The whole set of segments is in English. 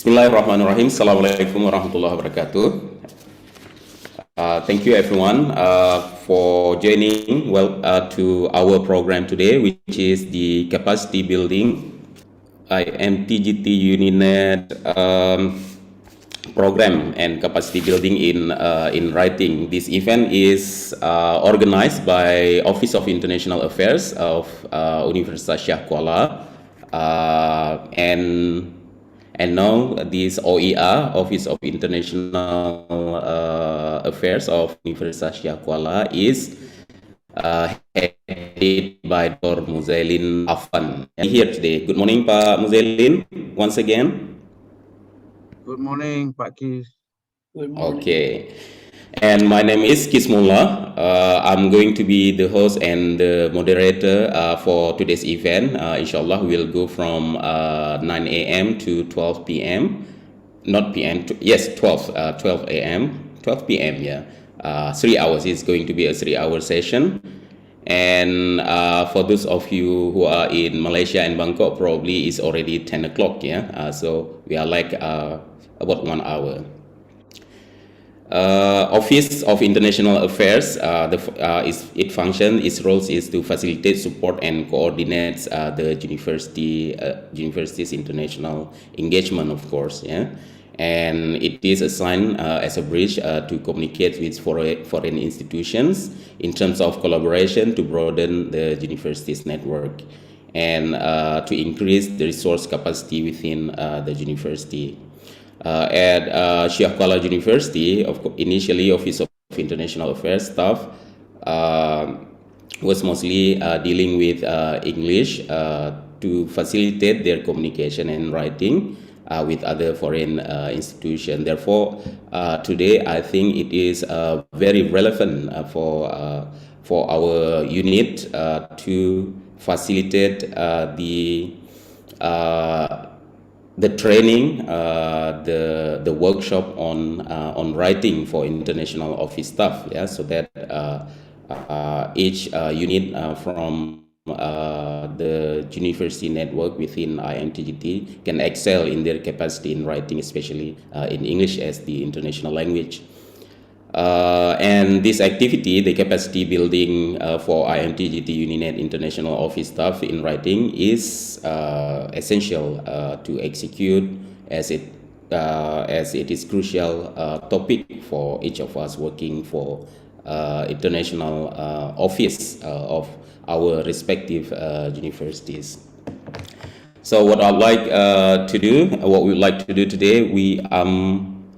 Bismillahirrahmanirrahim. Assalamualaikum warahmatullahi wabarakatuh. Thank you everyone for joining to our program today, which is the capacity building IMT-GT UNINET program and capacity building in writing. This event is organized by Office of International Affairs of Universitas Syah Kuala and now this OIA, Office of International Affairs of Universitas Syah Kuala, is headed by Dr. Muzailin Afan here today. Good morning, Pak Muzailin, once again. Good morning, Pak Kis. Good morning. Okay. And my name is Kismullah. I'm going to be the host and the moderator for today's event. Inshallah, we'll go from 9 a.m. to 12 p.m. Not p.m. Yes, 12 a.m. 12 p.m. Yeah, 3 hours. It's going to be a 3-hour session. And for those of you who are in Malaysia and Bangkok, probably it's already 10 o'clock. Yeah, so we are like about 1 hour. Office of International Affairs, its function, its roles is to facilitate, support, and coordinate the university's international engagement, of course. Yeah, and it is assigned as a bridge to communicate with foreign institutions in terms of collaboration to broaden the university's network and to increase the resource capacity within the university. At Syah Kuala University, initially Office of International Affairs staff was mostly dealing with English to facilitate their communication and writing with other foreign institutions. Therefore, today I think it is very relevant for our unit to facilitate the training, the workshop on writing for international office staff. Yeah, so that each unit from the university network within IMT-GT can excel in their capacity in writing, especially in English as the international language. And this activity, the capacity building for IMT-GT UNINET international office staff in writing, is essential to execute as it is crucial topic for each of us working for international office of our respective universities. So what I'd like to do, what we'd like to do today,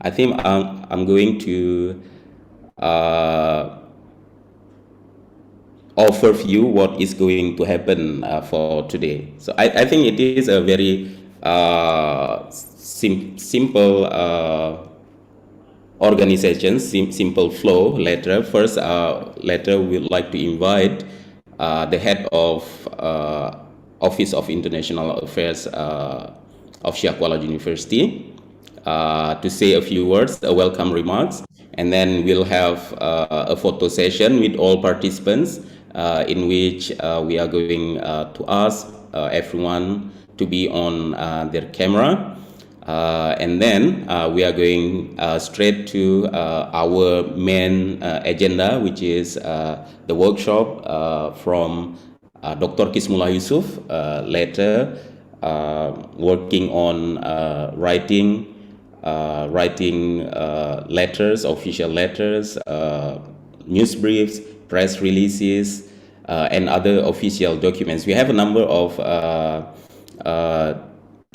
I think I'm going to offer you what is going to happen for today. So I think it is a very simple organization, simple flow. Later, first, later we'd like to invite the head of Office of International Affairs of Syah Kuala University to say a few words, welcome remarks, and then we'll have a photo session with all participants in which we are going to ask everyone to be on their camera, and then we are going straight to our main agenda, which is the workshop from Dr. Kismullah Yusuf, later working on writing letters, official letters, news briefs, press releases, and other official documents. We have a number of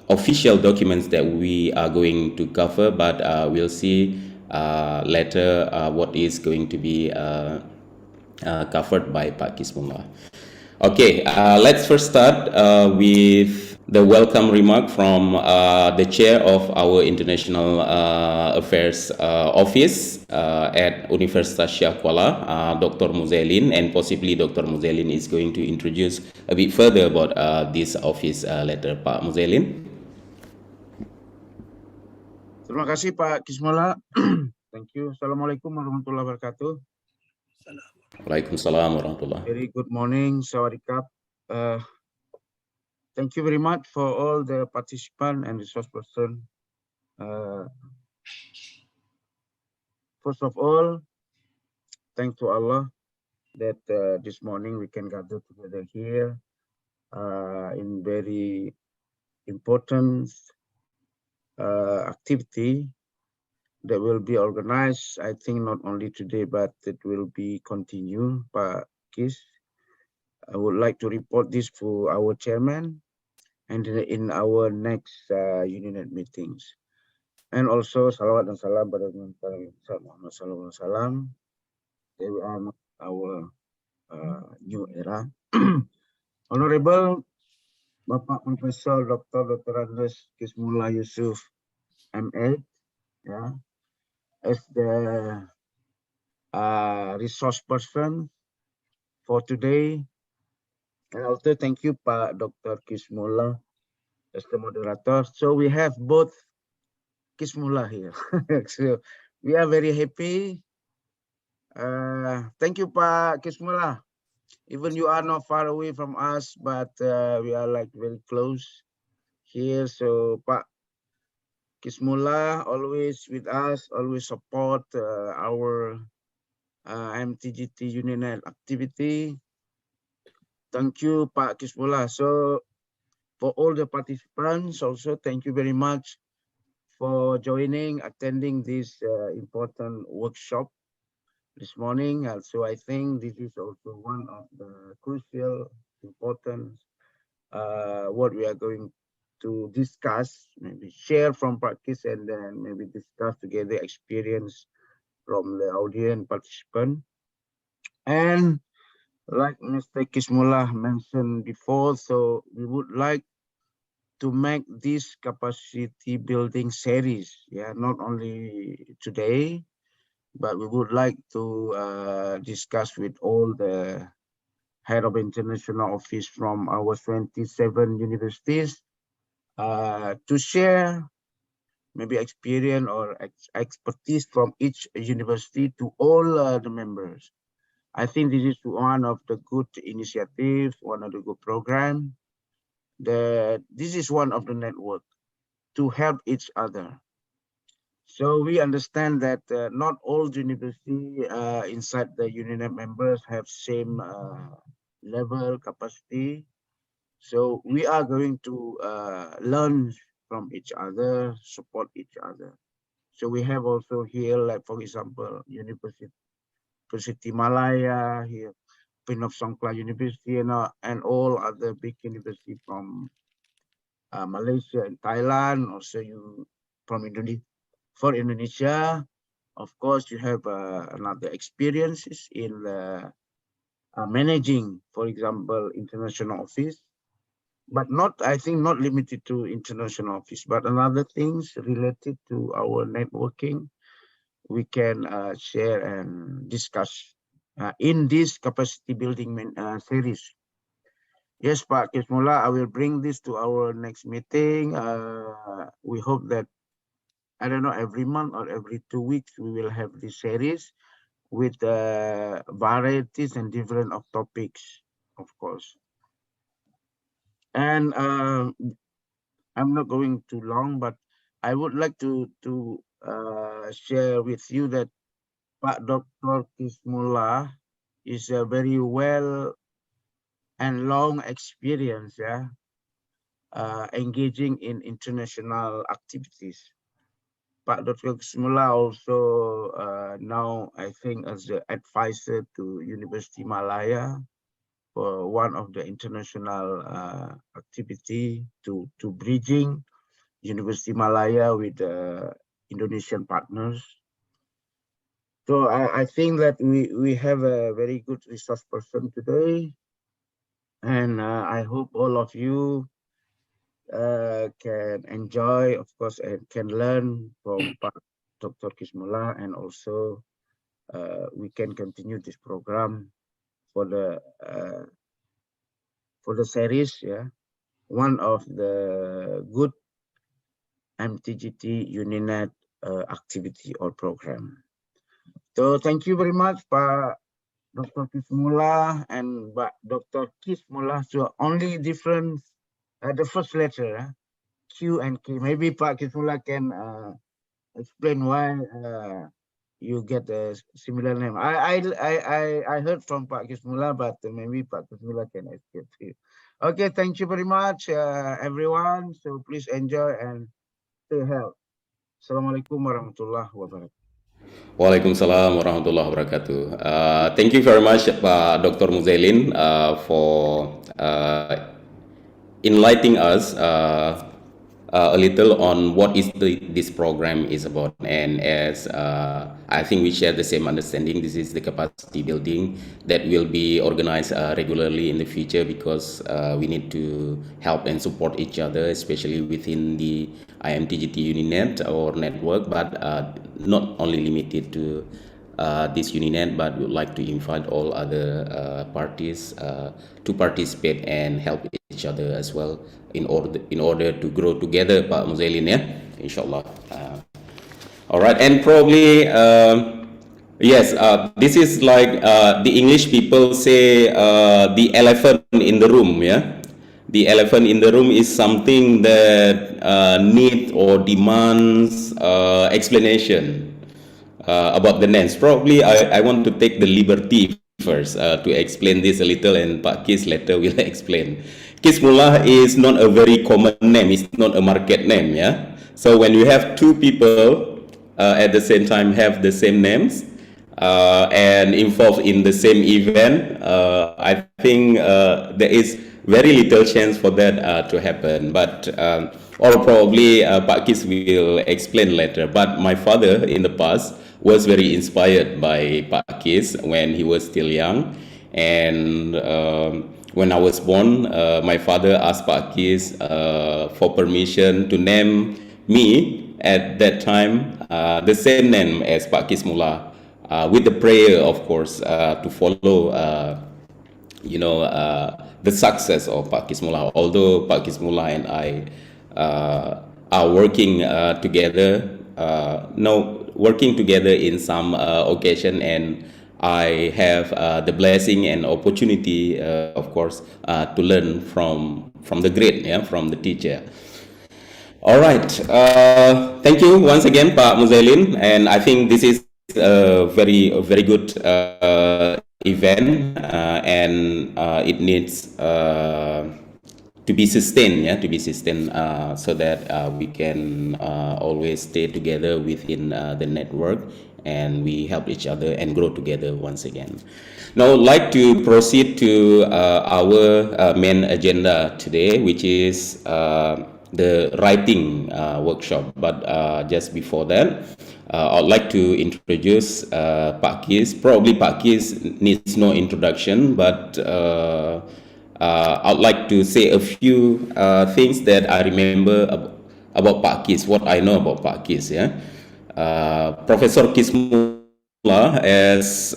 official documents that we are going to cover, but we'll see later what is going to be covered by Pak Kismullah. Okay, let's first start with the welcome remark from the chair of our International Affairs Office at Universitas Syah Kuala, Dr. Muzailin, and possibly Dr. Muzailin is going to introduce a bit further about this office later. Pak Muzailin. Terima kasih Pak Kismullah. Thank you. Assalamualaikum warahmatullahi wabarakatuh. Waalaikumsalam warahmatullahi. Very good morning, Sawadikap. Thank you very much for all the participants and resource person First of all, thanks to Allah that this morning we can gather together here in very important activity that will be organized, I think not only today, but it will be continued. Pak Kis, I would like to report this to our chairman and in our next UNINET meetings. And also, salawat dan salam pada Muhammad sallallahu alaihi wasallam. They are our new era. Honorable Bapak Profesor Dr. Andes Kismullah Yusuf, MA, yeah, as the resource person for today. And also thank you, Pak Dr. Kismullah, as the moderator. So we have both Kismullah here. So we are very happy. Thank you, Pak Kismullah. Even you are not far away from us, but we are like very close here. So Pak Kismullah always with us, always support our IMT-GT UNINET activity. Thank you, Pak Kismullah. So for all the participants, also thank you very much for joining, attending this important workshop this morning. So I think this is also one of the crucial, important what we are going to discuss, maybe share from practice, and then maybe discuss together experience from the audience participant. And like Mr. Kismullah mentioned before, so we would like to make this capacity building series, yeah, not only today, but we would like to discuss with all the head of international office from our 27 universities to share maybe experience or expertise from each university to all the members. I think this is one of the good initiatives, one of the good program. This is one of the network to help each other. So we understand that not all university inside the UNINET members have same level capacity. So we are going to learn from each other, support each other. So we have also here, like for example, University Malaya here, Prinov Songkla University, and all other big universities from Malaysia and Thailand. Also, you from Indonesia. For Indonesia, of course, you have another experiences in managing, for example, international office. But not, I think, not limited to international office, but another things related to our networking, we can share and discuss in this capacity building series. Yes, Pak Kismullah, I will bring this to our next meeting. We hope that, I don't know, every month or every 2 weeks, we will have this series with varieties and different of topics, of course. And I'm not going too long, but I would like to share with you that Pak Dr. Kismullah is a very well and long experience, yeah, engaging in international activities. Pak Dr. Kismullah also now, I think, as the advisor to University Malaya for one of the international activity to bridging University Malaya with the Indonesian partners. So I think that we have a very good resource person today, and I hope all of you can enjoy, of course, and can learn from Dr. Kismullah, and also we can continue this program for the series, yeah, one of the good IMT-GT UNINET activity or program. So thank you very much, Pak Dr. Kismullah and Dr. Kismullah. So only different the first letter. Q and K. Maybe Pak Kismula can explain why you get a similar name. I heard from Pak Kismula, but maybe Pak Kismula can explain to you. Okay, thank you very much, everyone. So please enjoy and stay healthy. Assalamualaikum warahmatullahi wabarakatuh. Waalaikumsalam warahmatullahi wabarakatuh. Thank you very much, Pak Dr. Muzailin, for enlightening us a little on what is this program is about. And as I think we share the same understanding, this is the capacity building that will be organized regularly in the future, because we need to help and support each other, especially within the IMT-GT UNINET or network, but not only limited to this UNINET, but we would like to invite all other parties to participate and help each other as well in order to grow together, Pak Muzailin, ya, inshallah. All right, and probably yes, this is like the English people say the elephant in the room, yeah. The elephant in the room is something that needs or demands explanation about the names. Probably I want to take the liberty first to explain this a little, and Pak Kis later will explain. Kismullah is not a very common name. It's not a market name, yeah. So when you have two people at the same time have the same names and involved in the same event, I think there is very little chance for that to happen. But or probably Pak Kis will explain later. But my father in the past was very inspired by Pak Kis when he was still young, and when I was born, my father asked Pak Kis for permission to name me at that time the same name as Pak Kis Mullah, with the prayer, of course, to follow the success of Pak Kis Mullah. Although Pak Kis Mullah and I are working together, working together in some occasion, and I have the blessing and opportunity, of course, to learn from the great, yeah, from the teacher. All right. Thank you once again, Pak Muzailin, and I think this is a very good event, and it needs to be sustained, yeah, to be sustained, so that we can always stay together within the network, and we help each other and grow together once again. Now, I'd like to proceed to our main agenda today, which is the writing workshop. But just before that, I'd like to introduce Pak Kis. Probably Pak Kis needs no introduction, but I'd like to say a few things that I remember about Pak Kis, what I know about Pak Kis. Yeah, Professor Kismullah, as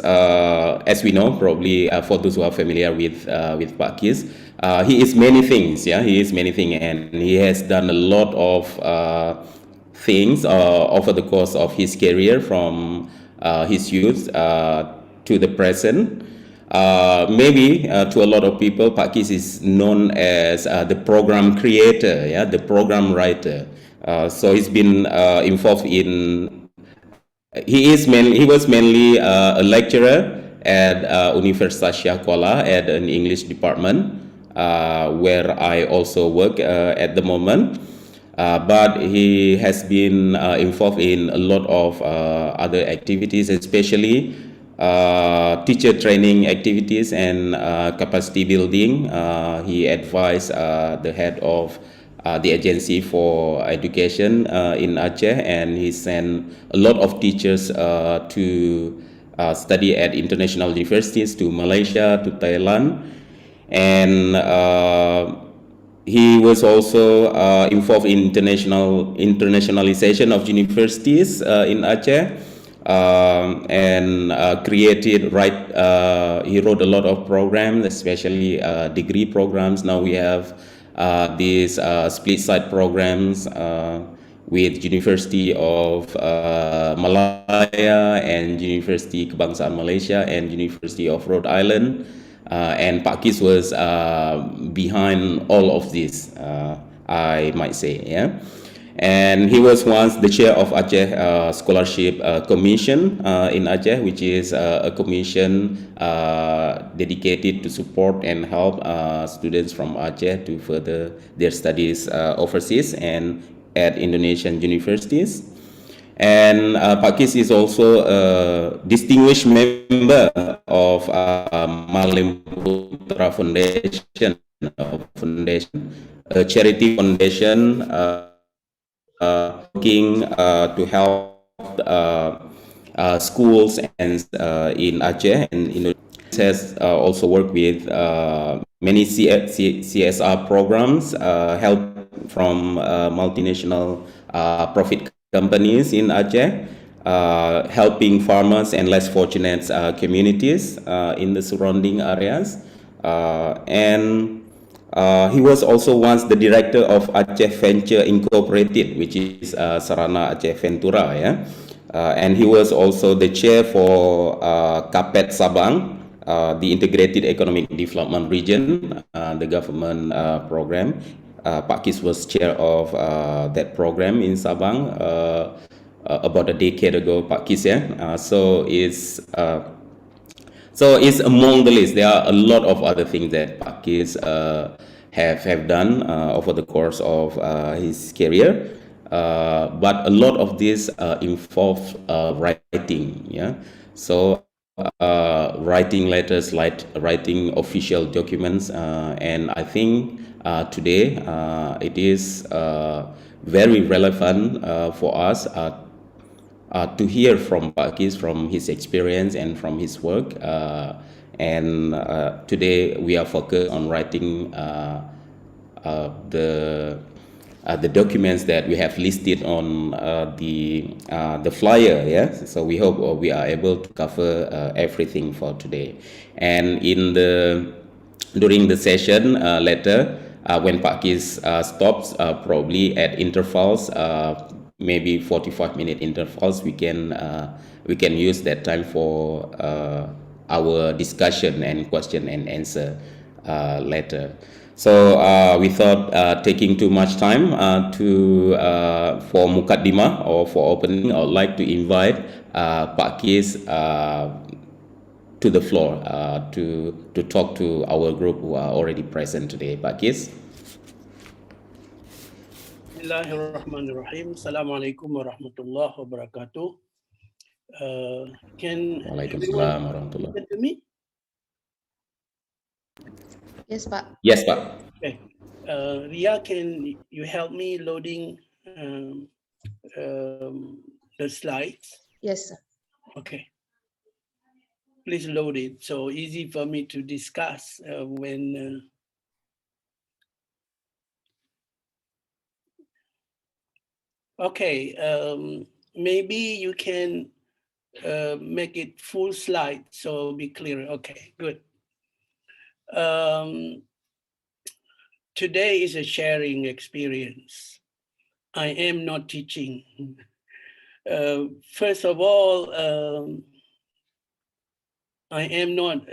we know, probably for those who are familiar with Pak Kis, he is many things. Yeah, he is many things, and he has done a lot of things over the course of his career, from his youth to the present. Maybe to a lot of people, Pak Kis is known as the program creator, yeah, the program writer. So he's been involved in. He was mainly a lecturer at Universitas Syahkuala at an English department, where I also work at the moment. But he has been involved in a lot of other activities, especially teacher training activities and capacity building. He advised the head of the agency for education in Aceh, and he sent a lot of teachers to study at international universities, to Malaysia, to Thailand, and he was also involved in internationalization of universities in Aceh, and he wrote a lot of programs, especially degree programs. Now we have these split side programs with University of Malaya and University Kebangsaan Malaysia and University of Rhode Island. And Pak Kis was behind all of this. I might say, yeah. And he was once the chair of Aceh Scholarship Commission in Aceh, which is a commission dedicated to support and help students from Aceh to further their studies overseas and at Indonesian universities. And Pakis is also a distinguished member of Malim Putra Foundation, a charity foundation working to help schools and in Aceh and has also worked with many CSR programs, help from multinational profit companies in Aceh, helping farmers and less fortunate communities in the surrounding areas. And he was also once the director of Aceh Venture Incorporated, which is Sarana Aceh Ventura, yeah. And he was also the chair for Kapet Sabang, the Integrated Economic Development Region, the government program. Pakis was chair of that program in Sabang about a decade ago, Pakis, yeah. So it's among the list. There are a lot of other things that Pakis have done over the course of his career. But a lot of this involve writing, yeah. So writing letters, like writing official documents, and I think today it is very relevant for us to hear from Pakis, from his experience and from his work. And today we are focused on writing the documents that we have listed on the flyer. Yeah, so we hope we are able to cover everything for today. And in the during the session later, when Pakis stops, probably at intervals, maybe 45-minute intervals, we can use that time for our discussion and question and answer later. So we thought taking too much time for Mukaddimah or for opening, I would like to invite Pakis to the floor to talk to our group who are already present today. Pakis. Bismillahirrahmanirrahim. Assalamualaikum warahmatullahi wabarakatuh. Can Waalaikumsalam everyone warahmatullahi. listen to me? Yes, Pak. Yes, Pak. Okay. Ria, can you help me loading the slides? Yes, sir. Okay. Please load it. So easy for me to discuss when. Okay. Maybe you can make it full slide so it'll be clear. Okay, good. Today is a sharing experience. I am not teaching. First of all, I am not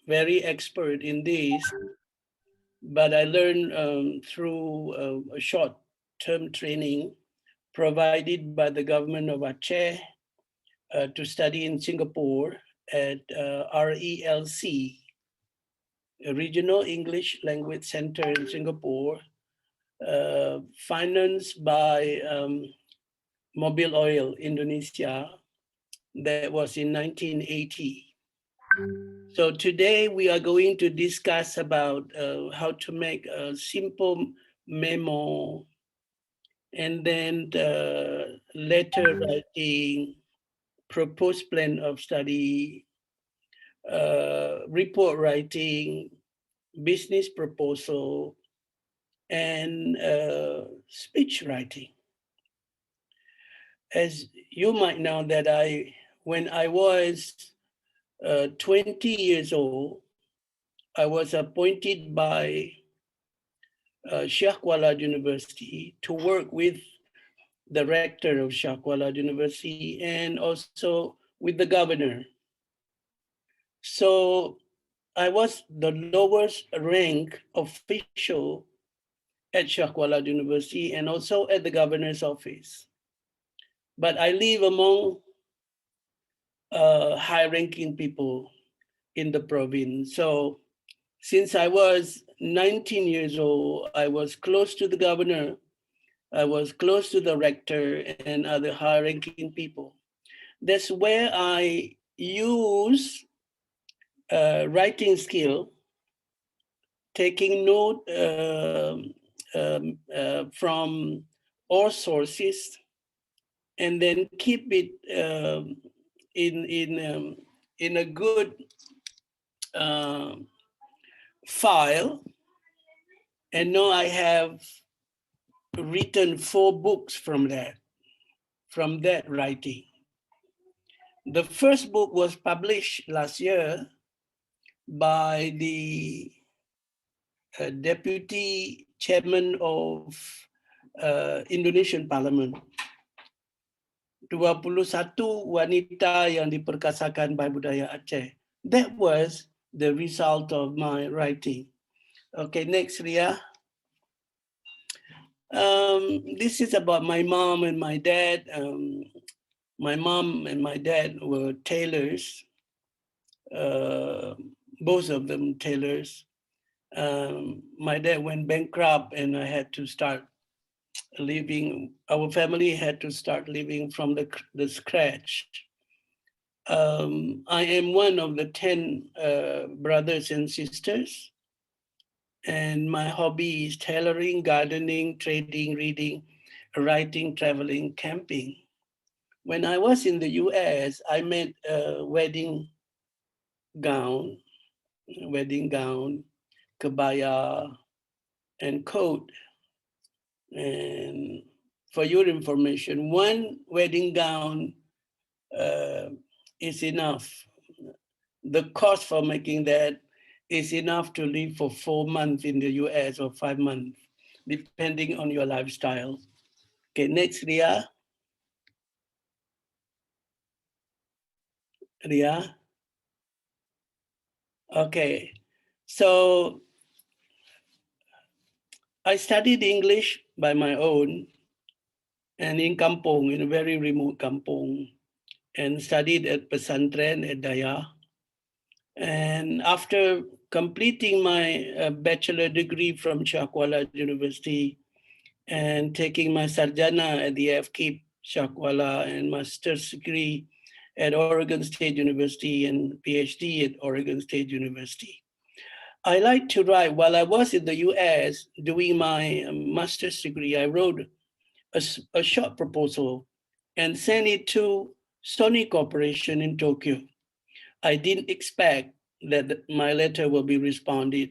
very expert in this, but I learned through a short-term training provided by the government of Aceh to study in Singapore at RELC, a Regional English Language Center in Singapore, financed by Mobil Oil Indonesia. That was in 1980. So today we are going to discuss about how to make a simple memo and then the letter writing, proposed plan of study, report writing, business proposal, and speech writing. As you might know that when I was 20 years old, I was appointed by Sheikh Kuala University to work with the rector of Sheikh Kuala University and also with the governor. So I was the lowest rank official at Shah Kuala University and also at the governor's office. But I live among high-ranking people in the province. So since I was 19 years old, I was close to the governor, I was close to the rector and other high-ranking people. That's where I use writing skill, taking note from all sources, and then keep it in a good uh, file. And now I have written 4 books from that writing. The first book was published last year by the deputy chairman of Indonesian Parliament. 21 wanita yang diperkasakan by budaya Aceh. That was the result of my writing. Okay, next, Ria. This is about my mom and my dad. My mom and my dad were tailors, both of them tailors. My dad went bankrupt and I had to start living, our family had to start living from the scratch. I am one of the 10 brothers and sisters, and my hobby is tailoring, gardening, trading, reading, writing, traveling, camping. When I was in the US, I made a wedding gown, kebaya, and coat. And for your information, one wedding gown is enough. The cost for making that is enough to live for 4 months in the US or 5 months, depending on your lifestyle. Okay, next, Ria. Ria. Okay, so I studied English by my own and in kampong, in a very remote kampong, and studied at pesantren at Daya. And after completing my bachelor degree from Shah Kuala University and taking my sarjana at the FKIP Shah Kuala and master's degree at Oregon State University and PhD at Oregon State University, I like to write. While I was in the US doing my master's degree, I wrote a short proposal and sent it to Sony Corporation in Tokyo. I didn't expect that my letter will be responded.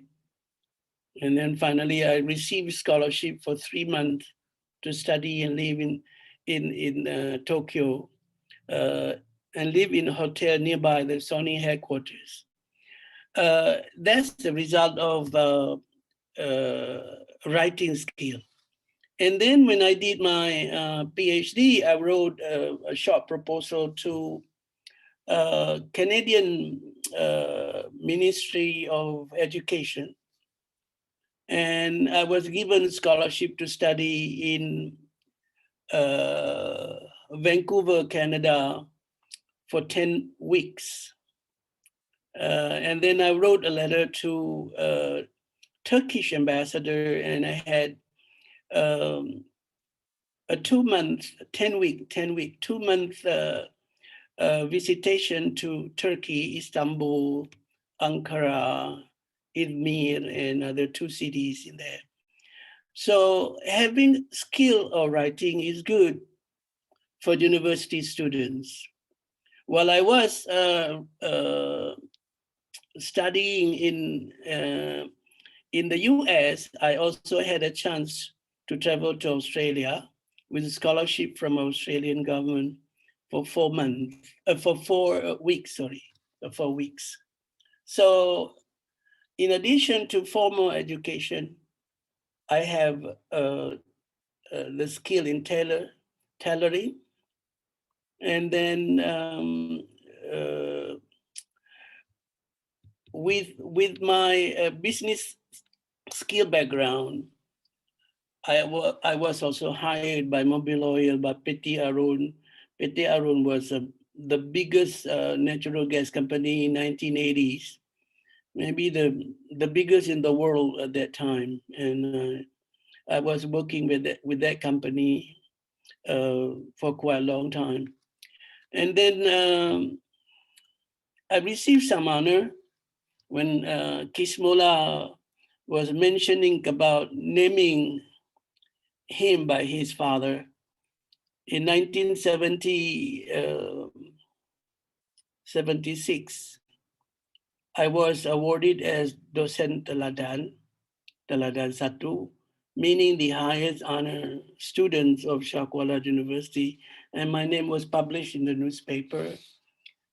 And then finally, I received scholarship for 3 months to study and live in Tokyo and live in a hotel nearby the Sony headquarters. That's the result of writing skill. And then when I did my PhD, I wrote a short proposal to Canadian Ministry of Education. And I was given scholarship to study in Vancouver, Canada for 10 weeks. And then I wrote a letter to Turkish ambassador, and I had a 2-month, 2-month visitation to Turkey, Istanbul, Ankara, Izmir, and other 2 cities in there. So having skill of writing is good for university students. While I was studying in the US, I also had a chance to travel to Australia with a scholarship from Australian government for 4 months, for 4 weeks, 4 weeks. So in addition to formal education, I have the skill in tailoring, and then with my business skill background, I was also hired by Mobile Oil by Petit Arun. Petit Arun was the biggest natural gas company in 1980s, maybe the biggest in the world at that time. And I was working with that company for quite a long time. And then I received some honor when Kismola was mentioning about naming him by his father. In 1976, I was awarded as Docent Teladan Satu, meaning the highest honor students of Shakuala University, and my name was published in the newspaper.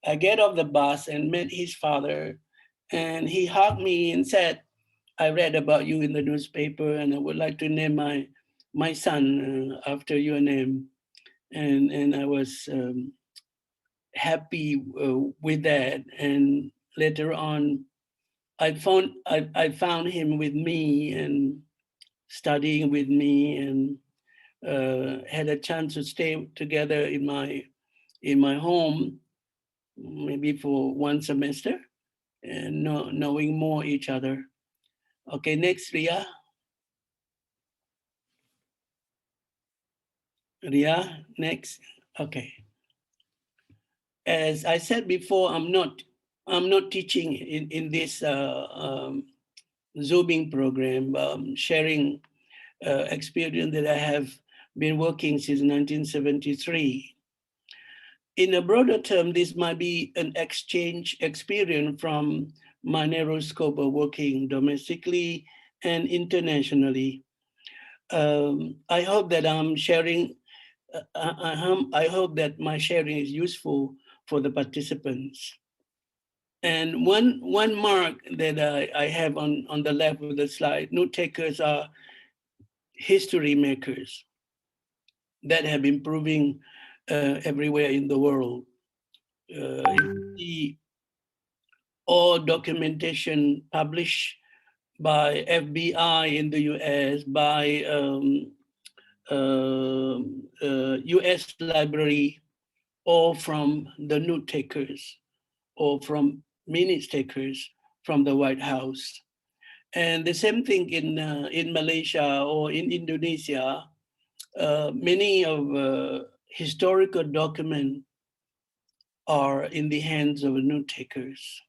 I get off the bus and met his father, and he hugged me and said, I read about you in the newspaper, and I would like to name my son after your name. And I was happy with that. And later on, I found him with me and studying with me, and had a chance to stay together in my home, maybe for one semester, and knowing more each other. Okay, next, Ria. Ria, next. Okay. As I said before, I'm not teaching in this Zooming program, sharing experience that I have been working since 1973. In a broader term, this might be an exchange experience from my narrow scope of working domestically and internationally. I hope that I'm sharing, I hope that my sharing is useful for the participants. And one mark that I have on the left of the slide, note takers are history makers that have been proving everywhere in the world. You see all documentation published by FBI in the US, by US Library, or from the note takers, or from minutes takers from the White House. And the same thing in Malaysia or in Indonesia. Many of historical documents are in the hands of note takers.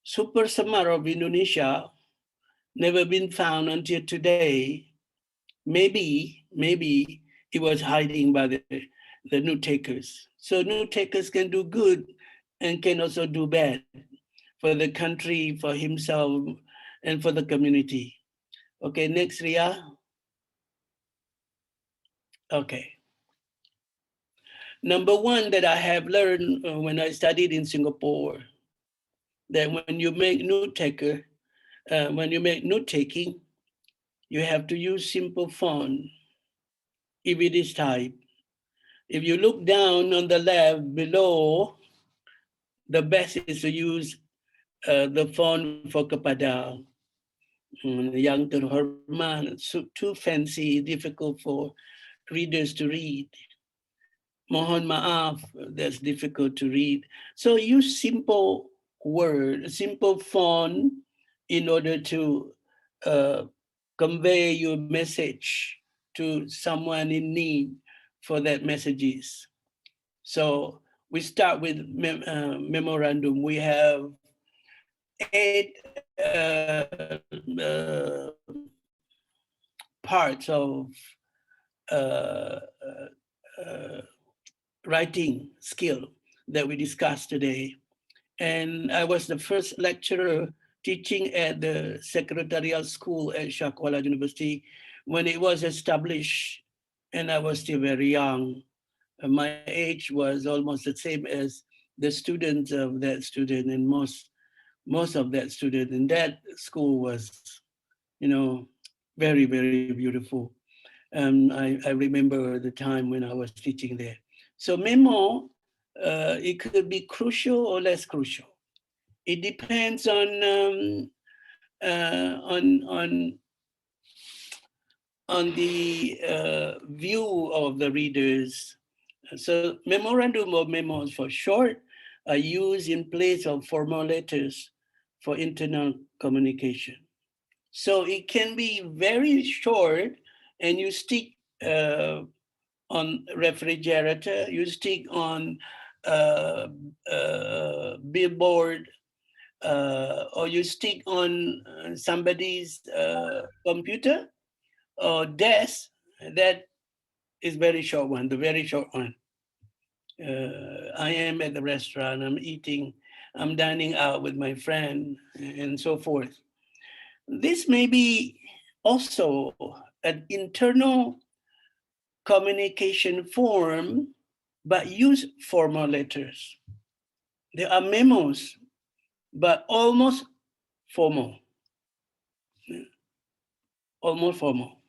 Super Semar of Indonesia never been found until today. Maybe it was hiding by the note takers. So note takers can do good and can also do bad for the country, for himself, and for the community. Okay, next, Ria. Okay. Number one that I have learned when I studied in Singapore, that when you make note taker, when you make note taking, you have to use simple font if it is typed. If you look down on the left below, the best is to use the font for kepada. Yang terhormat, too fancy, difficult for readers to read. Mohon maaf, that's difficult to read. So use simple word, simple font in order to convey your message to someone in need for that messages. So we start with memorandum. We have 8 parts of writing skill that we discussed today. And I was the first lecturer teaching at the secretarial school at Shakuala University when it was established, and I was still very young. My age was almost the same as the students of that student, and most of that student in that school was, very, very beautiful. I remember the time when I was teaching there. So memo, it could be crucial or less crucial. It depends on on the view of the readers. So memorandum of memos for short are used in place of formal letters for internal communication. So it can be very short and you stick on refrigerator, you stick on billboard, or you stick on somebody's computer or desk. That is very short one, the very short one. I am at the restaurant, I'm eating, I'm dining out with my friend and so forth. This may be also an internal communication form, but use formal letters. There are memos, but almost formal, almost formal.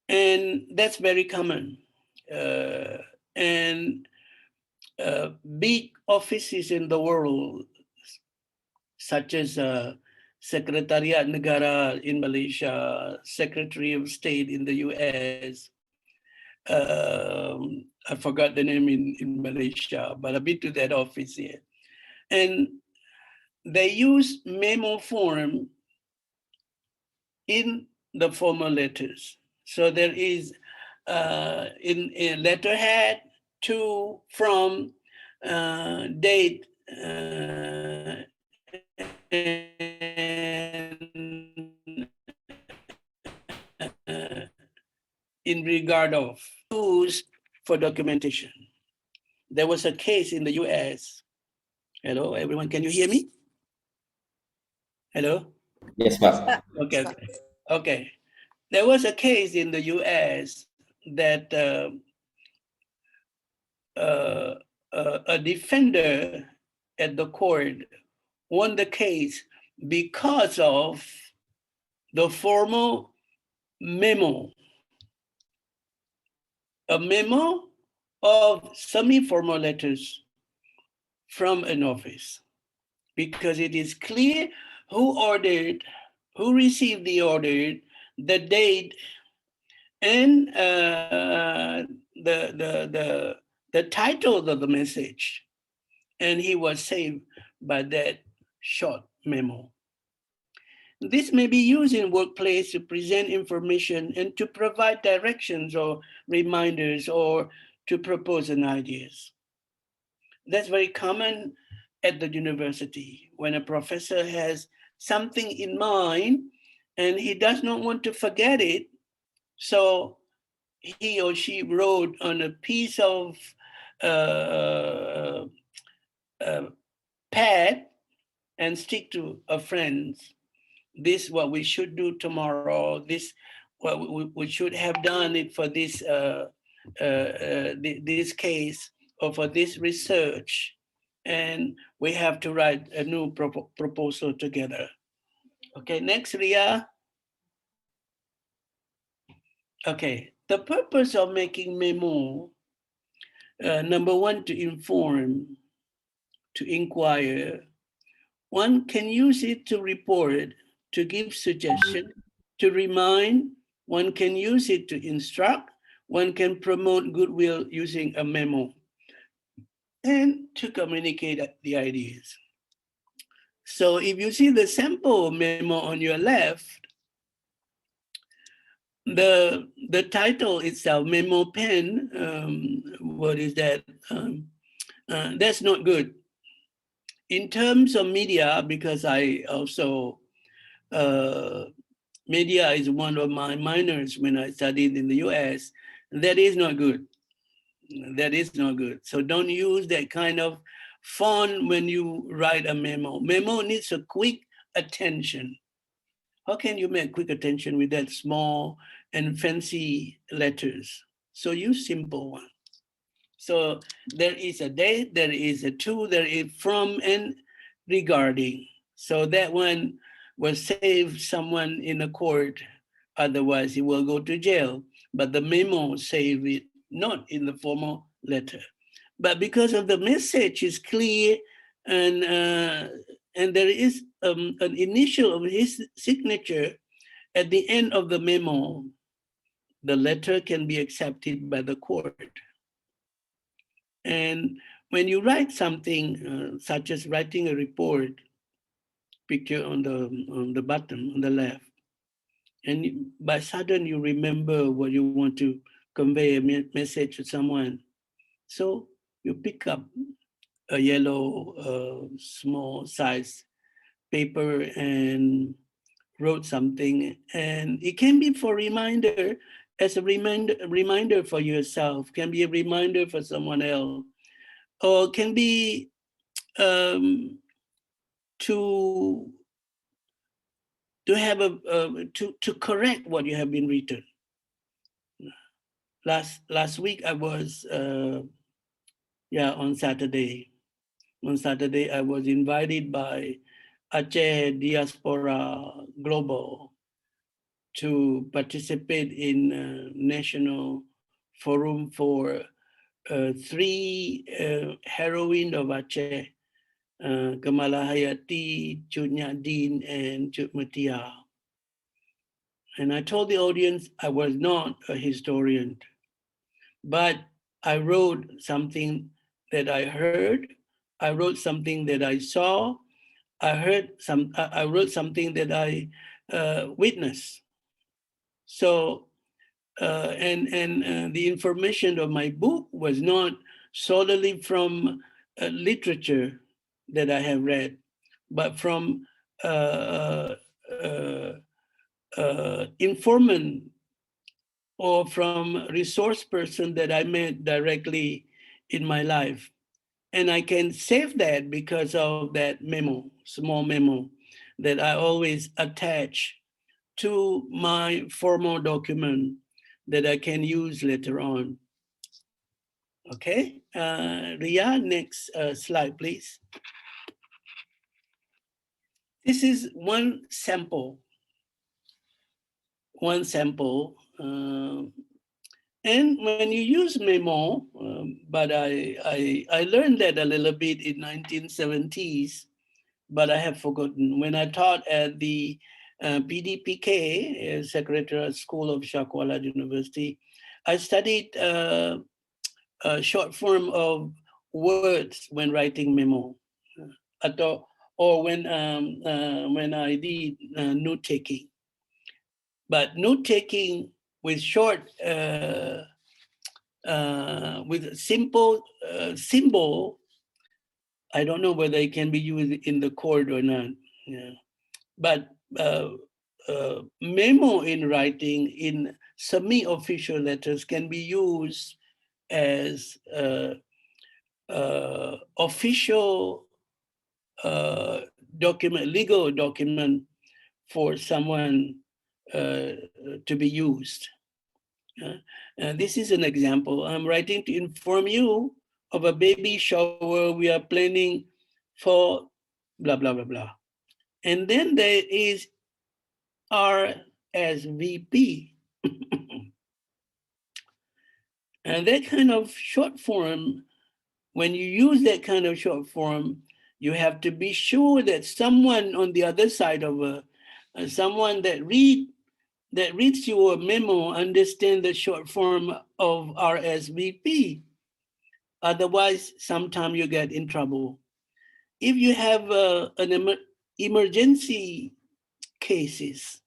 And that's very common. And big offices in the world, such as Secretariat Negara in Malaysia, Secretary of State in the US, I forgot the name in Malaysia, but I've been to that office here. And they use memo form in the formal letters. So there is in a letterhead, to, from, date, in regard of, used for documentation. There was a case in the US. Hello, everyone, can you hear me? Hello? Yes, Pak. Okay, okay. There was a case in the US that a defender at the court won the case because of the formal memo, a memo of semi-formal letters from an office, because it is clear who ordered, who received the order, the date, and the title of the message. And he was saved by that short memo. This may be used in workplace to present information and to provide directions or reminders or to propose an ideas. That's very common at the university when a professor has something in mind and he does not want to forget it. So he or she wrote on a piece of pad and stick to a friend's. This what we should do tomorrow. This what we should have done it for this this case or for this research, and we have to write a new proposal together. Okay, next, Ria. Okay, the purpose of making memo, number one, to inform, to inquire. One can use it to report, to give suggestion, to remind. One can use it to instruct. One can promote goodwill using a memo, and to communicate the ideas. So if you see the sample memo on your left, the title itself, memo pen, what is that? That's not good. In terms of media, because I also, media is one of my minors when I studied in the US, that is not good. That is not good. So don't use that kind of font when you write a memo. Memo needs a quick attention. How can you make quick attention with that small and fancy letters? So use simple one. So there is a date, there is a to, there is from and regarding. So that one will save someone in a court. Otherwise, he will go to jail. But the memo save it, not in the formal letter. But because of the message is clear and there is an initial of his signature, at the end of the memo, the letter can be accepted by the court. And when you write something, such as writing a report, picture on the bottom, on the left, and by sudden you remember what you want to convey a message to someone. So you pick up a yellow small size paper and wrote something, and it can be for reminder, as a reminder for yourself, can be a reminder for someone else, or can be to have to correct what you have been written. Last week I was on Saturday. On Saturday I was invited by Aceh Diaspora Global to participate in a national forum for three heroines of Aceh, Kamala Hayati, Cut Nyadin, and Cut Mutia. And I told the audience I was not a historian, but I wrote something that I heard, I wrote something that I saw, I wrote something that I witnessed. So, the information of my book was not solely from literature that I have read, but from informant or from resource person that I met directly in my life. And I can save that because of that memo, small memo, that I always attach to my formal document that I can use later on. Okay, Ria, next slide, please. This is one sample. And when you use memo, but I learned that a little bit in 1970s, but I have forgotten. When I taught at the PDPK, Secretariat School of Shah Kuala University, I studied a short form of words when writing memo, or when I did note taking. But note taking with short, with simple symbol, I don't know whether it can be used in the court or not. Yeah. But memo in writing in semi-official letters can be used as official document, legal document for someone to be used. This is an example. I'm writing to inform you of a baby shower we are planning for blah, blah, blah, blah. And then there is RSVP. And that kind of short form, when you use that kind of short form, you have to be sure that someone on the other side of someone that reads your memo understand the short form of RSVP. Otherwise, sometimes you get in trouble. If you have an emergency cases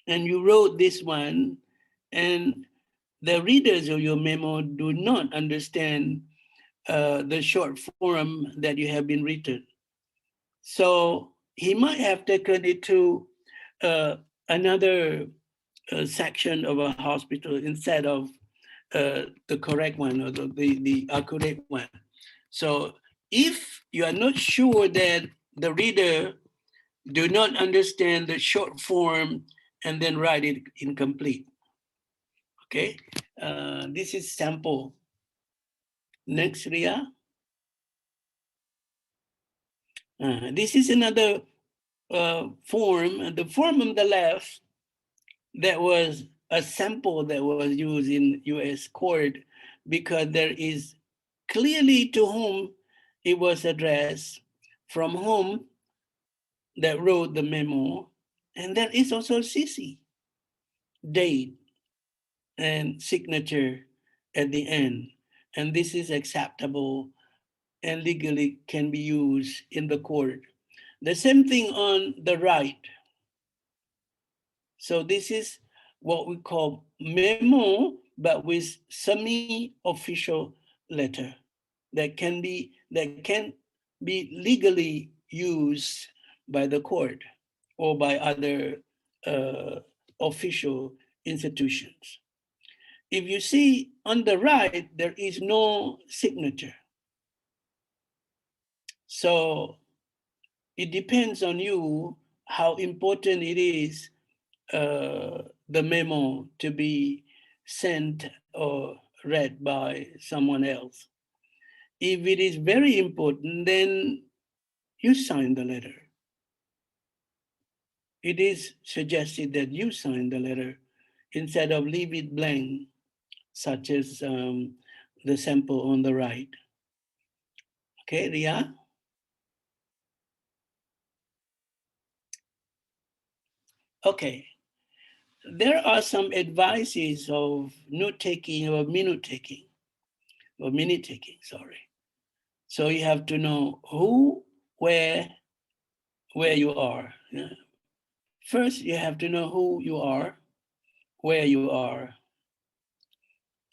and you wrote this one and the readers of your memo do not understand the short form that you have been written. So he might have taken it to another section of a hospital instead of the correct one or the accurate one. So if you are not sure that the reader do not understand the short form and then write it incomplete. Okay, this is sample. Next, Ria. This is another form. The form on the left, that was a sample that was used in US court because there is clearly to whom it was addressed, from whom that wrote the memo, And there is also CC, date and signature at the end. And this is acceptable and legally can be used in the court. The same thing on the right. So this is what we call memo, but with semi-official letter that can be legally used by the court or by other official institutions. If you see on the right, there is no signature. So it depends on you how important it is the memo to be sent or read by someone else. If it is very important, then you sign the letter. It is suggested that you sign the letter instead of leave it blank, such as the sample on the right. Okay, Ria? Okay. There are some advices of note taking or minute taking, sorry. So you have to know who, where you are. Yeah. First, you have to know who you are, where you are.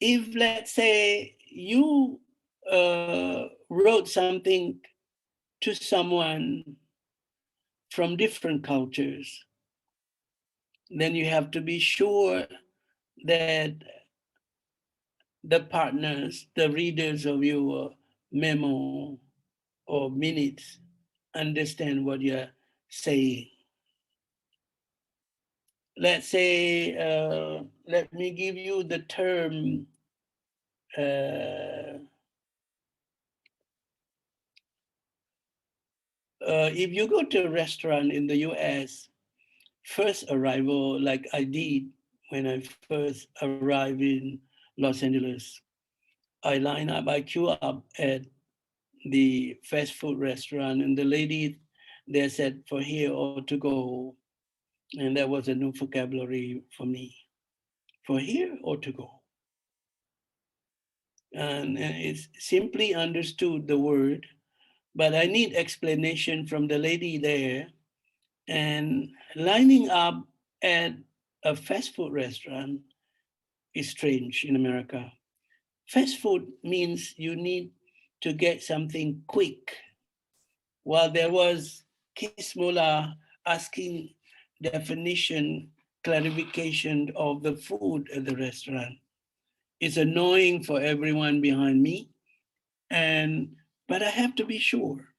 If, let's say, you wrote something to someone from different cultures, then you have to be sure that the partners, the readers of your memo or minutes understand what you're saying. Let's say, let me give you the term, if you go to a restaurant in the US, first arrival, like I did when I first arrived in Los Angeles, I line up, I queue up at the fast food restaurant, and the lady there said for here or to go. And that was a new vocabulary for me. For here or to go. And it's simply understood the word, but I need explanation from the lady there. And lining up at a fast food restaurant is strange in America. Fast food means you need to get something quick. While there was Kismola asking definition, clarification of the food at the restaurant. It's annoying for everyone behind me, but I have to be sure.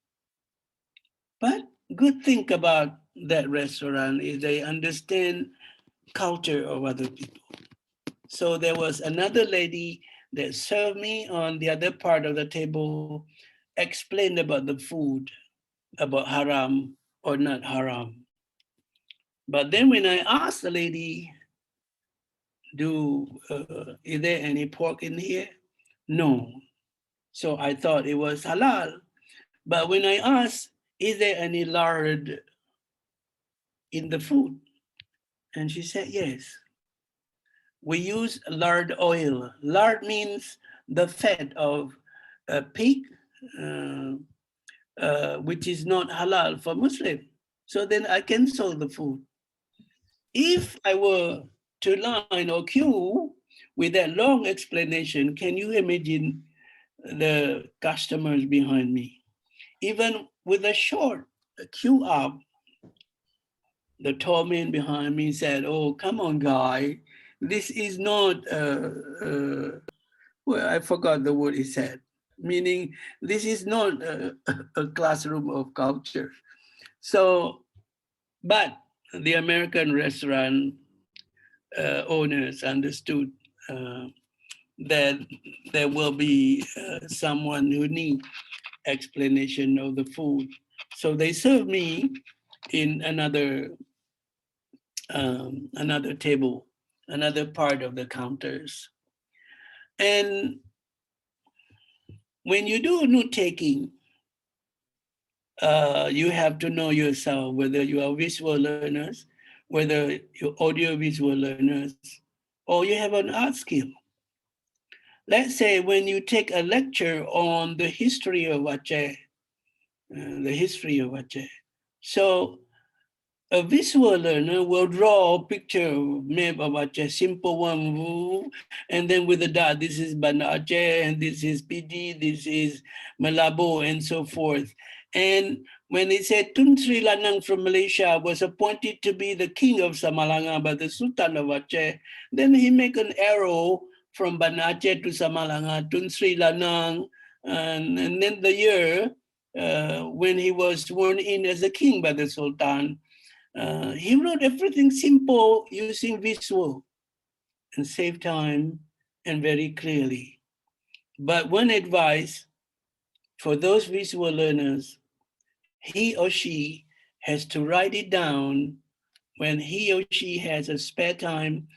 But good thing about that restaurant is they understand culture of other people. So there was another lady that served me on the other part of the table, explained about the food, about haram or not haram. But then when I asked the lady, is there any pork in here? No. So I thought it was halal. But when I asked, is there any lard in the food? And she said, yes. We use lard oil. Lard means the fat of a pig, which is not halal for Muslim. So then I cancel the food. If I were to line or queue with that long explanation, can you imagine the customers behind me? Even with a short queue up, the tall man behind me said, oh, come on, guy. This is not, well, I forgot the word he said, meaning this is not a classroom of culture. So, but the American restaurant owners understood that there will be someone who needs explanation of the food. So they served me in another table, another part of the counters. And when you do note taking, you have to know yourself whether you are visual learners whether you're audio-visual learners or you have an art skill. Let's say when you take a lecture on the history of Aceh, So a visual learner will draw a picture map of Aceh, simple one, and then with the dot, this is Banda Aceh, and this is PD, this is Malabo, and so forth. And when they said Tun Sri Lanang from Malaysia was appointed to be the king of Samalanga by the Sultan of Aceh, then he make an arrow from Banda Aceh to Samalanga, Tun Sri Lanang, and then the year when he was sworn in as a king by the Sultan. He wrote everything simple using visual and save time and very clearly. But one advice for those visual learners, he or she has to write it down when he or she has a spare time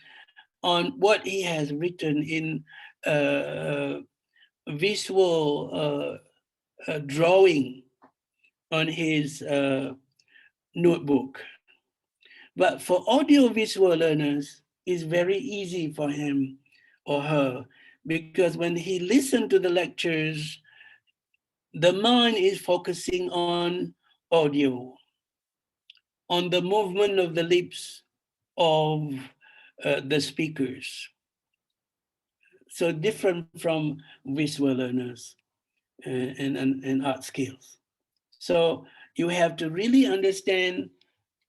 on what he has written in visual drawing on his notebook. But for audio-visual learners, it's very easy for him or her because when he listens to the lectures, the mind is focusing on audio, on the movement of the lips of the speakers. So different from visual learners and art skills. So you have to really understand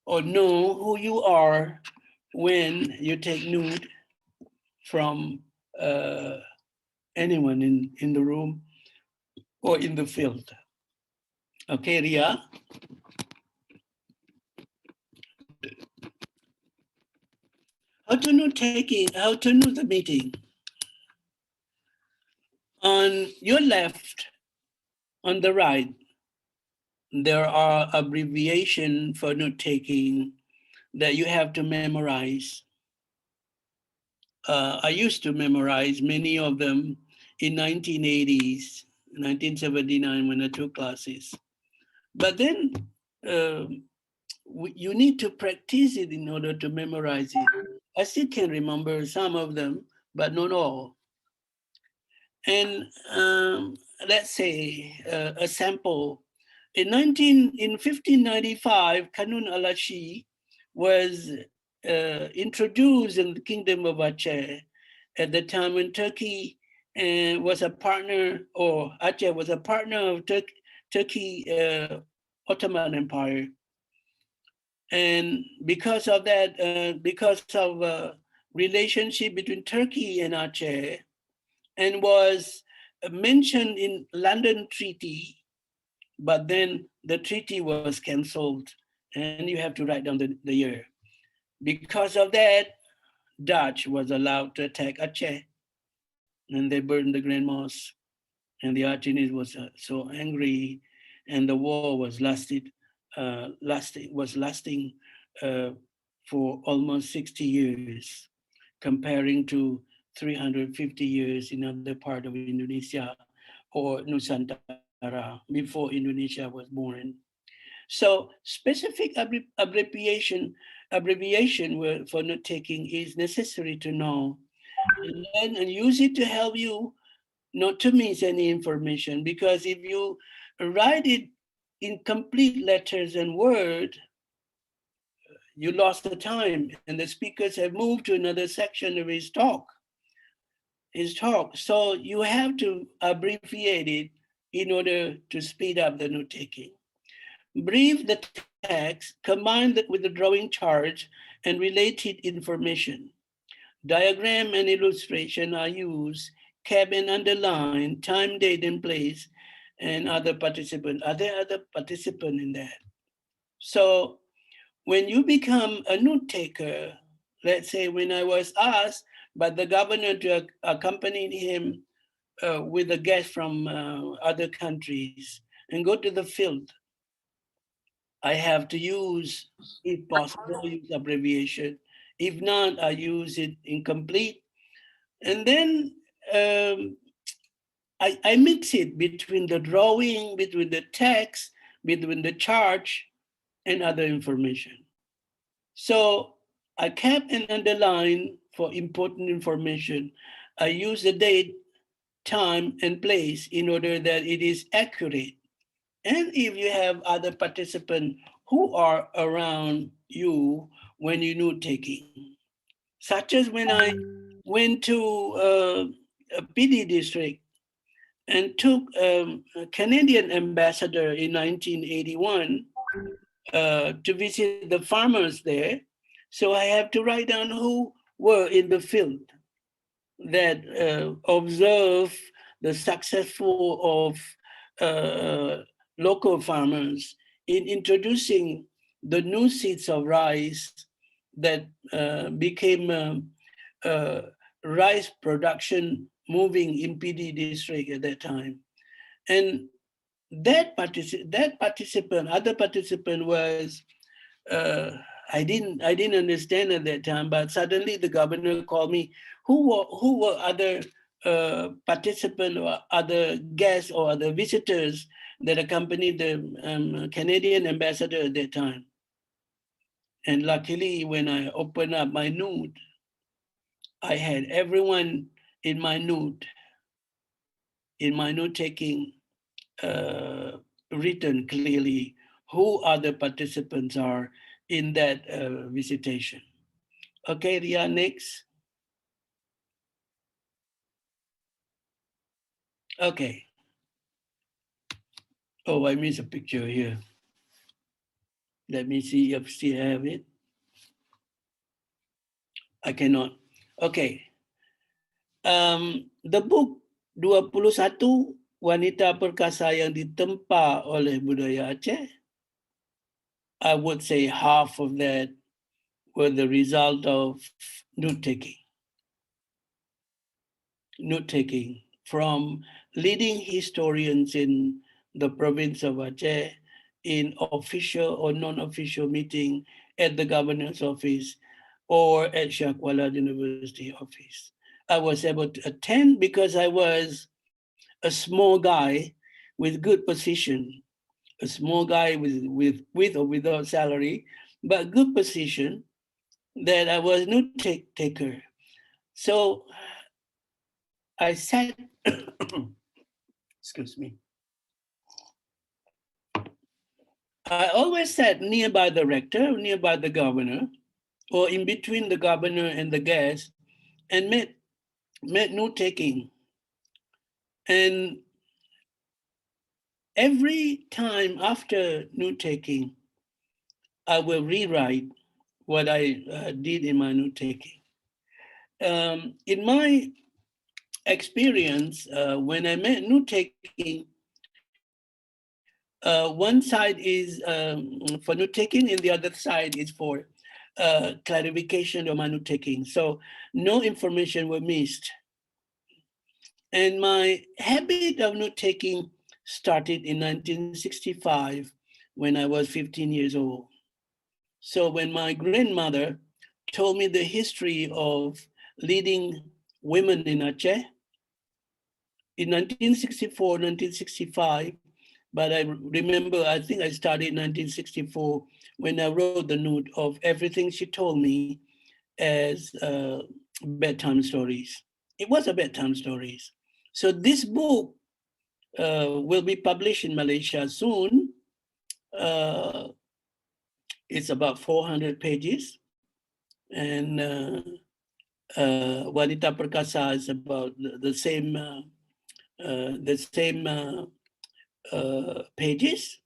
or know who you are when you take note from anyone in the room or in the field. Okay, Ria? How to know the meeting? On your left, on the right, there are abbreviation for note taking that you have to memorize. I used to memorize many of them in 1980s, 1979 when I took classes. But then you need to practice it in order to memorize it. I still can remember some of them, but not all. And let's say a sample. In 1595, Kanun Alashi was introduced in the Kingdom of Aceh at the time when Turkey was a partner, or Aceh was a partner of Turkey Ottoman Empire. And because of that, because of relationship between Turkey and Aceh, and was mentioned in London Treaty, but then the treaty was canceled, and you have to write down the year. Because of that, Dutch was allowed to attack Aceh, and they burned the Grand Mosque, and the Achenese was so angry, and the war was lasting for almost 60 years, comparing to 350 years in other part of Indonesia or Nusantara before Indonesia was born. So specific abbreviation for note taking is necessary to know and learn and use it to help you not to miss any information, because if you write it in complete letters and word, you lost the time and the speakers have moved to another section of his talk. So you have to abbreviate it in order to speed up the note taking. Brief the text, combine it with the drawing chart and related information. Diagram and illustration are used, cap and underline, time, date, and place, and other participant. Are there other participants in that? So when you become a note taker, let's say when I was asked by the governor to accompany him with a guest from other countries and go to the field, I have to use, if possible, use abbreviation. If not, I use it incomplete. And then I mix it between the drawing, between the text, between the chart, and other information. So I kept an underline for important information. I use the date, time, and place in order that it is accurate. And if you have other participants who are around you when you note taking, such as when I went to a PD district and took a Canadian ambassador in 1981 to visit the farmers there. So I have to write down who were in the field that observe the successful of local farmers in introducing the new seeds of rice that became uh, rice production moving in PD district at that time. And other participant was, I didn't understand at that time, but suddenly the governor called me. Who were other participants or other guests or other visitors that accompanied the Canadian ambassador at that time? And luckily, when I opened up my note, I had everyone in my note taking, written clearly who other participants are in that visitation. Okay, Ria, next. Okay. Oh, I missed a picture here. Let me see if still have it. I cannot. Okay. The book 21 Wanita Perkasa yang ditempa oleh budaya Aceh, I would say half of that were the result of note-taking. Note-taking from leading historians in the province of Aceh, in official or non-official meeting at the governor's office or at Shah Kuala University office. I was able to attend because I was a small guy with good position, a small guy with or without salary, but good position, that I was no taker. So I sat, excuse me. I always sat nearby the rector, nearby the governor, or in between the governor and the guest, and made note taking. And every time after note taking, I will rewrite what I did in my note taking. In my experience, when I made note taking, one side is for note taking, and the other side is for clarification of my note taking. So no information were missed. And my habit of note taking started in 1965 when I was 15 years old. So when my grandmother told me the history of leading women in Aceh in 1964, 1965, but I remember, I think I started in 1964 when I wrote the note of everything she told me as bedtime stories. It was a bedtime stories. So this book will be published in Malaysia soon. It's about 400 pages. And Wanita Perkasa is about the same pages,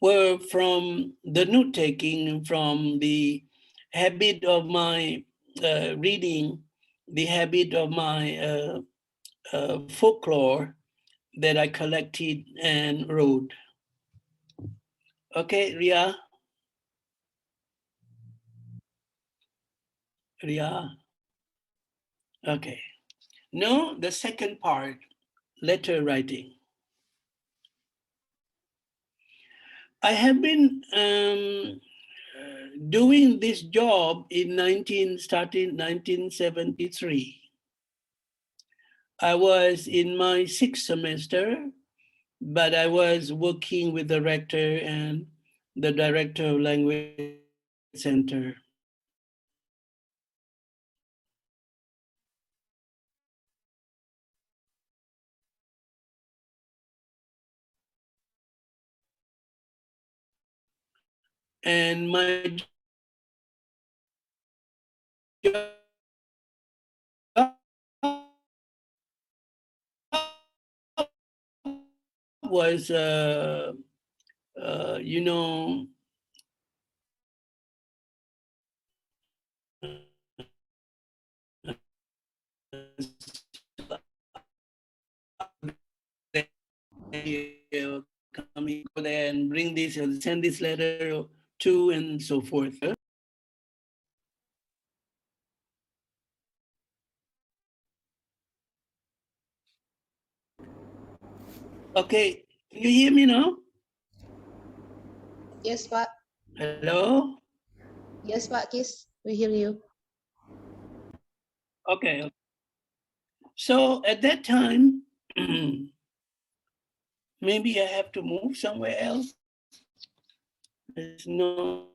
were from the note taking, from the habit of my reading, the habit of my folklore that I collected and wrote. Okay, Ria? Ria? Okay. Now, the second part, letter writing. I have been doing this job starting 1973. I was in my 6th semester, but I was working with the rector and the director of language Center. And my job was, you know, come here, go there and bring this, send this letter to, and so forth. Okay, can you hear me now? Yes, Pak. Hello? Yes, Pak Kis. We hear you. Okay. So at that time, maybe I have to move somewhere else. There's no.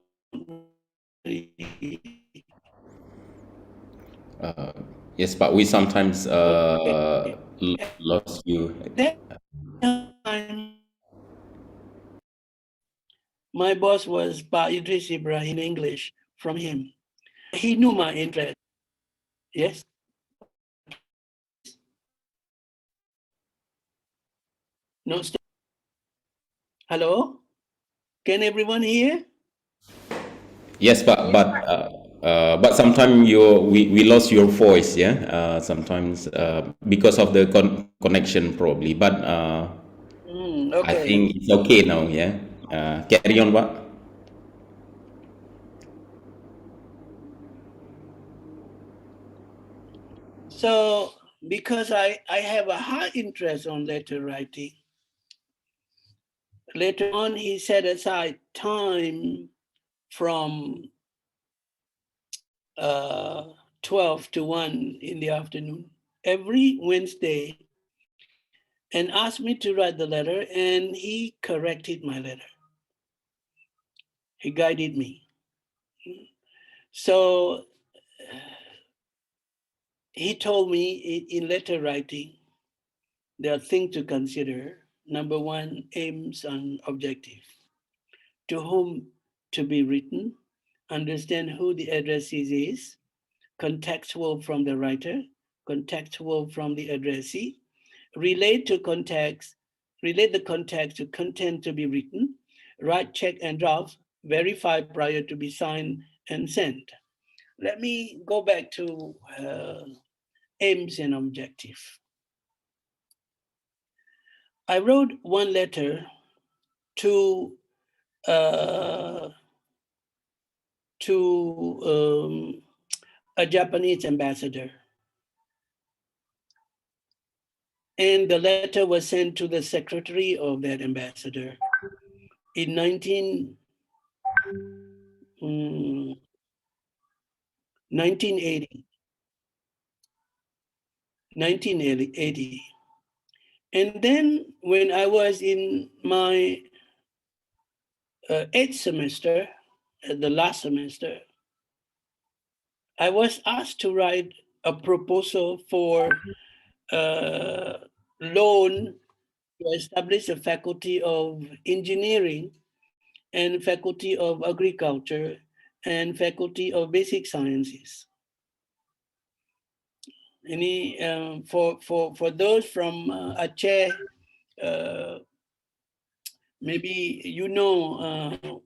Yes, but we sometimes lost you. That time, my boss was Pa Idris Ibrahim English from him. He knew my interest. Yes. No. Hello. Can everyone hear? Yes, but sometimes we lost your voice, yeah. Sometimes because of the connection probably, but I Okay. think it's okay now, yeah. Carry on, Pak. So because I have a high interest on letter writing, later on he set aside time from 12 to 1 in the afternoon every Wednesday and asked me to write the letter, and he corrected my letter. He guided me. So he told me in letter writing, there are things to consider. Number one, aims and objective. To whom to be written, understand who the addressee is, contextual from the writer, contextual from the addressee, relate the context to content to be written, write, check, and draft, verify prior to be signed and sent. Let me go back to aims and objective. I wrote one letter to uh, a Japanese ambassador. And the letter was sent to the secretary of that ambassador in 1980. 1980. And then when I was in my eighth semester, the last semester, I was asked to write a proposal for loan to establish a faculty of engineering and faculty of agriculture and faculty of basic sciences. Any for those from Aceh, maybe you know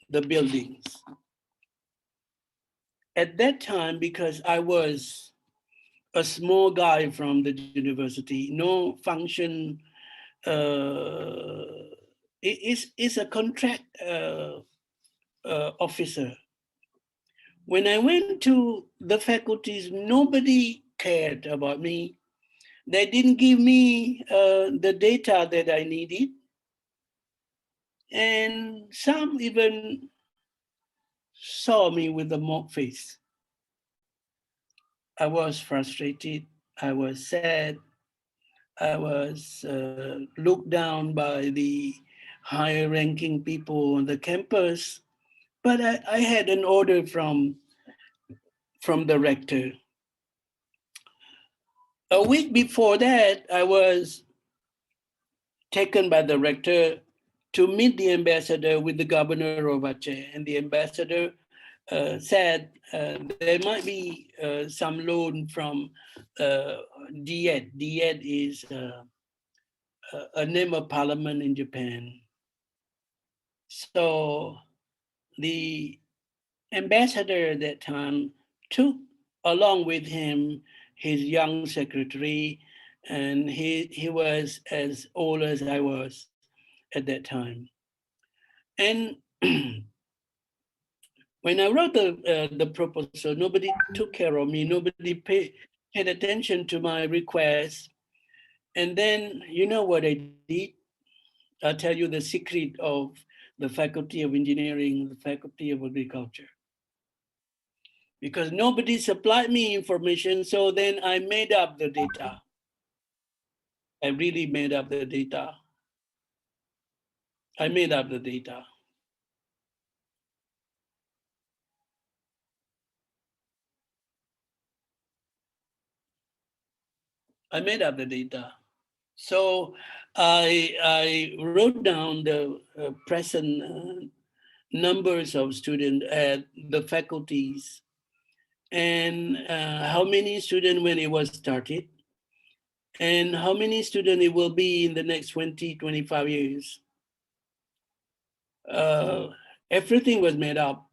the buildings. At that time, because I was a small guy from the university, no function, is a contract officer. When I went to the faculties, nobody cared about me. They didn't give me the data that I needed. And some even saw me with a mock face. I was frustrated. I was sad. I was looked down by the higher ranking people on the campus, But I had an order from the rector. A week before that, I was taken by the rector to meet the ambassador with the governor of Aceh. And the ambassador said there might be some loan from DIET. DIET is a name of parliament in Japan. So the ambassador at that time took along with him his young secretary, and he was as old as I was at that time. And when I wrote the proposal, nobody took care of me. Nobody paid attention to my request. And then you know what I did? I'll tell you the secret of the Faculty of Engineering, the Faculty of Agriculture. Because nobody supplied me information, so then I made up the data. I really made up the data. I made up the data. I made up the data. So I wrote down the present numbers of students at the faculties and how many students when it was started and how many students it will be in the next 20, 25 years. Everything was made up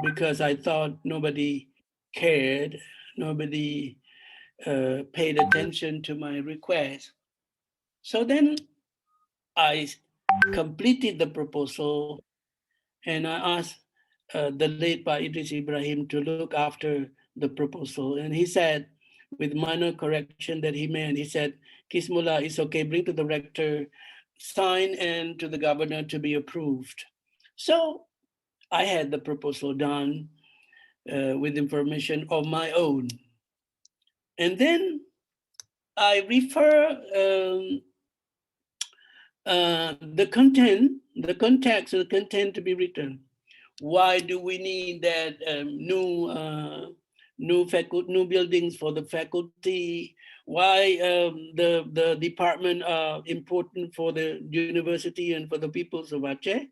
because I thought nobody cared, nobody paid attention to my request. So then I completed the proposal and I asked the late Pa Idris Ibrahim to look after the proposal. And he said, with minor correction that he made, he said, Kismullah, it's okay, bring to the rector, sign and to the governor to be approved. So I had the proposal done with information of my own. And then I refer the content, the context, the content to be written. Why do we need that new buildings for the faculty? Why the department are important for the university and for the peoples of Aceh?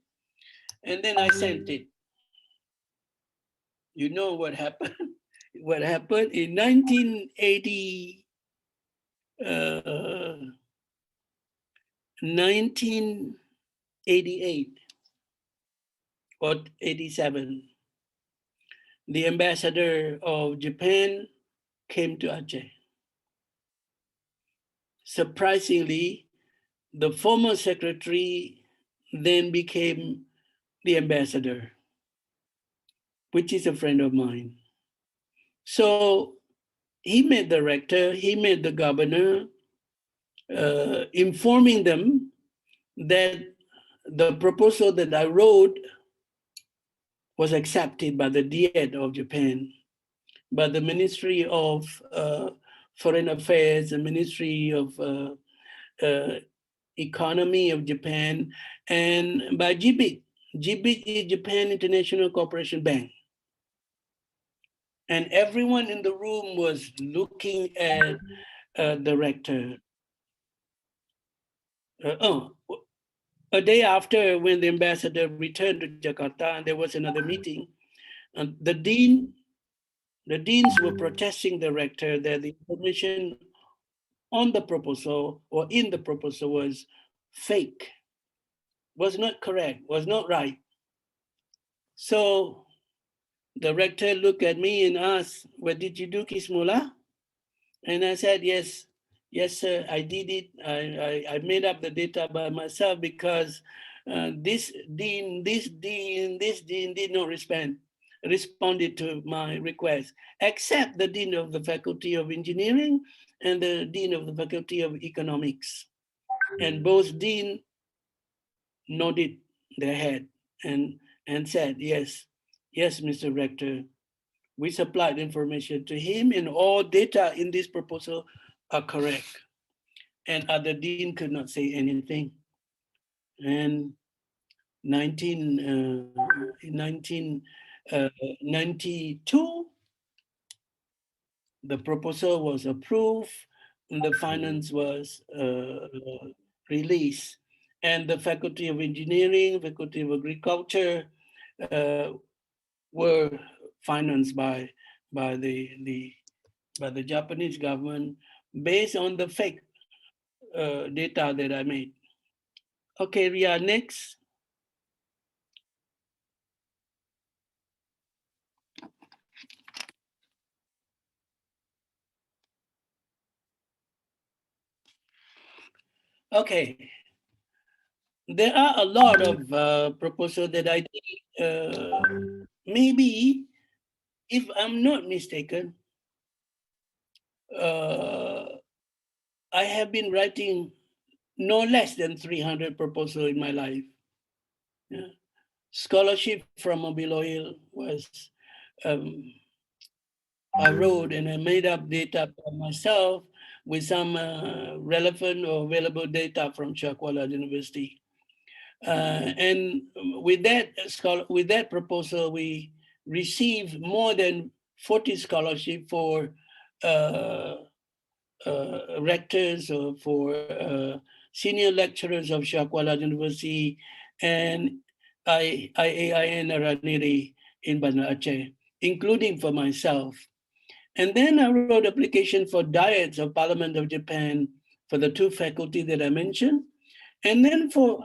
And then I sent it. You know what happened? What happened in 1980? 1988 or 87, the ambassador of Japan came to Aceh. Surprisingly, the former secretary then became the ambassador, which is a friend of mine. So he met the rector, he met the governor, informing them that the proposal that I wrote was accepted by the Diet of Japan, by the Ministry of Foreign Affairs, the Ministry of Economy of Japan, and by GBIC. GBIC is Japan International Corporation Bank. And everyone in the room was looking at the rector. A day after, when the ambassador returned to Jakarta, and there was another meeting, and the deans were protesting the rector that the information on the proposal or in the proposal was fake, was not correct, was not right. So the rector looked at me and asked, "What did you do, Kismullah?" And I said, yes, sir, I did it. I made up the data by myself because this dean did not responded to my request, except the dean of the Faculty of Engineering and the dean of the Faculty of Economics. And both dean nodded their head and said, yes, Mr. Rector, we supplied information to him and all data in this proposal are correct. And other dean could not say anything. And 1992. The proposal was approved, and the finance was released. And the Faculty of Engineering, Faculty of Agriculture uh, were financed by the Japanese government based on the fake data that I made. Okay, Ria, next. Okay, there are a lot of proposals that I did. Maybe, if I'm not mistaken, I have been writing no less than 300 proposals in my life. Yeah. Scholarship from Mobile Oil was, I wrote and I made up data by myself with some relevant or available data from Chakwala University. And with that proposal, we received more than 40 scholarships for rectors or for senior lecturers of Shakwala University and IAIN Araniri in Banda Aceh, including for myself. And then I wrote application for diets of Parliament of Japan for the two faculty that I mentioned, and then for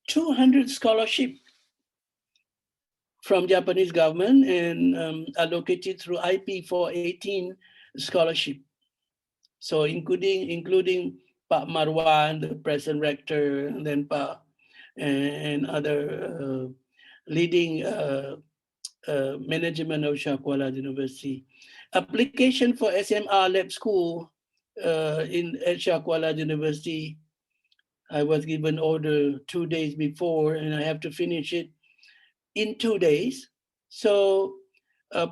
200 scholarship from Japanese government and allocated through IP 418 scholarship. So including Pak Marwan, the present rector, and then Pak and other leading management of Shakwala University. Application for SMR Lab School at Shakwala University, I was given order 2 days before, and I have to finish it in 2 days. So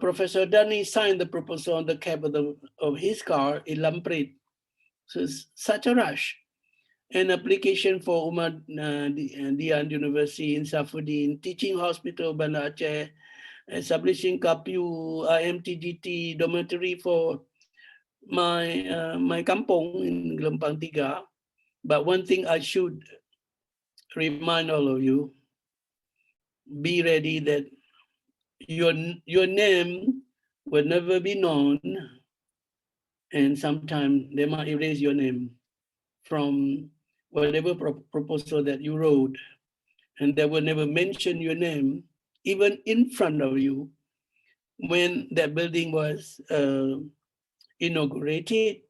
Professor Dani signed the proposal on the cab of his car in Lamprit. So it's such a rush. An application for Umar Dian University in Safudin, Teaching Hospital Banda Aceh, establishing KAPU IMT-GT dormitory for my kampong in Gelempang Tiga. But one thing I should remind all of you, be ready that your name will never be known, and sometimes they might erase your name from whatever proposal that you wrote, and they will never mention your name, even in front of you, when that building was inaugurated,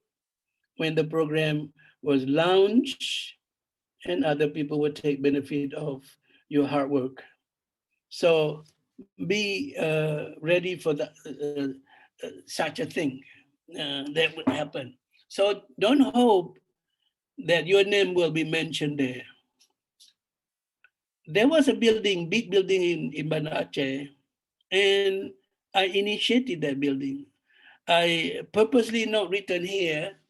when the program was launched, and other people would take benefit of your hard work. So be ready for such a thing that would happen. So don't hope that your name will be mentioned there. There was a building, big building in Banda Aceh, and I initiated that building. I purposely not written here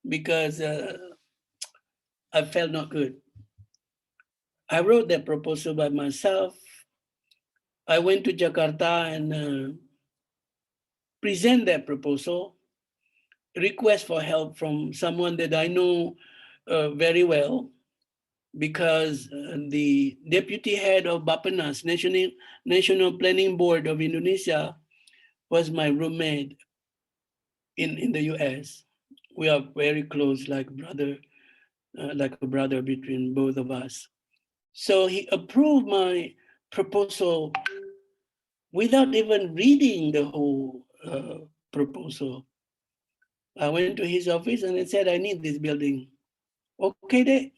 because I felt not good. I wrote that proposal by myself. I went to Jakarta and present that proposal, request for help from someone that I know very well, because the deputy head of Bapenas, National Planning Board of Indonesia, was my roommate in the US. We are very close, like a brother between both of us. So he approved my proposal without even reading the whole proposal. I went to his office and I said, I need this building. Okay,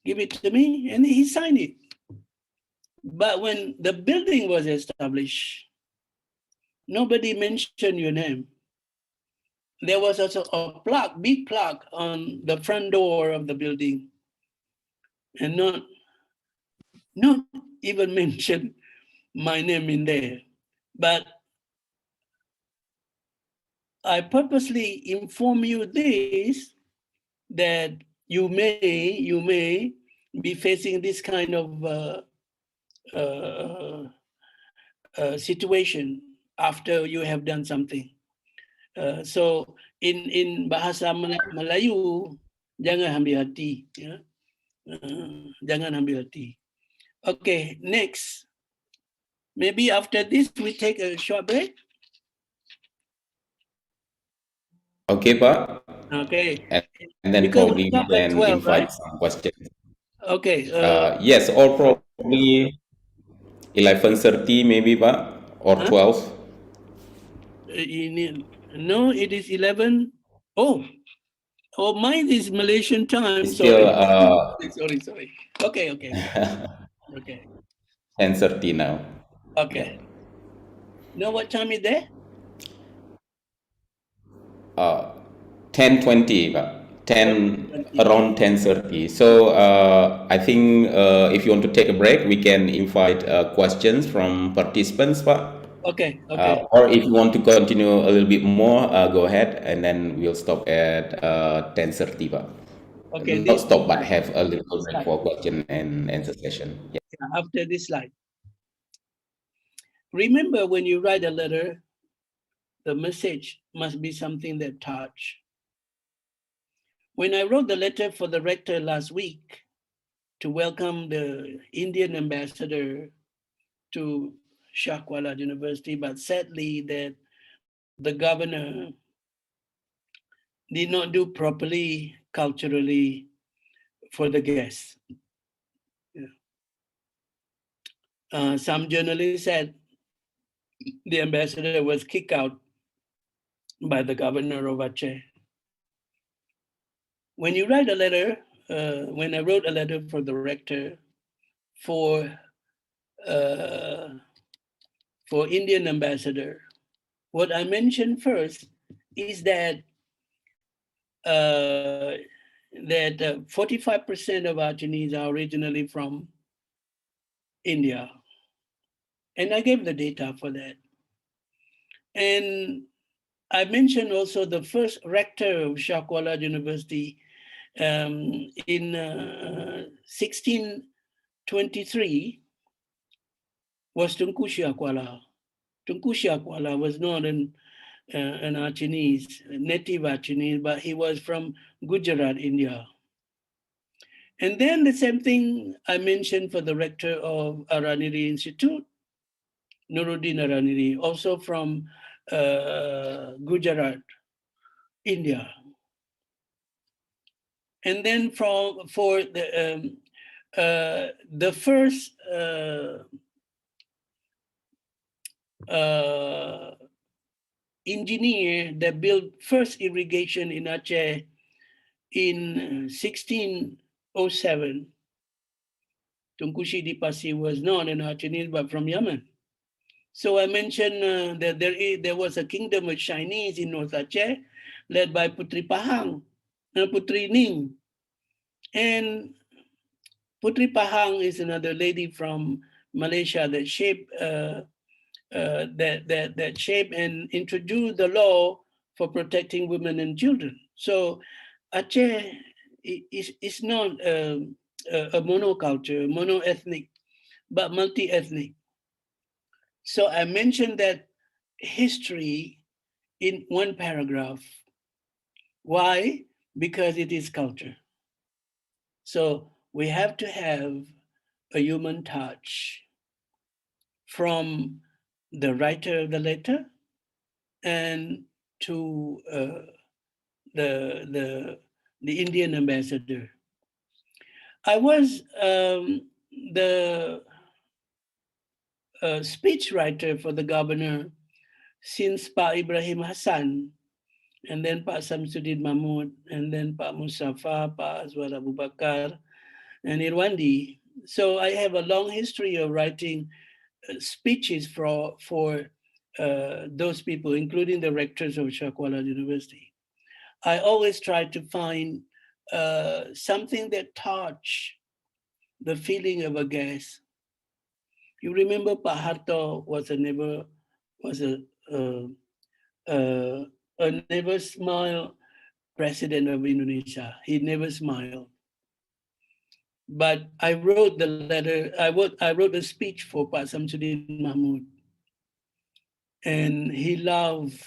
give it to me, and he signed it. But when the building was established, nobody mentioned your name. There was also a plaque, big plaque on the front door of the building, and not even mention my name in there. But I purposely inform you this, that you may be facing this kind of situation after you have done something. So in bahasa Melayu, jangan ambil hati, ya. Jangan ambil hati. Okay, next. Maybe after this we take a short break. Okay, Pak. Okay. And then Because probably we we stop at can 12, right? invite some questions. Okay. Yes, or probably 11:30 maybe, Pak, or 12. No, it is 11. Oh, mine is Malaysian time. It's still Sorry. Okay. 10:30 now. Okay. Yeah. Know what time is there? 10:20, Pak. 10 20. around 10:30. So I think if you want to take a break, we can invite questions from participants, Pak. Okay. Or if you want to continue a little bit more, go ahead, and then we'll stop at 10:30, Pak. Okay, Not this stop, but slide. have a little This break slide. for question and answer session. Yeah. After this slide. Remember, when you write a letter, the message must be something that touch. When I wrote the letter for the rector last week to welcome the Indian ambassador to Shah Kuala University, but sadly that the governor did not do properly culturally for the guests. Some journalists said the ambassador was kicked out by the governor of Aceh. When you write a letter, when I wrote a letter for the rector for Indian ambassador, what I mentioned first is that 45% of our Chinese are originally from India. And I gave the data for that. And I mentioned also the first rector of Shah Kuala University in 1623 was Tunku Shah Kuala. Tunku Shah Kuala was not an Achinese, native Achinese, but he was from Gujarat, India. And then the same thing I mentioned for the rector of Araniri Institute, Nuruddin Araniri, also from Gujarat, India. And then for the first engineer that built first irrigation in Aceh in 1607, Tunku Shidi Pasi was not an Achinese but from Yemen. So I mentioned that there was a kingdom of Chinese in North Aceh led by Putri Pahang, Putri Ning. And Putri Pahang is another lady from Malaysia that shaped that shaped and introduced the law for protecting women and children. So Aceh is not a monoculture, mono-ethnic, but multi-ethnic. So I mentioned that history in one paragraph. Why? Because it is culture. So we have to have a human touch from the writer of the letter and to the Indian ambassador. I was the speech writer for the governor since Pa Ibrahim Hassan, and then Pa Samsudin Mahmud, and then Pa Mustafa, Pa Azwar Abu Bakar, and Irwandi. So I have a long history of writing speeches for those people, including the rectors of Shah Kuala University. I always try to find something that touch the feeling of a guest. You remember Pak Harto was a never smile president of Indonesia. He never smiled. but I wrote the letter. I wrote a speech for Pak Samsudin Mahmud, and he laughed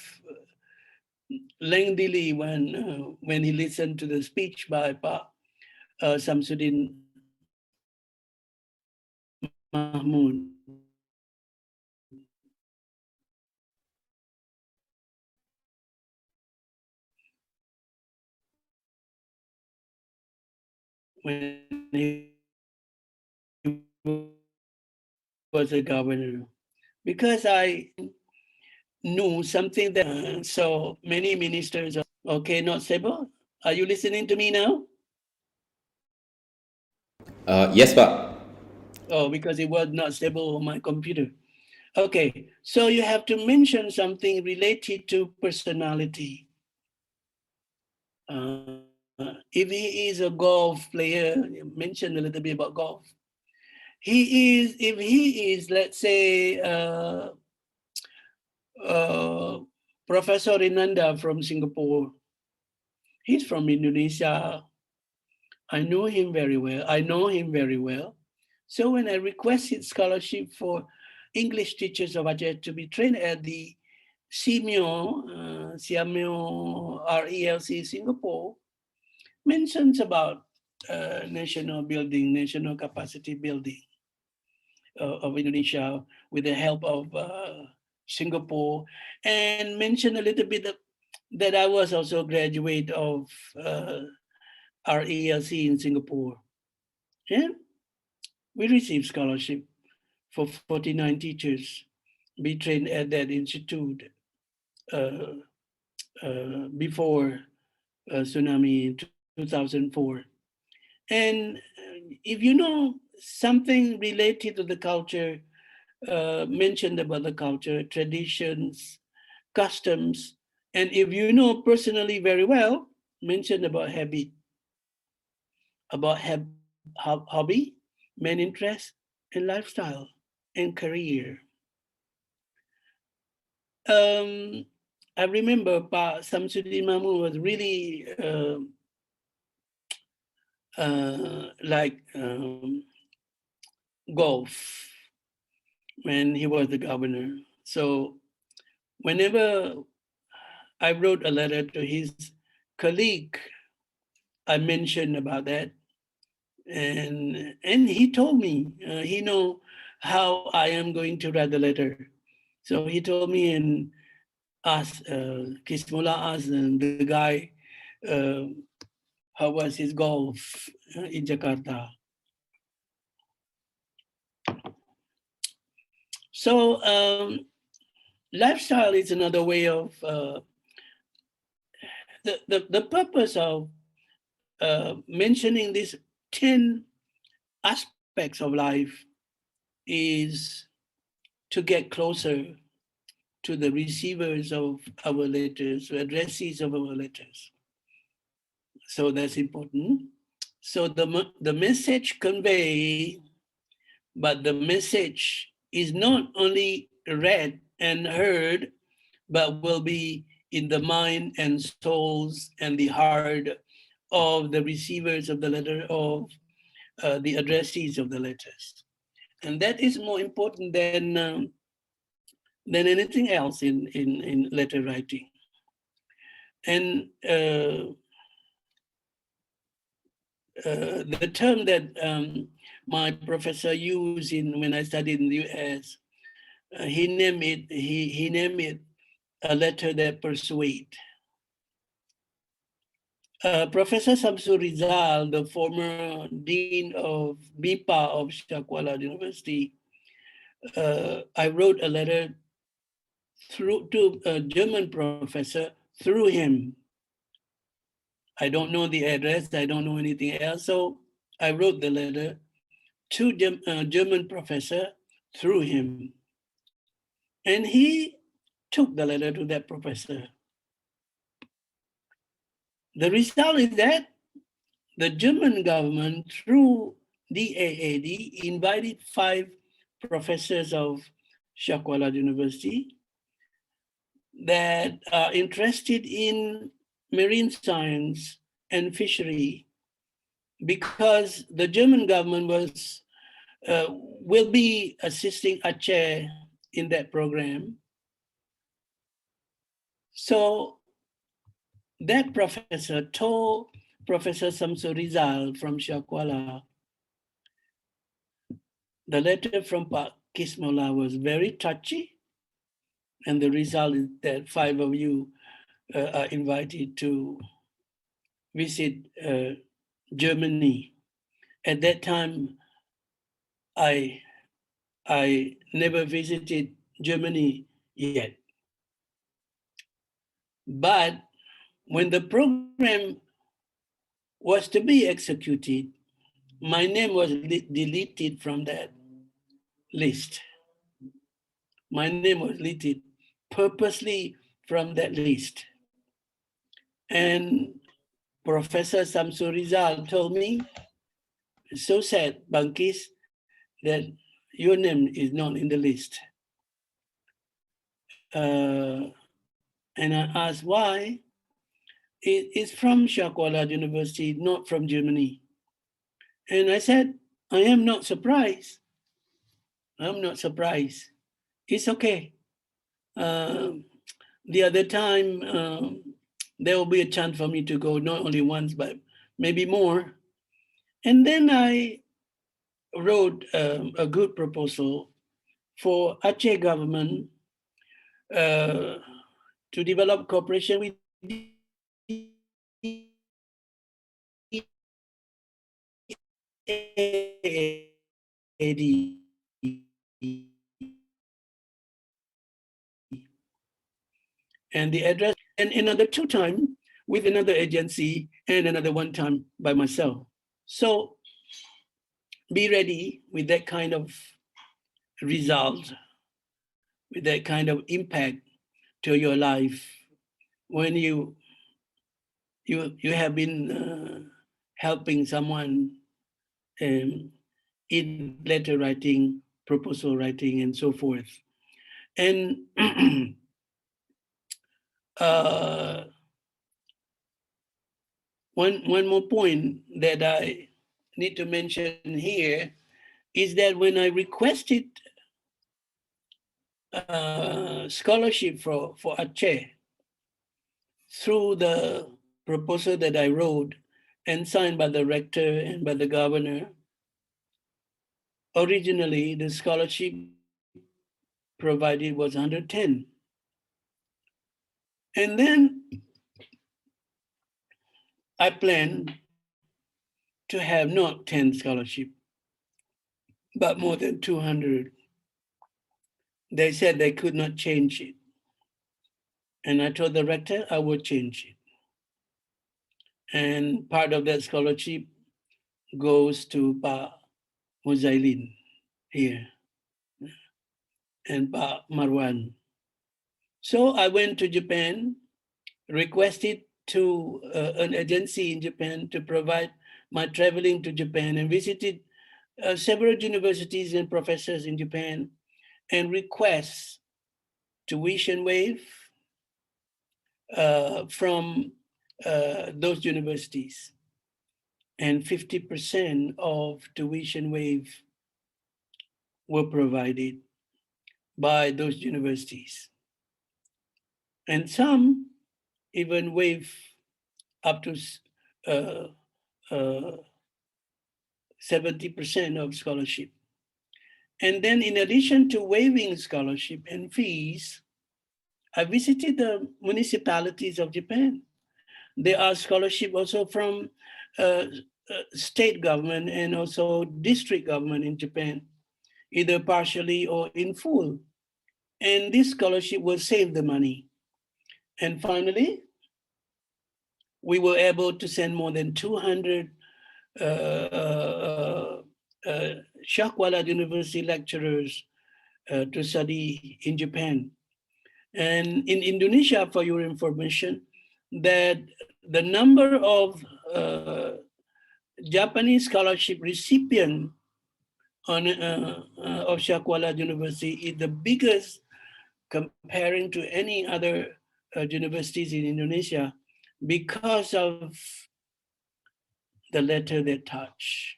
lengthily when he listened to the speech by Pak Samsudin Mahmud. When he was a governor, because I knew something that so many ministers are okay, not stable. Are you listening to me now? Yes, Pak. Oh, because it was not stable on my computer. Okay, so you have to mention something related to personality. If he is a golf player, mention a little bit about golf. If he is, let's say, Professor Rinanda from Singapore, he's from Indonesia. I know him very well. So when I requested scholarship for English teachers of Aceh to be trained at the Siamio RELC Singapore, mentions about national building, national capacity building of Indonesia with the help of Singapore, and mention a little bit that I was also a graduate of RELC in Singapore. And we received scholarship for 49 teachers be trained at that institute before tsunami in 2004. And if you know something related to the culture, mentioned about the culture, traditions, customs, and if you know personally very well, mentioned about habit, about hobby, main interest, and lifestyle, and career. I remember Pa Samsudin Mamu was really like golf when he was the governor. So whenever I wrote a letter to his colleague, I mentioned about that, and he told me he know how I am going to write the letter. So he told me and asked Kismola asked the guy uh, how was his golf in Jakarta. So lifestyle is another way of the purpose of mentioning these 10 aspects of life is to get closer to the receivers of our letters, addressees of our letters. So that's important. So the message convey, but the message is not only read and heard, but will be in the mind and souls and the heart of the receivers of the letter, of the addressees of the letters. And that is more important than anything else in letter writing. And the term that my professor used when I studied in the US, he named it a letter that persuade. Professor Samsu Rizal, the former dean of BIPA of Shakwala University, I wrote a letter to a German professor through him. I don't know the address, I don't know anything else, so I wrote the letter to German professor through him. And he took the letter to that professor. The result is that the German government, through DAAD, invited 5 professors of Shakwala University that are interested in marine science and fishery because the German government will be assisting Aceh in that program. So that professor told Professor Samsul Rizal from Shakwala, the letter from Pak Kismola was very touchy, and the result is that 5 of you are invited to visit Germany. At that time, I never visited Germany yet. But when the program was to be executed, my name was deleted from that list. My name was deleted purposely from that list. And Professor Samsul Rizal told me, it's so sad, Bankis, that your name is not in the list. And I asked why. It's from Shakwala University, not from Germany. And I said, I am not surprised. I'm not surprised. It's okay. The other time, there will be a chance for me to go, not only once, but maybe more. And then I wrote a good proposal for Aceh government to develop cooperation with AD. And the address, and another 2 times with another agency, and another 1 time by myself. So be ready with that kind of result, with that kind of impact to your life when you have been helping someone in letter writing, proposal writing, and so forth. And one more point that I need to mention here is that when I requested scholarship for Aceh through the proposal that I wrote and signed by the rector and by the governor, originally the scholarship provided was 110. And then I planned to have not 10 scholarship, but more than 200. They said they could not change it. And I told the rector I would change it. And part of that scholarship goes to Pa Muzailin here and Pa Marwan. So I went to Japan, requested to an agency in Japan to provide my traveling to Japan, and visited several universities and professors in Japan, and request tuition waive from those universities. And 50% of tuition waive were provided by those universities. And some even waive up to 70% of scholarship. And then in addition to waiving scholarship and fees, I visited the municipalities of Japan. There are scholarship also from state government and also district government in Japan, either partially or in full. And this scholarship will save the money. And finally, we were able to send more than 200 Shakwala University lecturers to study in Japan. And in Indonesia, for your information, that the number of Japanese scholarship recipient of Shakwala University is the biggest comparing to any other universities in Indonesia, because of the letter that touched.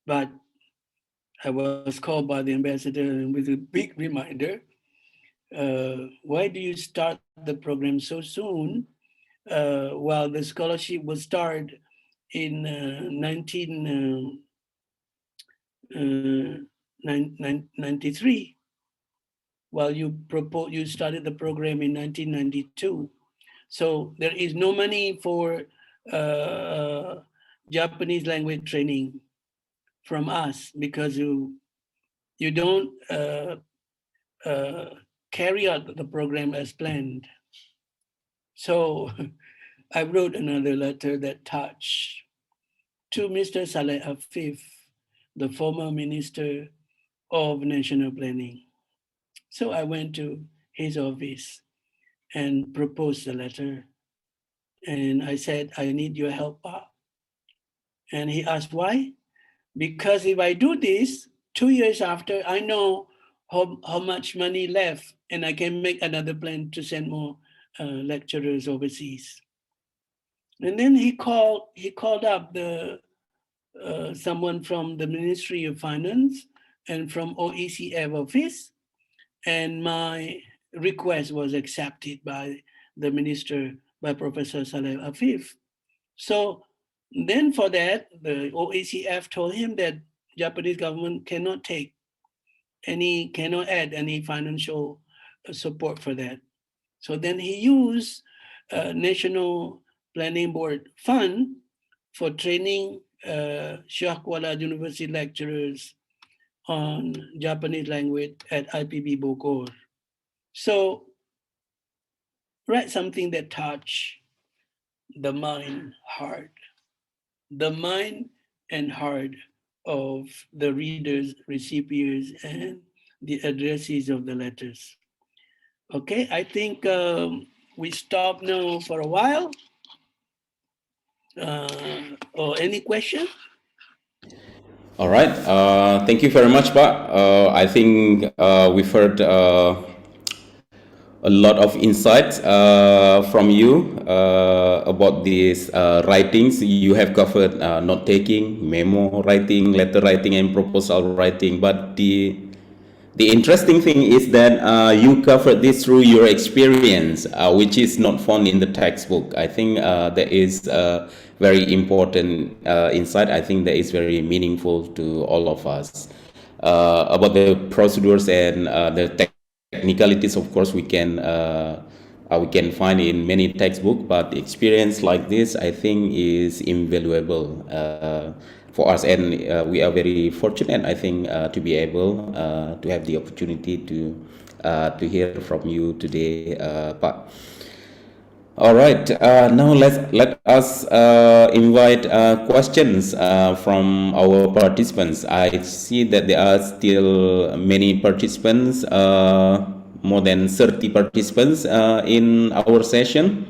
But I was called by the ambassador with a big reminder. Why do you start the program so soon? While the scholarship was started in 1993, while you started the program in 1992. So there is no money for Japanese language training from us because you don't carry out the program as planned. So I wrote another letter that touched to Mr. Saleh Afif, the former Minister of National Planning. So I went to his office and proposed a letter. And I said, I need your help. And he asked why? Because if I do this, 2 years after, I know how much money left and I can make another plan to send more lecturers overseas. And then he called up the someone from the Ministry of Finance and from OECF office, and my request was accepted by the minister, by Professor Saleh Afif. So then for that, the OECF told him that Japanese government cannot add any financial support for that. So then he used National Planning Board fund for training Sheikh Kuala University lecturers on Japanese language at IPB Bogor. So write something that touch the mind, heart, the mind and heart of the readers, recipients, and the addressees of the letters. Okay, I think we stop now for a while. Or any question? All right. Thank you very much, Pak. I think we've heard a lot of insights from you about these writings. You have covered note taking, memo writing, letter writing, and proposal writing. But the interesting thing is that you covered this through your experience, which is not found in the textbook. I think that is very important insight. I think that is very meaningful to all of us. About the procedures and the technicalities, of course, we can find in many textbooks, but the experience like this, I think, is invaluable for us, and we are very fortunate, I think, to be able to have the opportunity to hear from you today, Pak. All right, now let us invite questions from our participants. I see that there are still many participants, more than 30 participants in our session.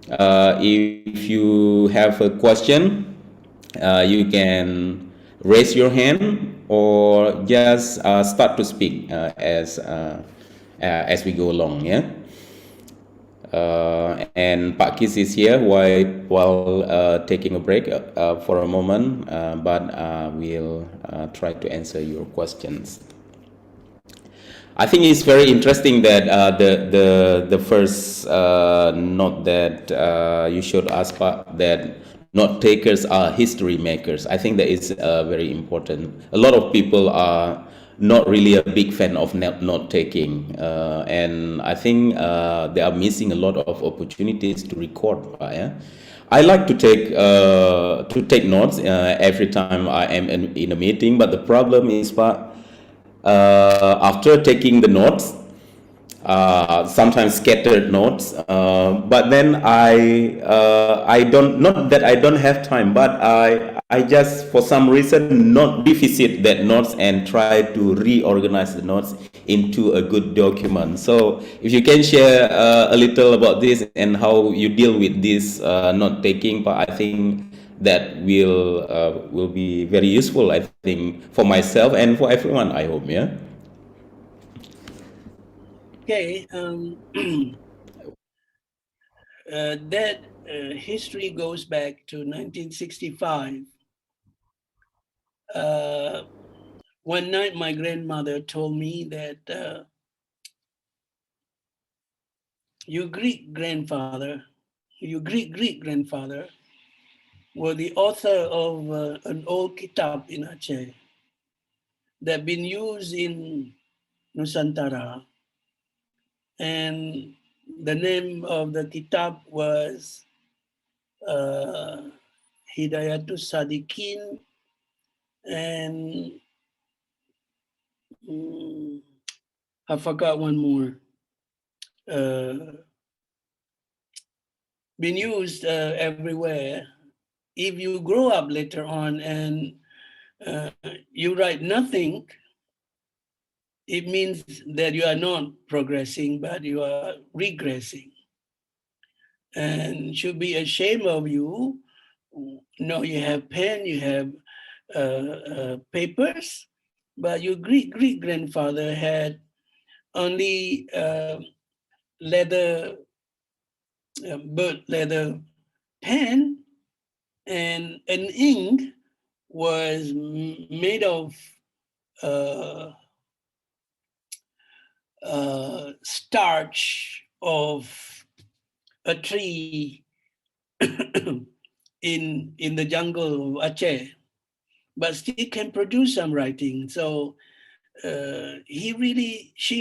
If you have a question, you can raise your hand or just start to speak as we go along. Yeah. And Pak Kis is here while taking a break for a moment, but we'll try to answer your questions. I think it's very interesting that the first note that you showed us, Pak, that note takers are history makers. I think that is very important. A lot of people are not really a big fan of note taking, and I think they are missing a lot of opportunities to record. Yeah? I like to take notes every time I am in a meeting, but the problem is, after taking the notes, sometimes scattered notes, but then I don't, not that I don't have time, but I just for some reason not revisit that notes and try to reorganize the notes into a good document. So if you can share a little about this and how you deal with this note taking, but I think that will be very useful, I think, for myself and for everyone, I hope. Yeah. Okay, that history goes back to 1965. One night, my grandmother told me that your great grandfather were the author of an old kitab in Aceh that been used in Nusantara, and the name of the kitab was Hidayatus Sadikin, and I forgot one more. Been used everywhere. If you grow up later on and you write nothing, it means that you are not progressing, but you are regressing. And should be ashamed of you. No, you have pen, you have papers, but your great grandfather had only leather, bird leather pen, and an ink was made of starch of a tree in the jungle of Aceh, but still can produce some writing. So she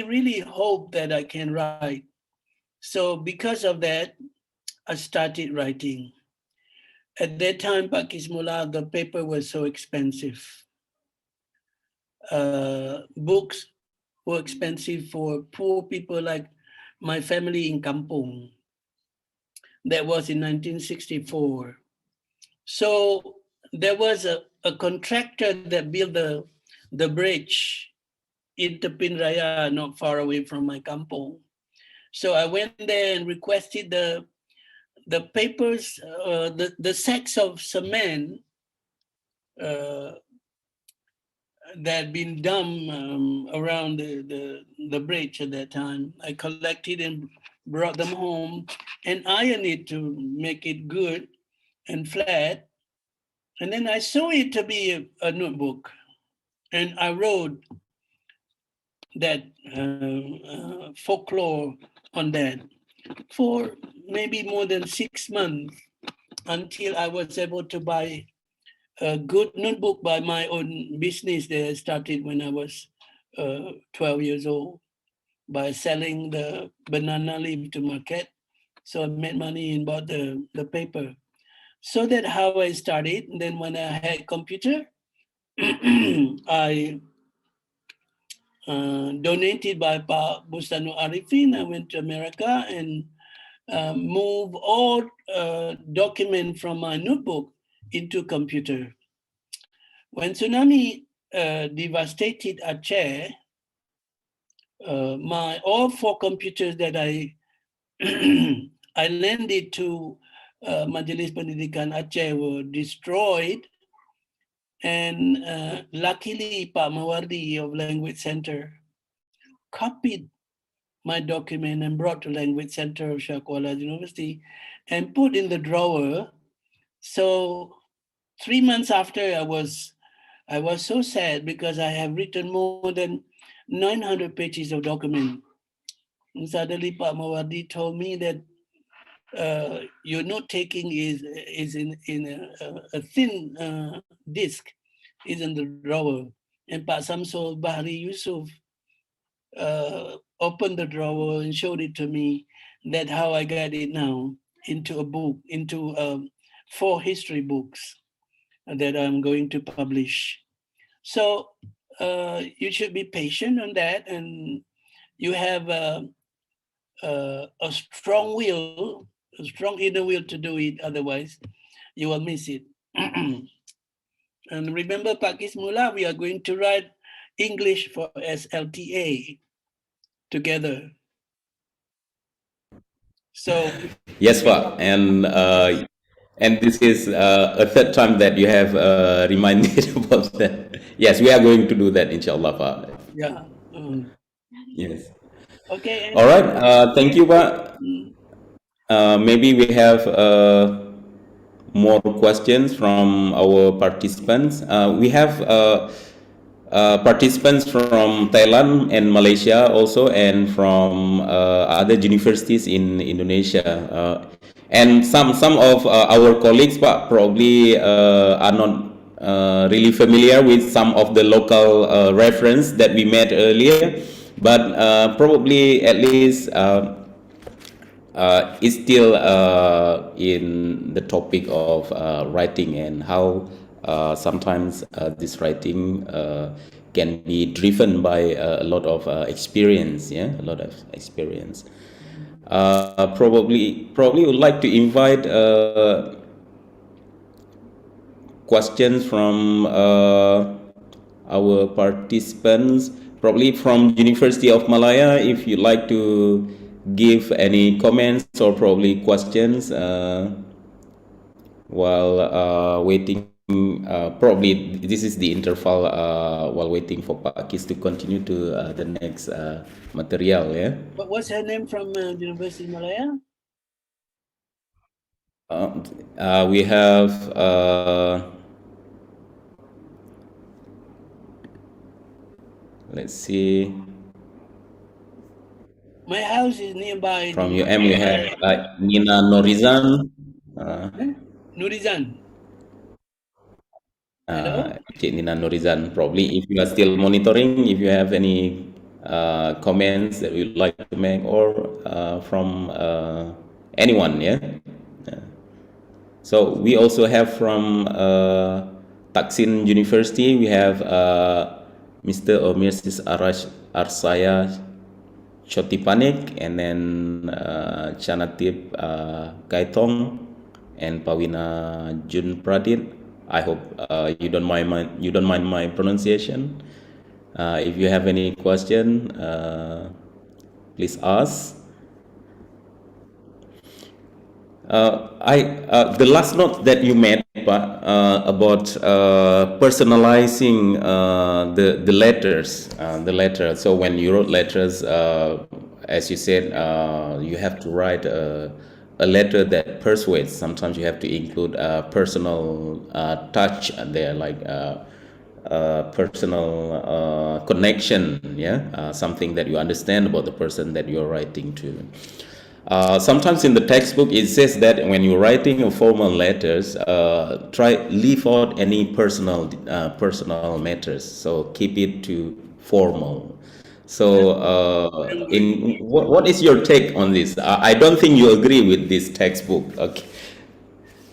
really hoped that I can write. So because of that, I started writing. At that time, Pakismullah, the paper was so expensive. Books were expensive for poor people like my family in Kampung. That was in 1964. So there was a contractor that built the bridge in Tepin Raya, not far away from my kampung. So I went there and requested the papers, the sacks of cement that had been dumped around the bridge at that time. I collected and brought them home and ironed it to make it good and flat. And then I saw it to be a notebook. And I wrote that folklore on that for maybe more than 6 months until I was able to buy a good notebook by my own business that I started when I was 12 years old by selling the banana leaf to market. So I made money and bought the paper. So that's how I started. And then when I had computer, I donated by Pa Bustanu Arifin. I went to America and moved all document from my notebook into computer. When tsunami devastated Aceh, all 4 computers that I I lended to Majelis Pendidikan Aceh were destroyed. And luckily, Pak Mawardi of Language Center copied my document and brought to Language Center of Shah Kuala University and put in the drawer. So 3 months after, I was so sad because I have written more than 900 pages of document. And suddenly, Pak Mawardi told me that your note taking is in a thin disc, is in the drawer. And Pak Samsul Bahri Yusuf opened the drawer and showed it to me. That's how I got it now into a book, into 4 history books that I'm going to publish. So you should be patient on that, and you have a strong will, a strong inner will to do it. Otherwise, you will miss it. And remember, Pakismullah, we are going to write English for SLTA together. So Yes, Pak. And this is a third time that you have reminded about that. Yes, we are going to do that, inshallah, Pak. yeah. Yes. Okay. All right. Thank you, Pak. Maybe we have more questions from our participants. We have participants from Thailand and Malaysia also, and from other universities in Indonesia. And some of our colleagues probably are not really familiar with some of the local reference that we met earlier, but probably at least is still in the topic of writing, and how sometimes this writing can be driven by a lot of experience, yeah, a lot of experience. Probably would like to invite questions from our participants, probably from University of Malaya, if you'd like to give any comments or probably questions while waiting. Probably this is the interval while waiting for Pak Kis to continue to the next material. Yeah. What's her name from University of Malaya? We have let's see. My house is nearby. From UM, we have Nina Norizan. Nurizan. Hello? Cik Nina Norizan, probably if you are still monitoring, if you have any comments that you'd like to make, or from anyone, yeah? Yeah. So we also have from Taksin University, we have Mr. or Mrs. Arsaya Chotipanik, and then Chanatip Gaitong, and Pawina Jun Pradit. I hope you don't mind my pronunciation. If you have any question, please ask. The last note that you made about personalizing the letters, the letter. So when you wrote letters, as you said, you have to write a letter that persuades. Sometimes you have to include a personal touch there, like personal connection. Yeah, something that you understand about the person that you're writing to. Sometimes in the textbook it says that when you're writing a formal letters, leave out any personal matters. So keep it to formal. So what is your take on this? I don't think you agree with this textbook. Okay.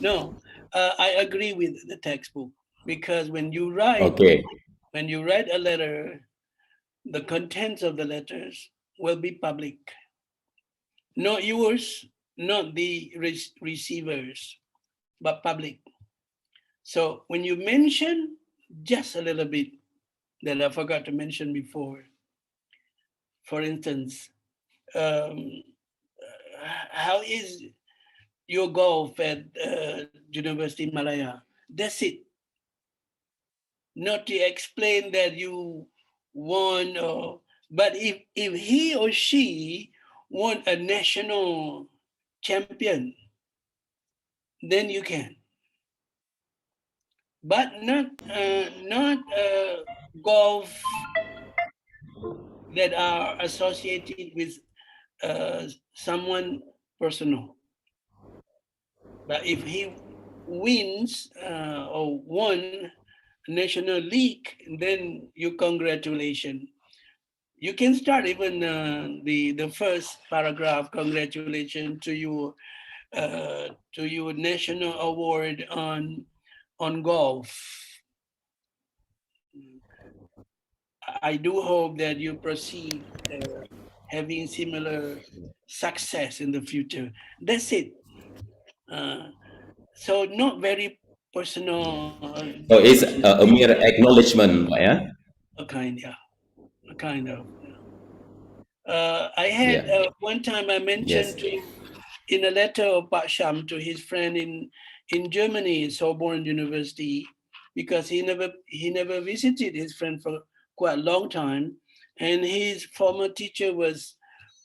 No, I agree with the textbook, because when you write, Okay. when you write a letter, the contents of the letters will be public. Not yours, not the receivers, but public. So when you mention just a little bit that I forgot to mention before, for instance, how is your golf at University of Malaya? That's it. Not to explain that you won, but if he or she won a national champion, then you can. But not golf that are associated with someone personal. But if he wins or won national league, then you congratulations. You can start even the first paragraph. Congratulations to your national award on golf. I do hope that you proceed having similar success in the future. That's it. So not very personal. So it's a mere acknowledgement, yeah. A kind of. I had Yeah. one time I Yes. mentioned in a letter of Pak Sham to his friend in Germany, Sorbonne University, because he never visited his friend for quite a long time, and his former teacher was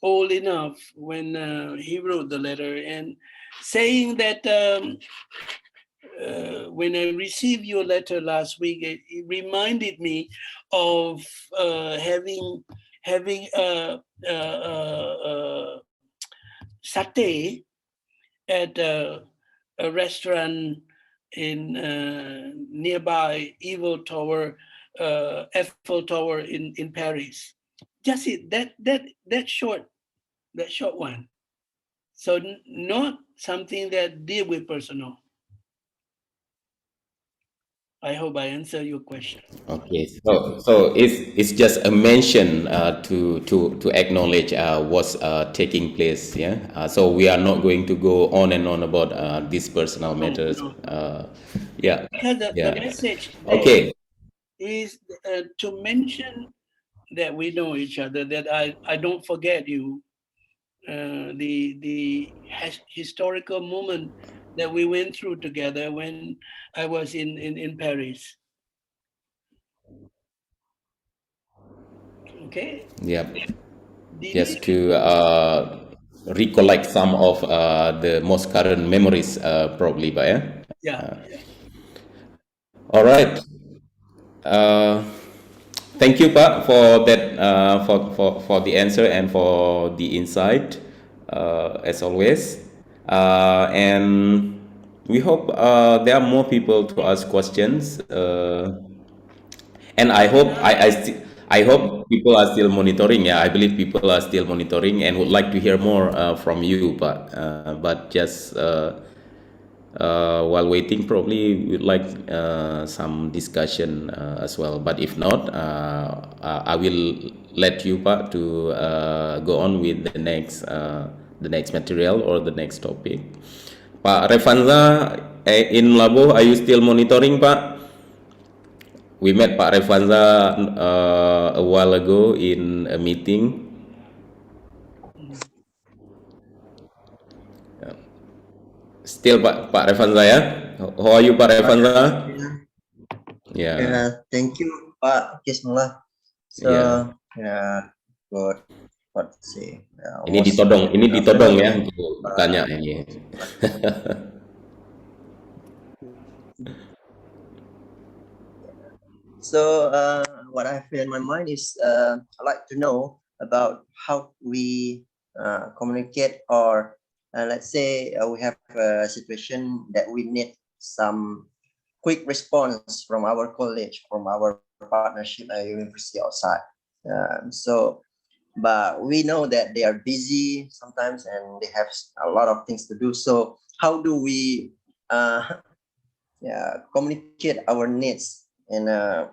old enough when he wrote the letter, and saying that when I received your letter last week, it reminded me of having satay at a restaurant in nearby Eiffel Tower in Paris. Just it that short one. So not something that deal with personal. I hope I answer your question. Okay, so it's just a mention to acknowledge what's taking place. Yeah. So we are not going to go on and on about these personal No, matters. no. Yeah. Because the Yeah. message there Okay. is to mention that we know each other, that I don't forget you, the historical moment that we went through together when I was in Paris. Okay? Yeah. Just Dimitri. to recollect some of the most current memories, probably, but yeah. Yeah. All right. Uh, Thank you, Pak, for that, for the answer and for the insight, as always. And we hope there are more people to ask questions. And I hope people are still monitoring. Yeah, I believe people are still monitoring and would like to hear more from you, but just while waiting, probably we'd like some discussion as well. But if not, I will let you, Pak, to go on with the next material or the next topic. Pak Revanza in Labuh, are you still monitoring, Pak? We met Pak Revanza a while ago in a meeting. Still Pak Revanza, ya? How are you, Pak Revanza? Yeah. Thank you, Pak Kismullah. So, Yeah. good. What to say? Ini Was ditodong ya following. untuk tanya ini. So, what I feel in my mind is I'd like to know about how we communicate, or let's say we have a situation that we need some quick response from our college, from our partnership at university outside. But we know that they are busy sometimes and they have a lot of things to do. So how do we communicate our needs in a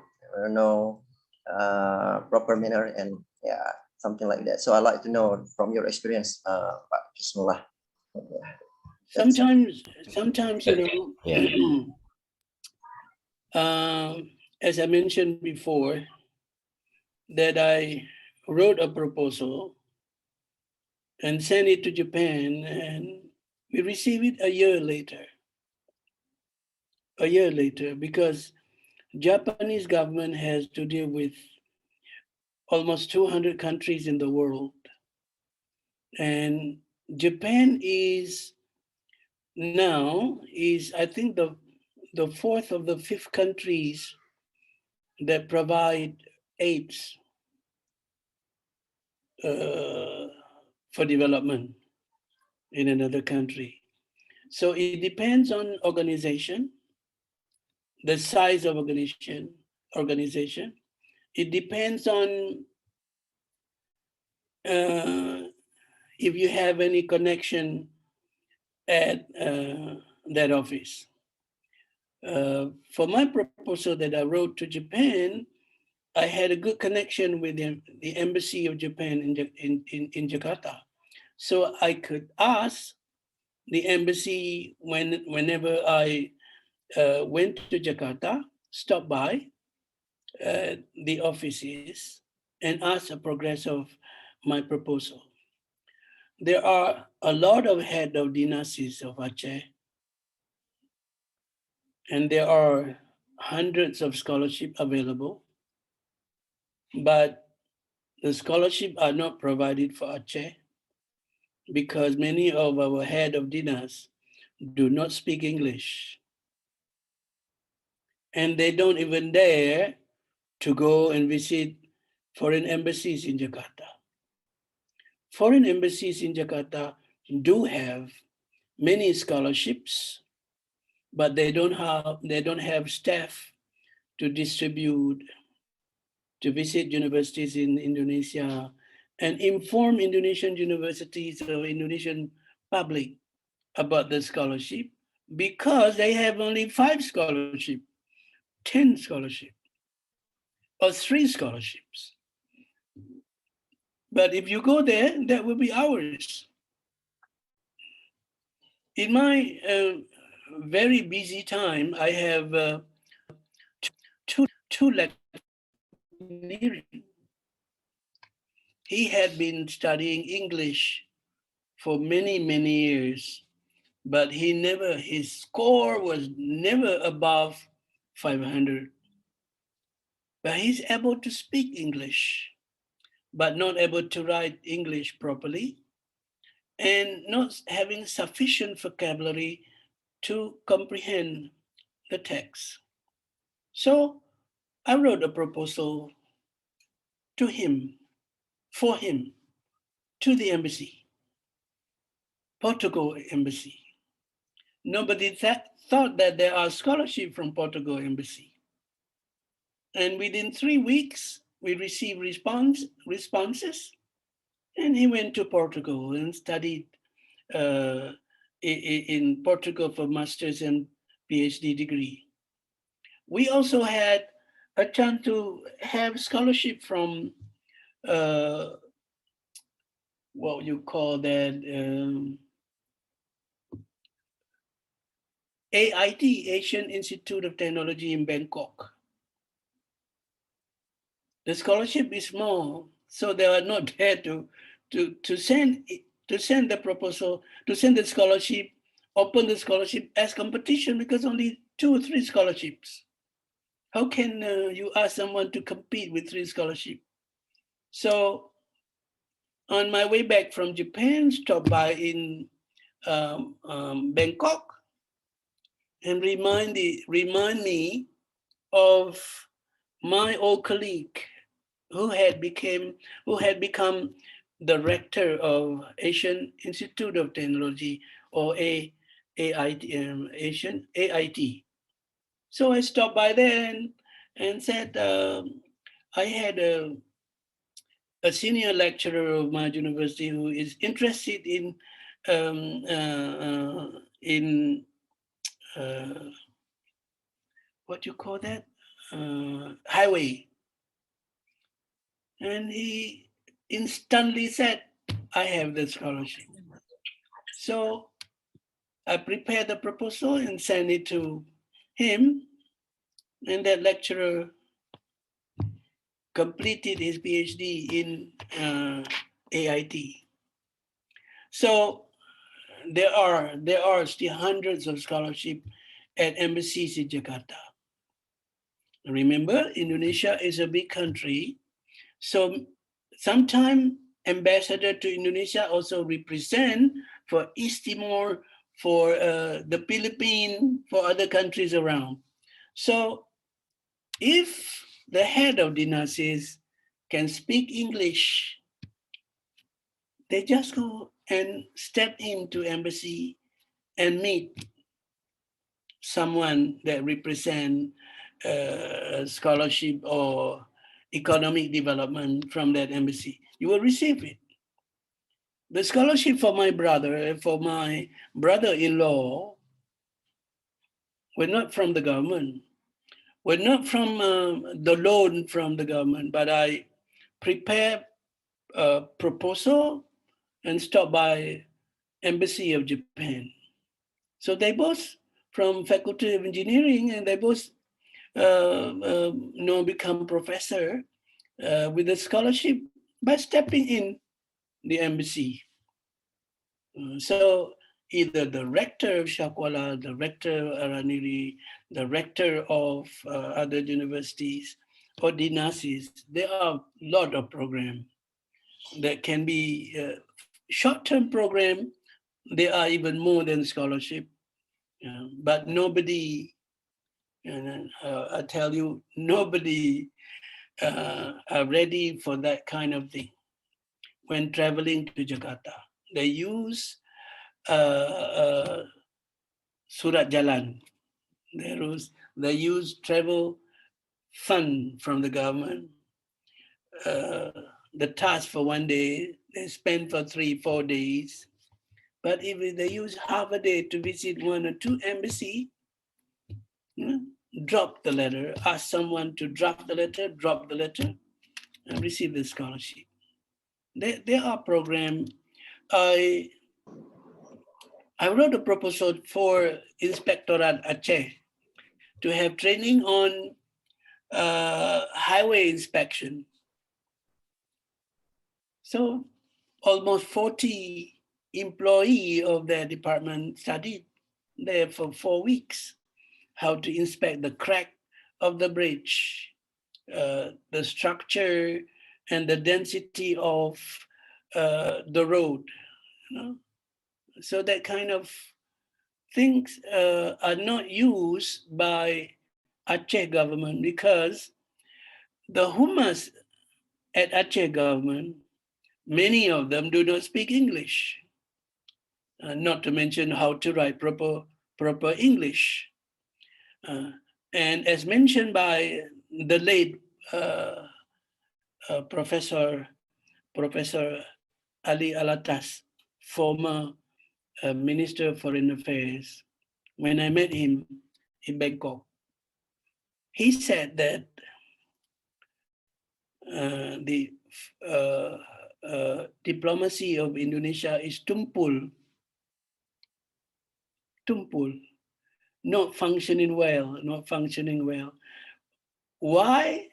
proper manner, and something like that. So I'd like to know from your experience, Pak Kismullah. Sometimes you know, as I mentioned before, that I wrote a proposal and sent it to Japan, and we received it a year later. Because Japanese government has to deal with almost 200 countries in the world. And Japan is I think the fourth of the fifth countries that provide aids for development in another country. So it depends on organization, the size of organization. It depends on if you have any connection at that office. For my proposal that I wrote to Japan, I had a good connection with the embassy of Japan in Jakarta. So I could ask the embassy whenever I went to Jakarta, stop by the offices and ask the progress of my proposal. There are a lot of head of dinasis of Aceh, and there are hundreds of scholarship available, but the scholarship are not provided for Aceh. because many of our head of dinas do not speak English. And they don't even dare to go and visit foreign embassies in Jakarta. Foreign embassies in Jakarta do have many scholarships, but they don't have staff to distribute, to visit universities in Indonesia and inform Indonesian universities or Indonesian public about the scholarship, because they have only 5 scholarships, 10 scholarships, or 3 scholarships. But if you go there, that will be ours. In my very busy time, I have two lecturers. He had been studying English for many, many years, but his score was never above 500. But he's able to speak English, but not able to write English properly, and not having sufficient vocabulary to comprehend the text. So I wrote a proposal to him, for him, to the embassy, Portugal embassy. Nobody thought that there are scholarships from Portugal embassy. And within 3 weeks, we received responses, and he went to Portugal and studied in Portugal for master's and PhD degree. We also had a chance to have scholarship from what you call that, AIT, Asian Institute of Technology in Bangkok. The scholarship is small, so they are not there to send the proposal, to send the scholarship, open the scholarship as competition, because only 2 or 3 scholarships. How can you ask someone to compete with 3 scholarships? So on my way back from Japan, stopped by in Bangkok, and remind me of my old colleague who had become the rector of Asian Institute of Technology, or AIT, Asian AIT. So I stopped by there and said, I had a senior lecturer of my university who is interested in what you call that, highway. And he instantly said, I have the scholarship. So I prepared the proposal and sent it to him, and that lecturer completed his PhD in AIT. So there are still hundreds of scholarships at embassies in Jakarta. Remember, Indonesia is a big country, so sometimes ambassador to Indonesia also represent for East Timor, for the Philippines, for other countries around. So if the head of dynasties can speak English, they just go and step into embassy and meet someone that represent scholarship or economic development from that embassy. You will receive it. The scholarship for my brother-in-law were not from the government, were not from the loan from the government, but I prepared a proposal and stopped by Embassy of Japan. So they both from Faculty of Engineering, and they both become professor with a scholarship by stepping in the embassy. So either the rector of Shakwala, the rector of Araniri, the rector of other universities, or dinasis, there are a lot of programs that can be short-term program, they are even more than scholarship. But nobody, I tell you, nobody are ready for that kind of thing. When traveling to Jakarta, they use surat jalan. They use travel fund from the government. The task for one day, they spend for 3-4 days. But if they use half a day to visit 1 or 2 embassy, drop the letter, ask someone to draft the letter, drop the letter, and receive the scholarship. There are programs. I wrote a proposal for Inspectorate Aceh to have training on highway inspection. So almost 40 employees of their department studied there for 4 weeks, how to inspect the crack of the bridge, the structure and the density of the road. So that kind of things are not used by Aceh government because the Humas at Aceh government, many of them do not speak English, not to mention how to write proper English. And as mentioned by the late Professor Ali Alatas, former Minister of Foreign Affairs, when I met him in Bangkok, he said that the diplomacy of Indonesia is tumpul, not functioning well. Why?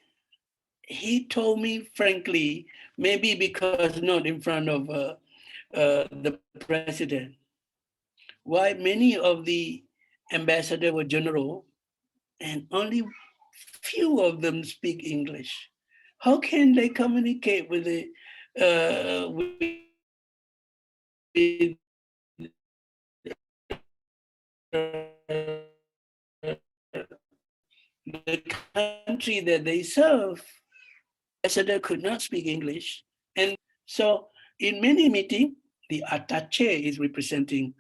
He told me frankly, maybe because not in front of the president. Why many of the ambassadors were general and only few of them speak English. How can they communicate with the country that they serve? Ambassador could not speak English. And so in many meetings, the attaché is representing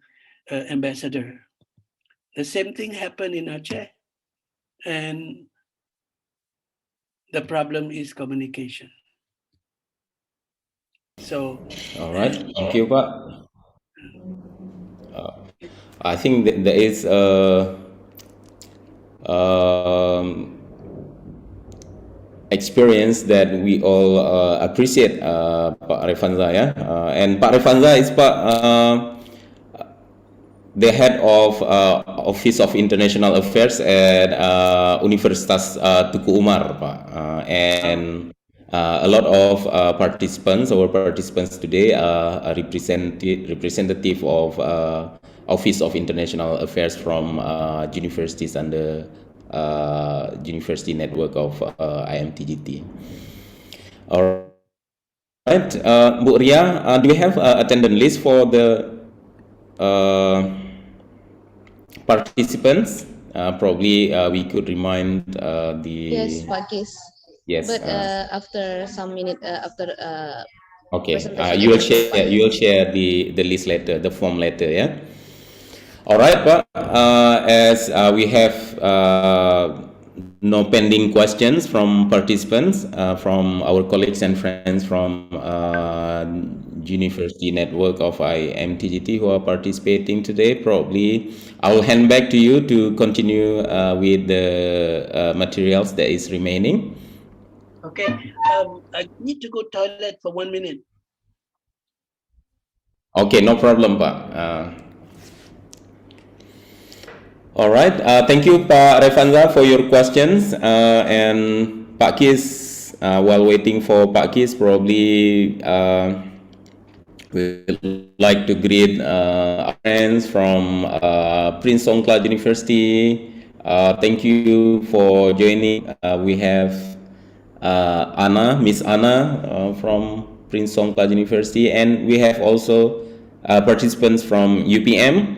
ambassador. The same thing happened in Aceh. And the problem is communication. So, All right, thank you, Pak. I think that there is a experience that we all appreciate, Pak Revanza, ya. And Pak Revanza is the head of Office of International Affairs at Universitas Tuku Umar, Pak. And a lot of our participants today are representative of Office of International Affairs from universities and the university network of IMT-GT. All right, Bu Ria, do we have attendance list for the participants? Probably we could remind the... Yes, Pak Kis. Yes. But after some minute, after okay, presentation, you will everything, Pak. share the list later, the form later, yeah. All right, Pak. As we have no pending questions from participants, from our colleagues and friends from University Network of IMT-GT who are participating today, probably I will hand back to you to continue with the materials that is remaining. Okay, I need to go toilet for 1 minute. Okay, no problem, Pak. All right, thank you, Pak Revanza, for your questions. And Pak Kis, while waiting for Pak Kis, probably we would like to greet our friends from Prince Songkla University. Thank you for joining. We have Anna, Miss Anna from Prince Songkla University, and we have also participants from UPM,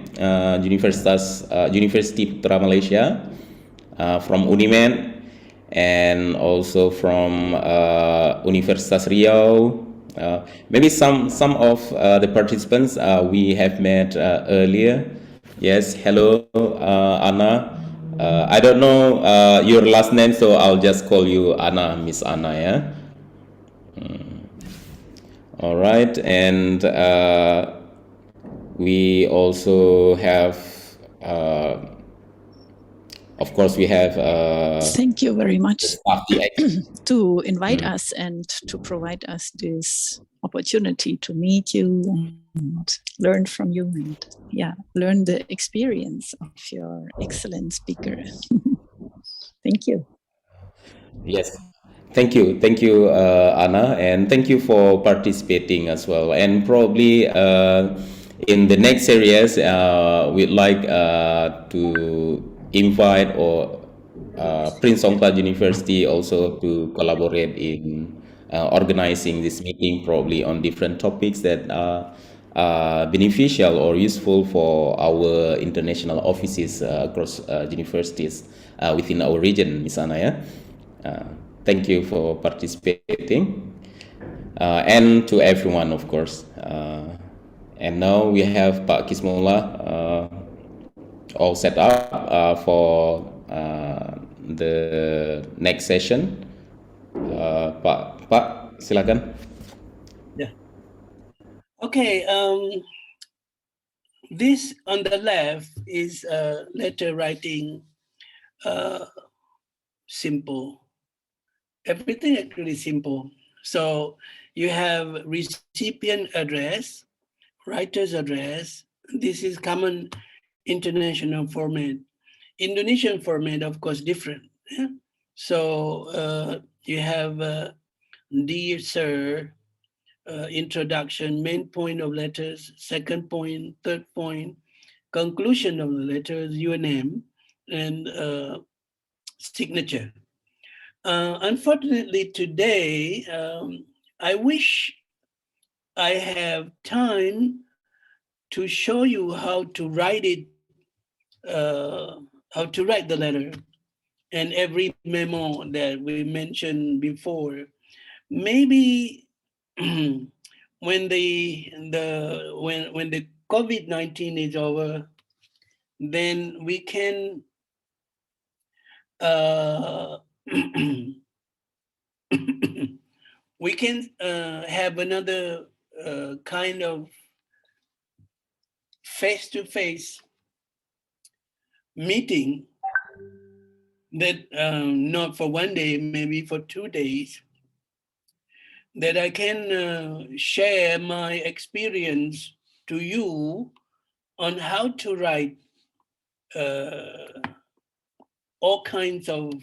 University Putra Malaysia, from UNINET, and also from Universitas Riau. Maybe some of the participants we have met earlier. Yes, hello, Anna. I don't know your last name, so I'll just call you Anna, Miss Anna. Yeah. All right, and we also have, of course, we have. Thank you very much the to invite us and to provide us this opportunity to meet you and learn from you and learn the experience of your excellent speaker. Thank you. Yes, thank you, Anna, and thank you for participating as well. And probably in the next series, we'd like to invite or Prince Songkla University also to collaborate in organizing this meeting, probably on different topics that are beneficial or useful for our international offices across universities within our region, Miss Anna. Yeah? Thank you for participating, and to everyone, of course. And now we have Pak Kismola all set up for the next session. Pak, silakan. Yeah. Okay. This on the left is letter writing, simple. Everything actually simple. So you have recipient address, writer's address. This is common international format. Indonesian format, of course, different. Yeah? So you have dear sir, introduction, main point of letters, second point, third point, conclusion of the letters, your name, and signature. Unfortunately, today, I wish I have time to show you how to write it, how to write the letter, and every memo that we mentioned before. Maybe when the COVID-19 is over, then we can we can have another kind of face-to-face meeting that not for one day, maybe for 2 days, that I can share my experience to you on how to write all kinds of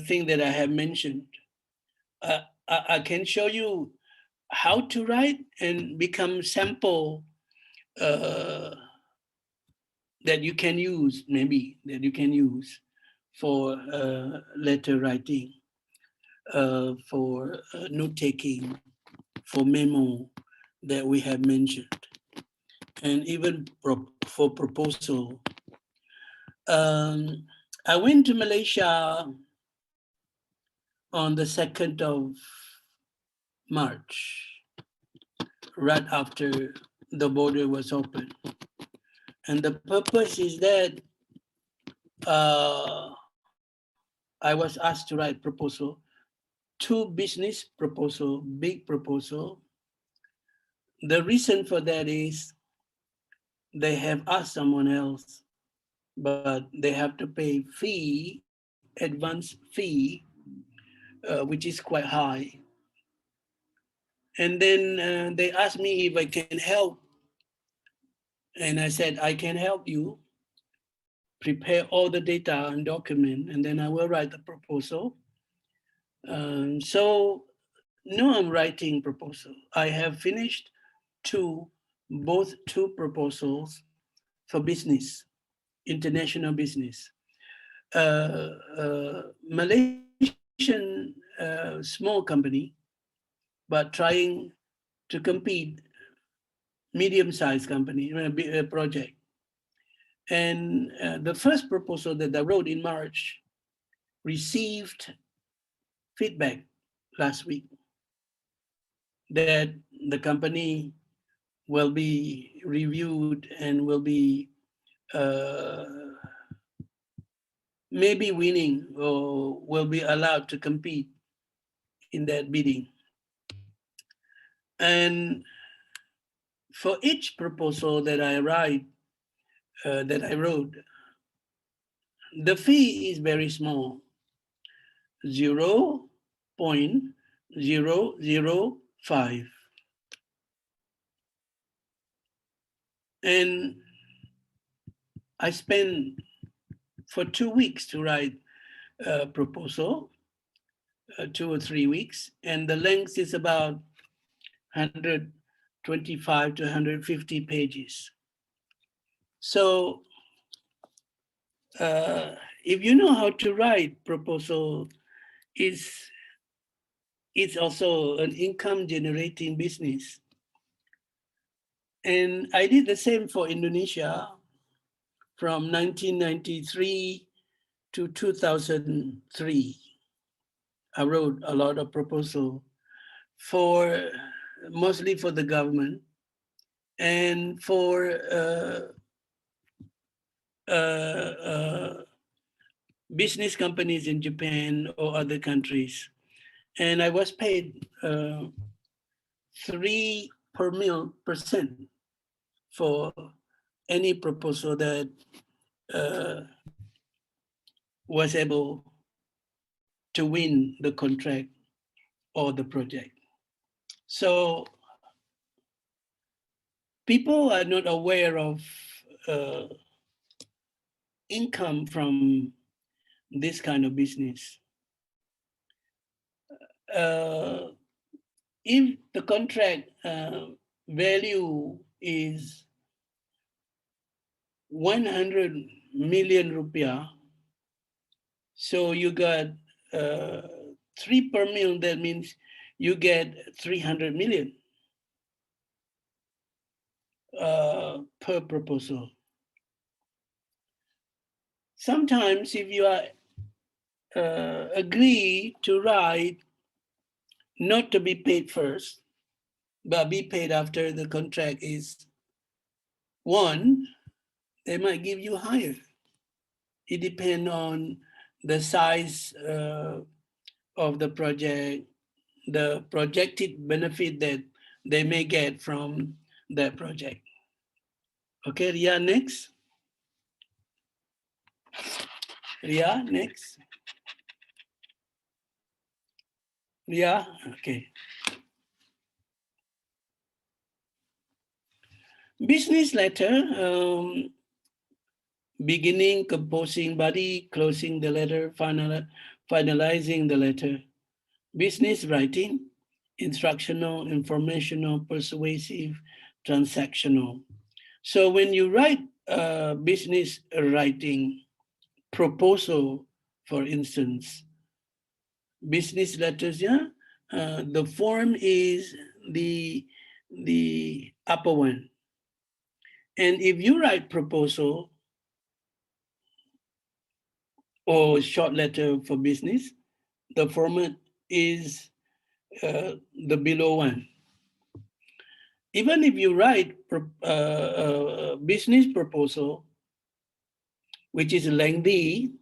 things that I have mentioned. I can show you how to write and become sample that you can use, maybe that you can use for letter writing, for note-taking, for memo that we have mentioned, and even for proposal. I went to Malaysia on the 2nd of March, right after the border was open. And the purpose is that I was asked to write proposal, 2 business proposal, big proposal. The reason for that is they have asked someone else, but they have to pay fee, advance fee, which is quite high. And then they asked me if I can help. And I said, I can help you prepare all the data and document, and then I will write the proposal. So now I'm writing proposal. I have finished both two proposals for business, international business. Malaysian small company but trying to compete medium-sized company project. And the first proposal that I wrote in March received feedback last week that the company will be reviewed and will be uh, maybe winning or will be allowed to compete in that bidding. And for each proposal that I wrote, the fee is very small, 0.005. And I spent for 2 weeks to write a proposal, 2 or 3 weeks, and the length is about 125 to 150 pages. So if you know how to write proposal, it's also an income generating business. And I did the same for Indonesia from 1993 to 2003. I wrote a lot of proposal mostly for the government and for business companies in Japan or other countries. And I was paid 3% for any proposal that was able to win the contract or the project. So people are not aware of income from this kind of business. If the contract value is 100 million rupiah, so you got 3 per mil, that means you get 300 million per proposal. Sometimes if you are agree to write not to be paid first, but be paid after the contract is won, they might give you higher. It depends on the size of the project, the projected benefit that they may get from that project. Okay, Ria, next. Ria, next. Ria, okay. Business letter, beginning, composing body, closing the letter, finalizing the letter. Business writing, instructional, informational, persuasive, transactional. So when you write business writing proposal, for instance, business letters, yeah, the form is the upper one. And if you write proposal or short letter for business, the format is the below one. Even if you write business proposal, which is lengthy,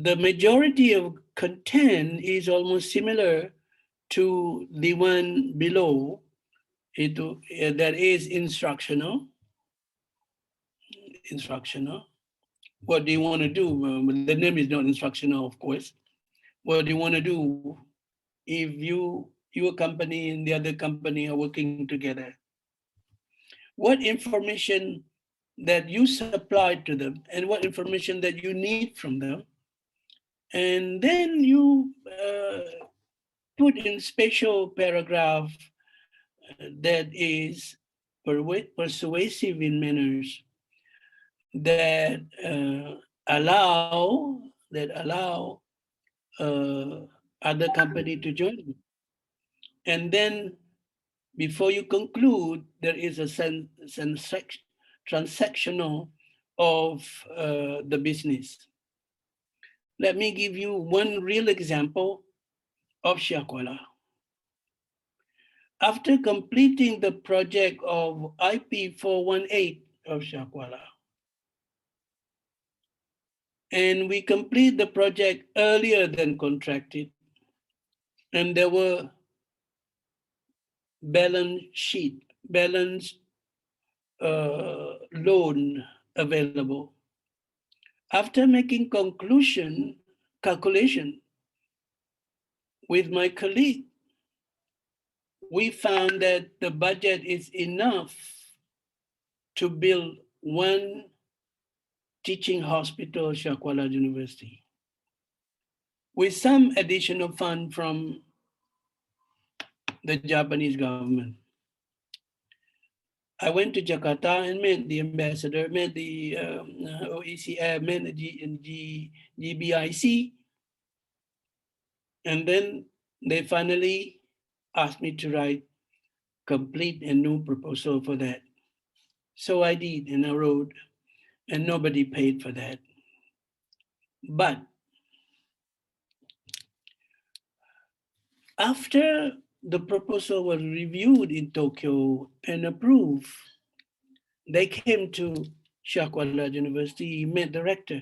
the majority of content is almost similar to the one below. That is instructional. What do you want to do? The name is not instructional, of course. What do you want to do if your company and the other company are working together? What information that you supply to them and what information that you need from them. And then you put in special paragraph that is persuasive in manners that allow other company to join. And then before you conclude, there is a transactional of the business. Let me give you one real example of Shakwala. After completing the project of IP418 of Shakwala, and we complete the project earlier than contracted, and there were balance loan available. After making calculation with my colleague, we found that the budget is enough to build one teaching hospital at Shakwala University, with some additional fund from the Japanese government. I went to Jakarta and met the ambassador, met the OECD, met the GBIC, and then they finally asked me to write complete a new proposal for that. So I did, and I wrote, and nobody paid for that. But after the proposal was reviewed in Tokyo and approved, they came to Shakwala University, met the rector,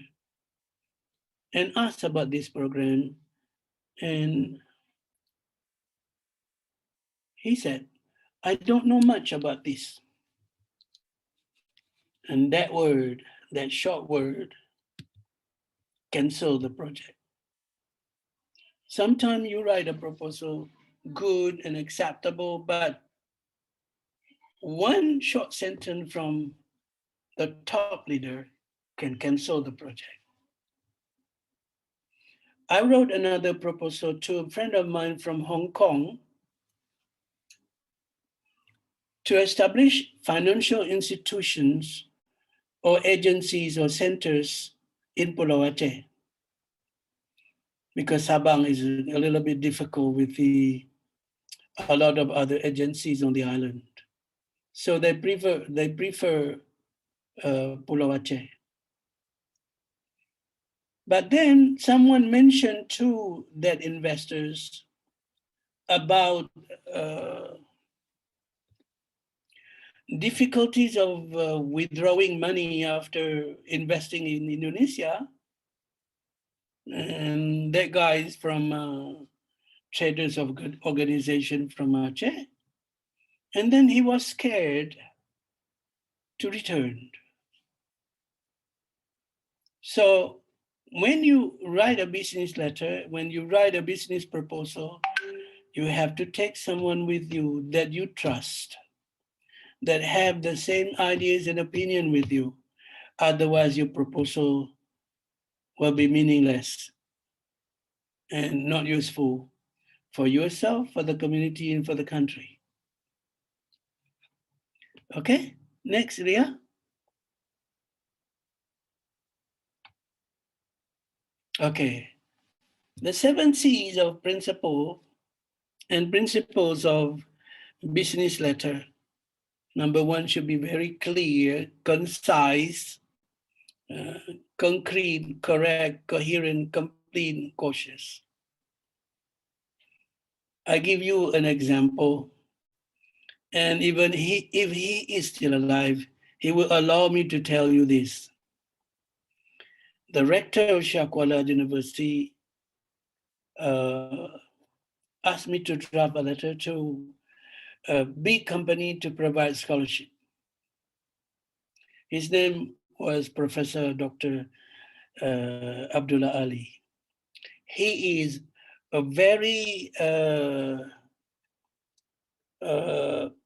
and asked about this program. And he said, I don't know much about this. And that word, that short word, cancel the project. Sometimes you write a proposal good and acceptable, but one short sentence from the top leader can cancel the project. I wrote another proposal to a friend of mine from Hong Kong to establish financial institutions or agencies or centers in Pulau Aceh, because Sabang is a little bit difficult with a lot of other agencies on the island. So they prefer Pulau Aceh. But then someone mentioned to that investors about difficulties of withdrawing money after investing in Indonesia. And that guy is from Traders of Good Organization from Aceh. And then he was scared to return. So when you write a business letter, when you write a business proposal, you have to take someone with you that you trust, that have the same ideas and opinion with you. Otherwise, your proposal will be meaningless and not useful for yourself, for the community, and for the country. Okay, next, Ria. Okay, the 7 C's of principle and principles of business letter. Number 1 should be very clear, concise, concrete, correct, coherent, complete, cautious. I give you an example, and even if he is still alive, he will allow me to tell you this. The rector of Shakwala University asked me to draft a letter to a big company to provide scholarship. His name was Professor Dr. Abdullah Ali. He is a very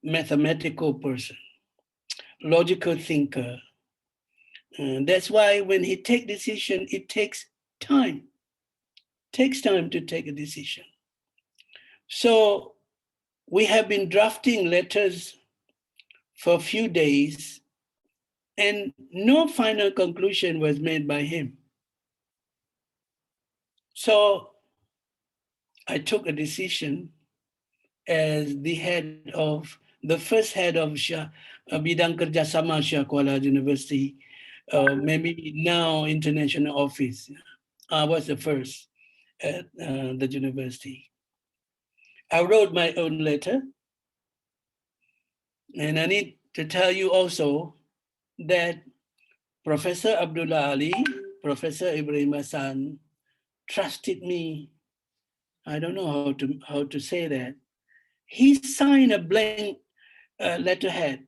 mathematical person, logical thinker. And that's why when he takes decision, it takes time. Takes time to take a decision. So we have been drafting letters for a few days, and no final conclusion was made by him. So I took a decision as the head of, the first head of Bidang Kerjasama Shah Kuala University, maybe now international office. I was the first at the university. I wrote my own letter, and I need to tell you also that Professor Abdullah Ali, Professor Ibrahim Hassan trusted me. I don't know how to say that. He signed a blank letterhead,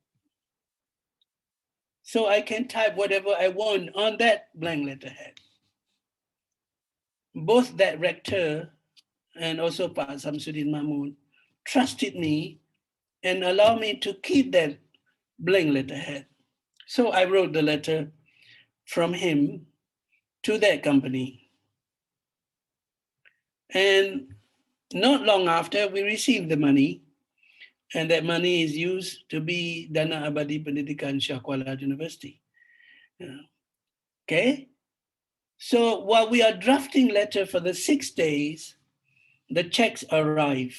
so I can type whatever I want on that blank letterhead. Both that rector and also Pa Samsudin Mahmud trusted me and allowed me to keep that blank letterhead. So I wrote the letter from him to that company. And not long after, we received the money, and that money is used to be Dana Abadi Pendidikan Shah Kuala University. Okay? So while we are drafting letter for the 6 days, the checks arrive.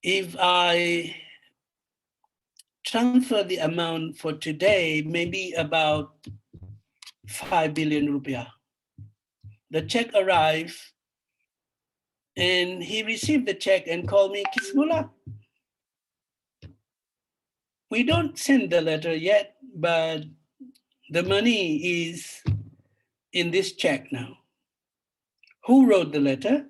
If I transfer the amount for today, maybe about 5 billion rupiah. The check arrived, and he received the check and called me, Kismullah, we don't send the letter yet, but the money is in this check now. Who wrote the letter?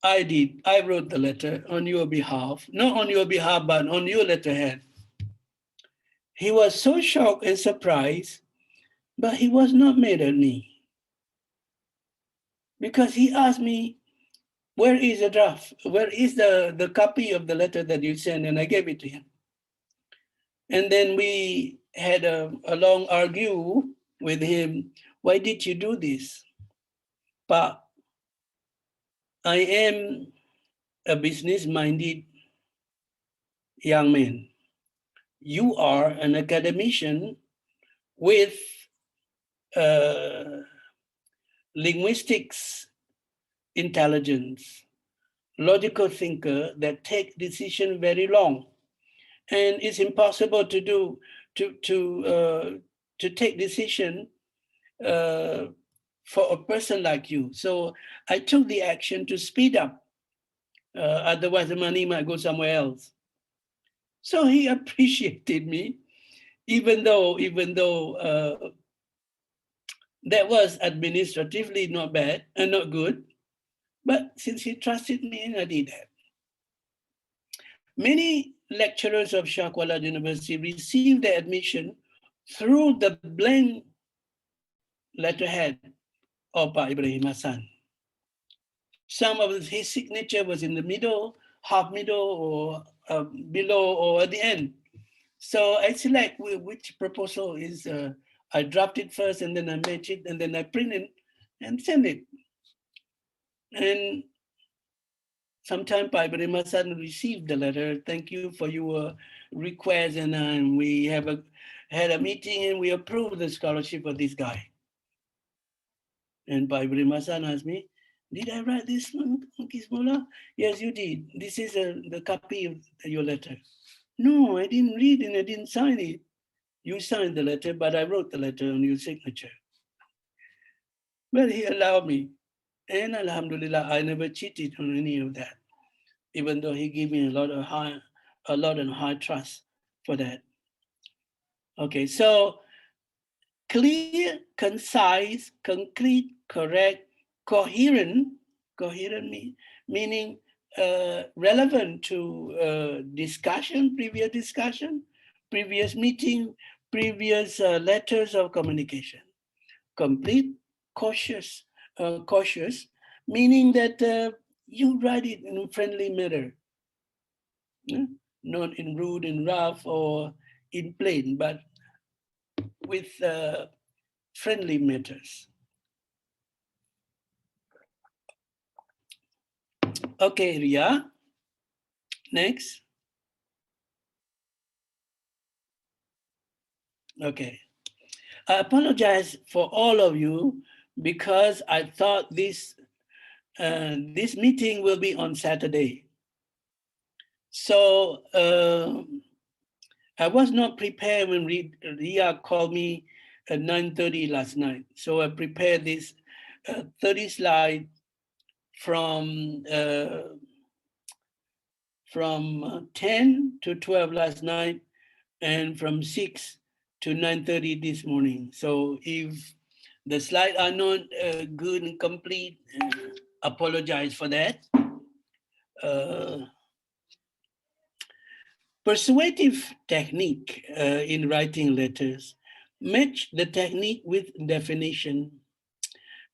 I did. I wrote the letter on your behalf. Not on your behalf, but on your letterhead. He was so shocked and surprised, but he was not mad at me. Because he asked me, where is the draft? Where is the copy of the letter that you sent? And I gave it to him. And then we had a long argue with him. Why did you do this? But I am a business-minded young man. You are an academician with linguistics intelligence, logical thinker that take decision very long, and it's impossible to do to take decision for a person like you. So I took the action to speed up. Otherwise, the money might go somewhere else. So he appreciated me, even though that was administratively not bad and not good. But since he trusted me, I did that. Many lecturers of Shah Kuala University received their admission through the blank letterhead of Pa Ibrahim Hassan. Some of his signature was in the middle, half middle, or below, or at the end. So I select which proposal is, I draft it first, and then I match it, and then I print it and send it. And sometime Pa Ibrahim Hassan received the letter. Thank you for your request, and we had a meeting, and we approved the scholarship of this guy. And Pa Ibrahim Hassan asked me, did I write this one, Kismola? Yes, you did. This is the copy of your letter. No, I didn't read it, I didn't sign it. You signed the letter, but I wrote the letter on your signature. But he allowed me. And Alhamdulillah, I never cheated on any of that, even though he gave me a lot of high trust for that. Okay, so clear, concise, concrete, correct, coherent meaning relevant to previous meeting, previous letters of communication. Complete, cautious, meaning that you write it in a friendly manner, not in rude and rough or in plain, but with friendly matters. Okay, Ria. Next. Okay. I apologize for all of you because I thought this This meeting will be on Saturday. So I was not prepared when Ria called me at 9:30 last night. So I prepared this 30 slide from 10 to 12 last night and from 6 to 9:30 this morning. So if the slides are not good and complete, apologize for that. Persuasive technique in writing letters. Match the technique with definition.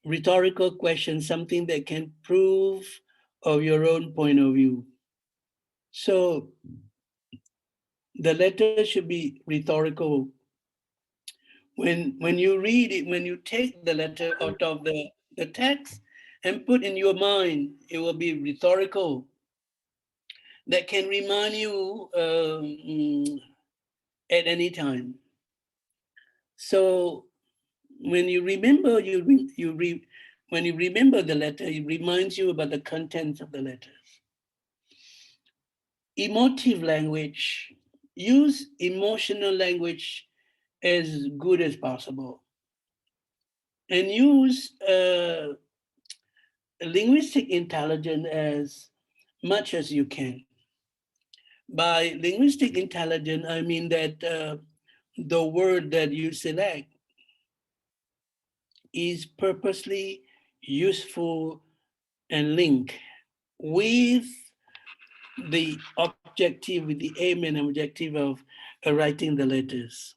Rhetorical question, something that can prove of your own point of view. So the letter should be rhetorical. When you read it, when you take the letter out of the text and put in your mind, it will be rhetorical. That can remind you at any time. So when you remember, when you remember the letter, it reminds you about the contents of the letters. Emotive language. Use emotional language as good as possible. And use linguistic intelligence as much as you can. By linguistic intelligence, I mean that the word that you select is purposely useful and linked with the objective, with the aim and objective of writing the letters.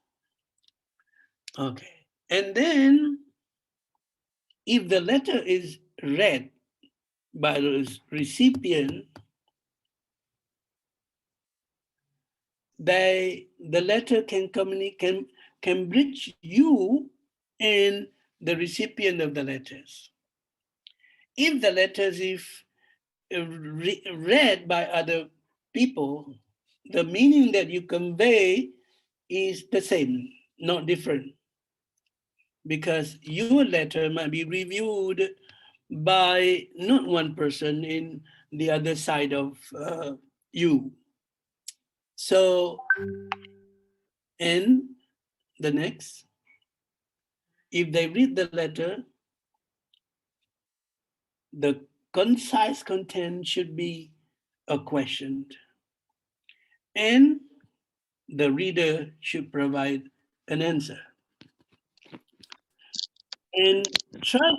Okay. And then if the letter is read by the recipient, the letter can communicate, can bridge you and the recipient of the letters. If the letters is read by other people, the meaning that you convey is the same, not different. Because your letter might be reviewed by not one person in the other side of you. So, and the next, if they read the letter, the concise content should be a question. And the reader should provide an answer. And try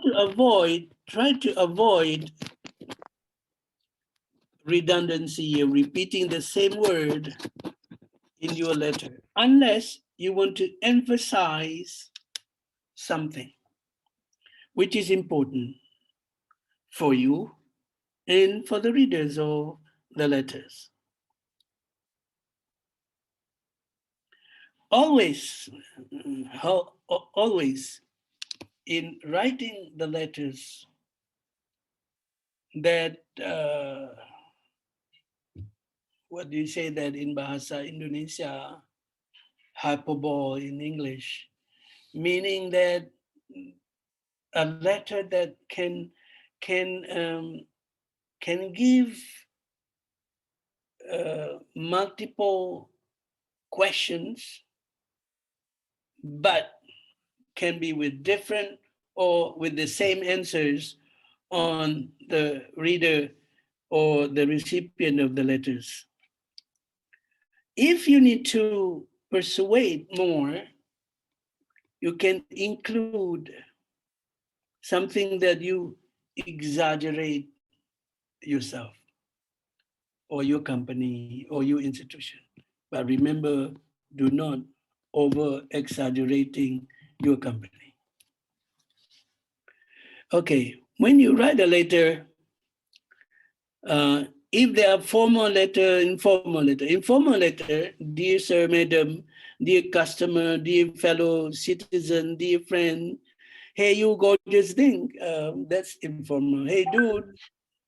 to avoid redundancy or repeating the same word in your letter, unless you want to emphasize something which is important for you and for the readers of the letters. Always in writing the letters that, what do you say that in Bahasa Indonesia, hyperbole in English, meaning that a letter that can give multiple questions, but can be with different or with the same answers on the reader or the recipient of the letters. If you need to persuade more, you can include something that you exaggerate yourself or your company or your institution. But remember, do not over exaggerating your company. Okay, when you write a letter, if there are formal letter, informal letter, dear sir, madam, dear customer, dear fellow citizen, dear friend, hey, you gorgeous thing, that's informal. Hey, dude,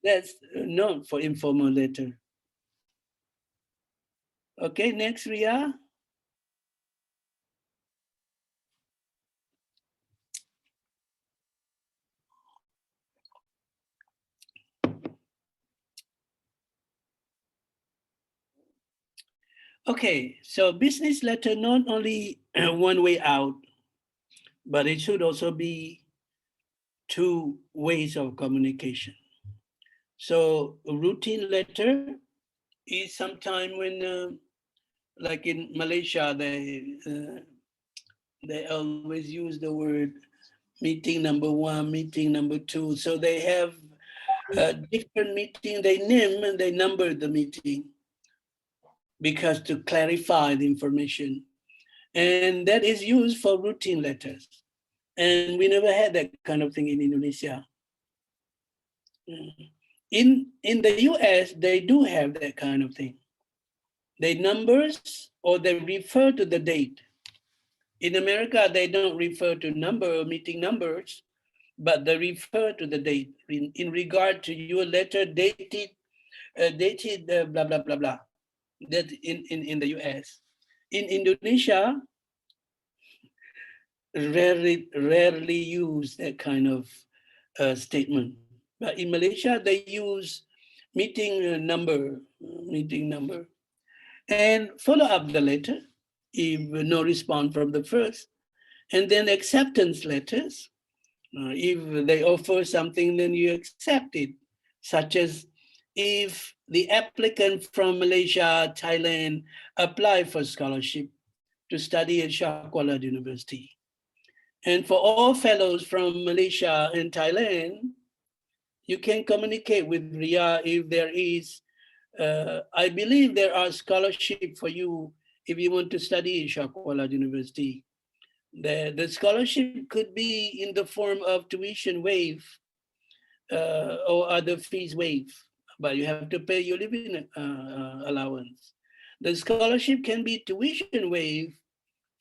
that's not for informal letter. Okay, next, Ria. Okay, so business letter not only one way out, but it should also be two ways of communication. So a routine letter is sometime when, like in Malaysia, they always use the word meeting number one, meeting number two. So they have different meeting. They name and they number the meeting because to clarify the information. And that is used for routine letters. And we never had that kind of thing in Indonesia. In the US, they do have that kind of thing. They numbers or they refer to the date. In America, they don't refer to number or meeting numbers, but they refer to the date in regard to your letter dated blah, blah, blah, blah. That in the US. In Indonesia, rarely use that kind of statement. But in Malaysia, they use meeting number. And follow up the letter if no response from the first. And then acceptance letters. If they offer something, then you accept it, such as if the applicant from Malaysia, Thailand, apply for scholarship to study at Shah Kuala University. And for all fellows from Malaysia and Thailand, you can communicate with Ria if there is, I believe there are scholarships for you if you want to study at Shah Kuala University. The scholarship could be in the form of tuition waive or other fees waive, but you have to pay your living allowance. The scholarship can be tuition waive,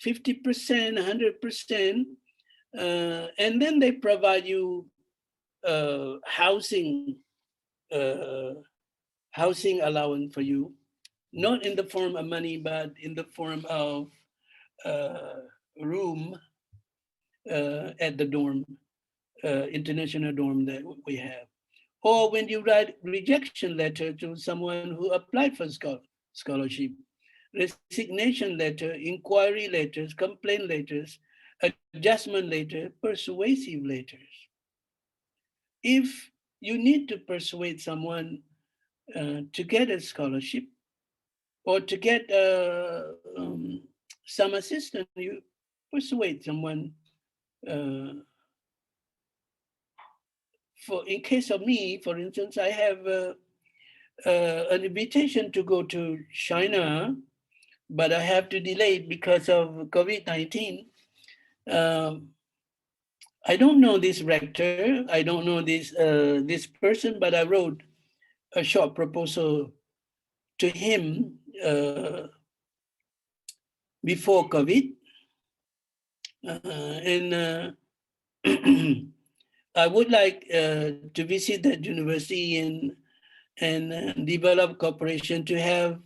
50%, 100%, and then they provide you housing allowance for you, not in the form of money, but in the form of room at the dorm, international dorm that we have. Or when you write rejection letter to someone who applied for scholarship, resignation letter, inquiry letters, complaint letters, adjustment letter, persuasive letters. If you need to persuade someone to get a scholarship or to get some assistance, you persuade someone. In case of me, for instance, I have an invitation to go to China, but I have to delay it because of COVID-19. I don't know this rector, I don't know this person, but I wrote a short proposal to him before COVID. And I would like to visit that university and develop cooperation to have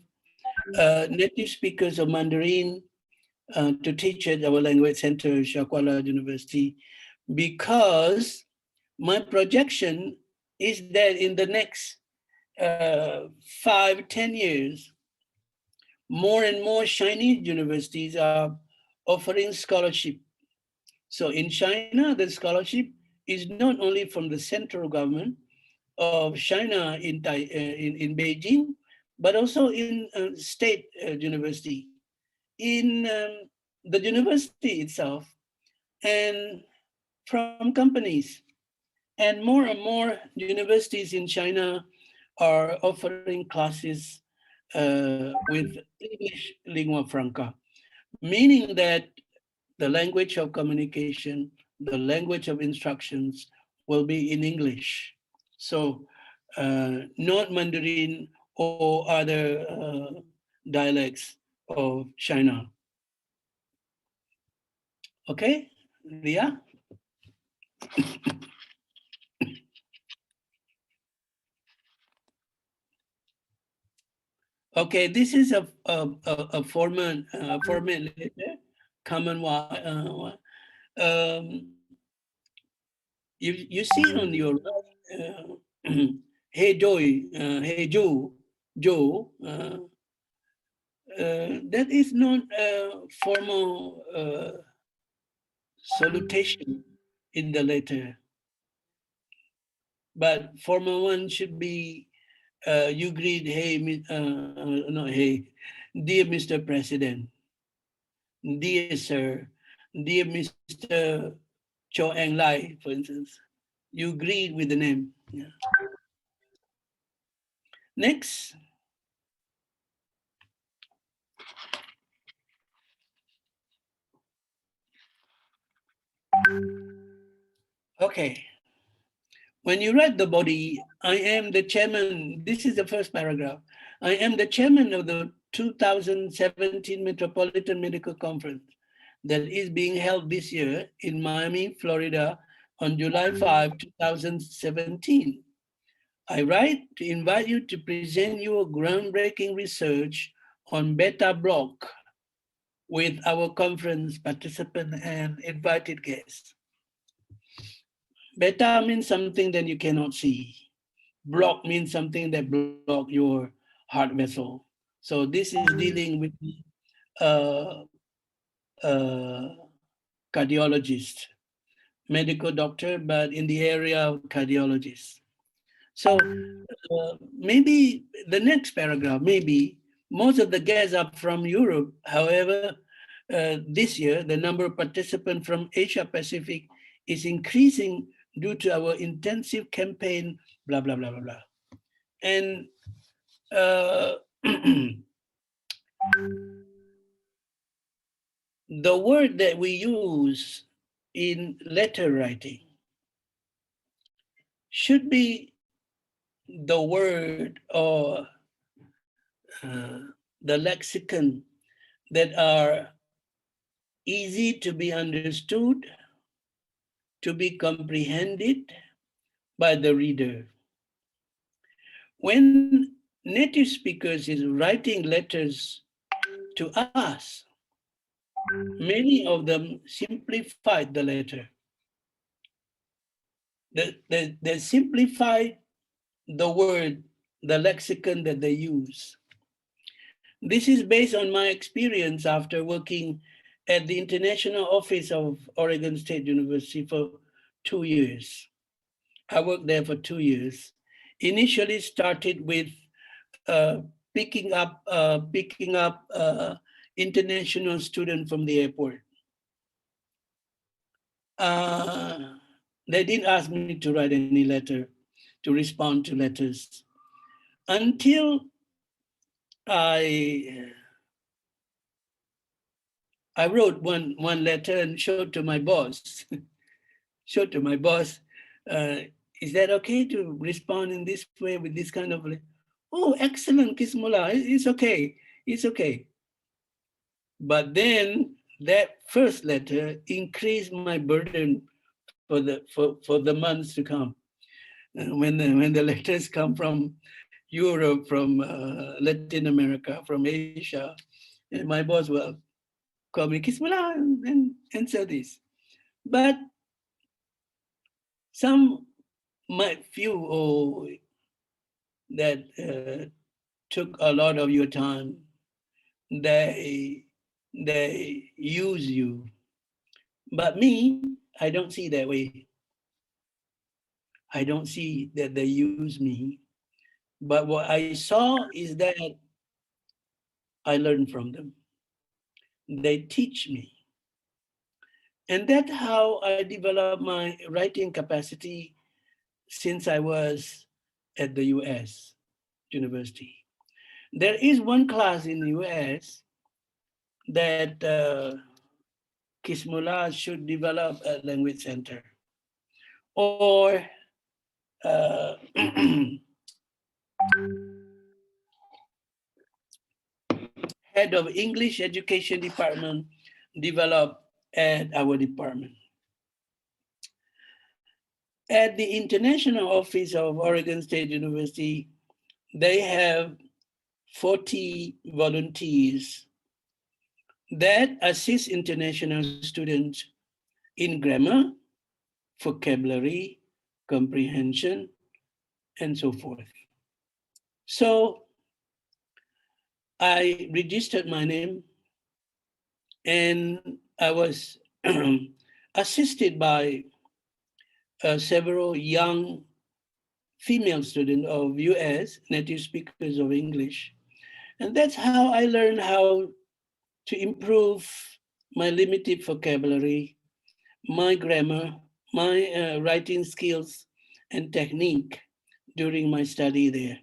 native speakers of Mandarin to teach at our language center, Shah Kuala University, because my projection is that in the next 5-10 years, more and more Chinese universities are offering scholarship. So in China, the scholarship is not only from the central government of China in Beijing, but also in state university, in the university itself, and from companies. And more universities in China are offering classes with English lingua franca, meaning that the language of communication, the language of instructions will be in English. So not Mandarin or other dialects of China. Okay, Ria? Okay, this is a format letter, common one. You see on your hey Joy, hey Joe, that is not a formal salutation in the letter, but formal one should be you greet, hey, no, hey, dear Mr. President, dear sir, dear Mr. Cho Eng Lai, for instance. You greet with the name. Yeah. Next. Okay. When you read the body, I am the chairman. This is the first paragraph. I am the chairman of the 2017 Metropolitan Medical Conference that is being held this year in Miami, Florida on July 5, 2017. I write to invite you to present your groundbreaking research on beta block with our conference participant and invited guests. Beta means something that you cannot see. Block means something that block your heart vessel. So this is dealing with uh, cardiologist, medical doctor, but in the area of cardiologist. So maybe the next paragraph, maybe most of the guests are from Europe. However, this year, the number of participants from Asia Pacific is increasing due to our intensive campaign, blah, blah, blah, blah, blah. And the word that we use in letter writing should be the word or the lexicon that are easy to be understood, to be comprehended by the reader. When native speakers is writing letters to us, many of them simplified the letter. They simplified the word, the lexicon that they use. This is based on my experience after working at the International Office of Oregon State University for 2 years. I worked there for 2 years. Initially started with picking up international students from the airport. They didn't ask me to write any letter, to respond to letters, until I wrote one letter and showed to my boss. Showed to my boss, is that okay to respond in this way with this kind of, oh, excellent, Kismula, it's okay, it's okay. But then that first letter increased my burden for the months to come. When the letters come from Europe, from Latin America, from Asia, and my boss will call me Kismula and answer this. But some might feel that took a lot of your time. They use you. But me, I don't see that way. I don't see that they use me. But what I saw is that I learn from them. They teach me. And that's how I developed my writing capacity since I was at the US university. There is one class in the US that Kismula should develop a language center, or head of English education department develop at our department. At the International Office of Oregon State University, they have 40 volunteers that assist international students in grammar, vocabulary, comprehension, and so forth. So I registered my name, and I was assisted by several young female students of US, native speakers of English. And that's how I learned how to improve my limited vocabulary, my grammar, my writing skills and technique during my study there.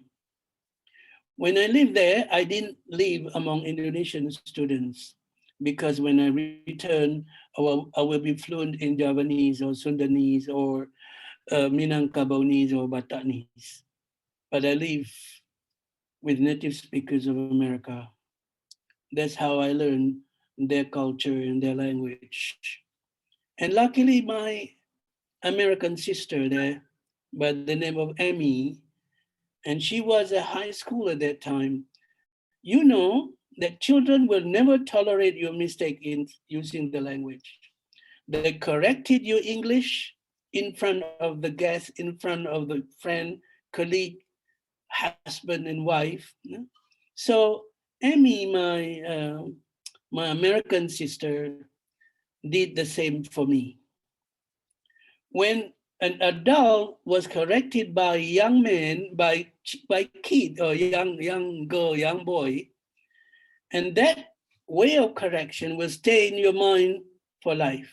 When I lived there, I didn't live among Indonesian students because when I return, I will be fluent in Javanese or Sundanese or Minangkabaunis or Bataknese. But I live with native speakers of America. That's how I learned their culture and their language. And luckily, my American sister there by the name of Amy, and she was a high school at that time. You know that children will never tolerate your mistake in using the language. They corrected your English in front of the guest, in front of the friend, colleague, husband, and wife. So Amy, my American sister, did the same for me. When an adult was corrected by a young man, by kid or young girl, young boy, and that way of correction will stay in your mind for life.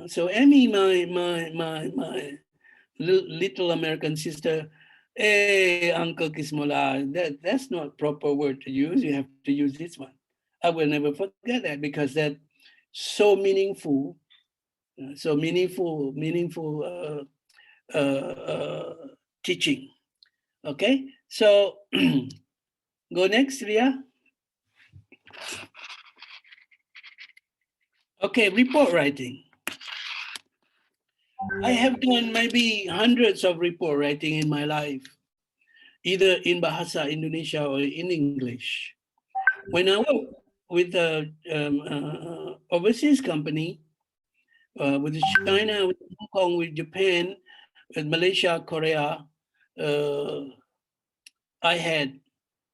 So Amy, my little American sister, hey, Uncle Kismola, that's not proper word to use. You have to use this one. I will never forget that because that's so meaningful, meaningful teaching. Okay, so go next, Ria. Okay, report writing. I have done maybe hundreds of report writing in my life, either in Bahasa Indonesia or in English. When I work with a overseas company, with China, with Hong Kong, with Japan, with Malaysia, Korea, I had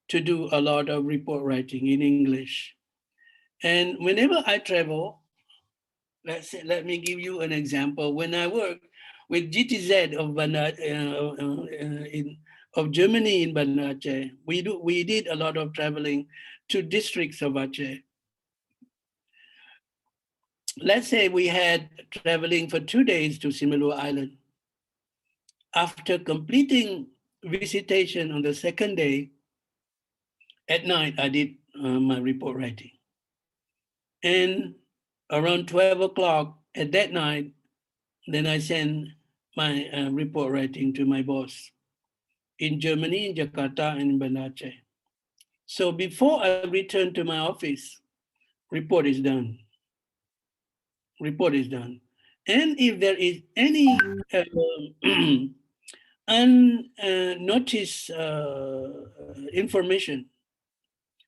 to do a lot of report writing in English. And whenever I travel, let me give you an example. When I work with GTZ of Germany in Banda Aceh, we did a lot of traveling to districts of Aceh. Let's say we had traveling for 2 days to Simeulue Island. After completing visitation on the second day, at night I did my report writing. And around 12 o'clock at that night, then I send my report writing to my boss in Germany, in Jakarta, and in Banda Aceh. So before I return to my office, report is done. Report is done. And if there is any unnoticed information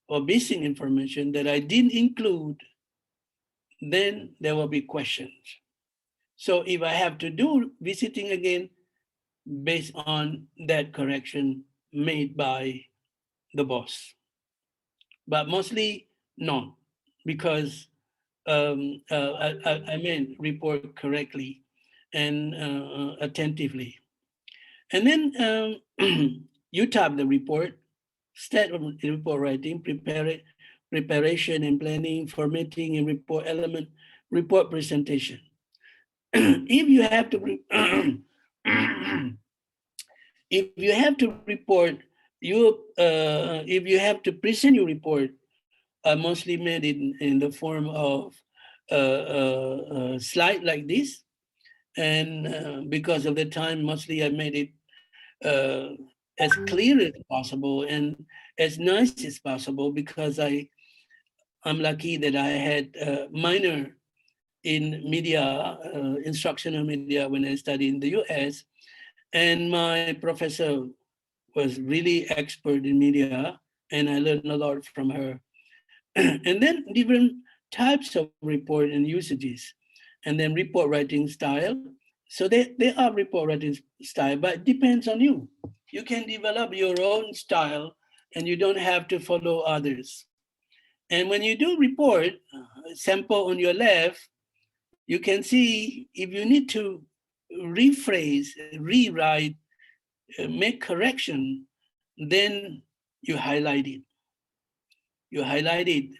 or missing information that I didn't include, then there will be questions. So if I have to do visiting again, based on that correction made by the boss. But mostly not, because I meant report correctly and attentively. And then you type the report, start report writing, preparation and planning, formatting and report element, report presentation. If you have to if you have to report if you have to present your report, I mostly made it in the form of a slide like this. And because of the time, mostly I made it as clear as possible and as nice as possible, because I'm lucky that I had a minor in media, instructional media, when I studied in the US. And my professor was really expert in media, and I learned a lot from her. And then different types of report and usages, and then report writing style. So they are report writing style, but it depends on you. You can develop your own style and you don't have to follow others. And when you do report, sample on your left, you can see if you need to rephrase, rewrite, make correction, then you highlight it. You highlight it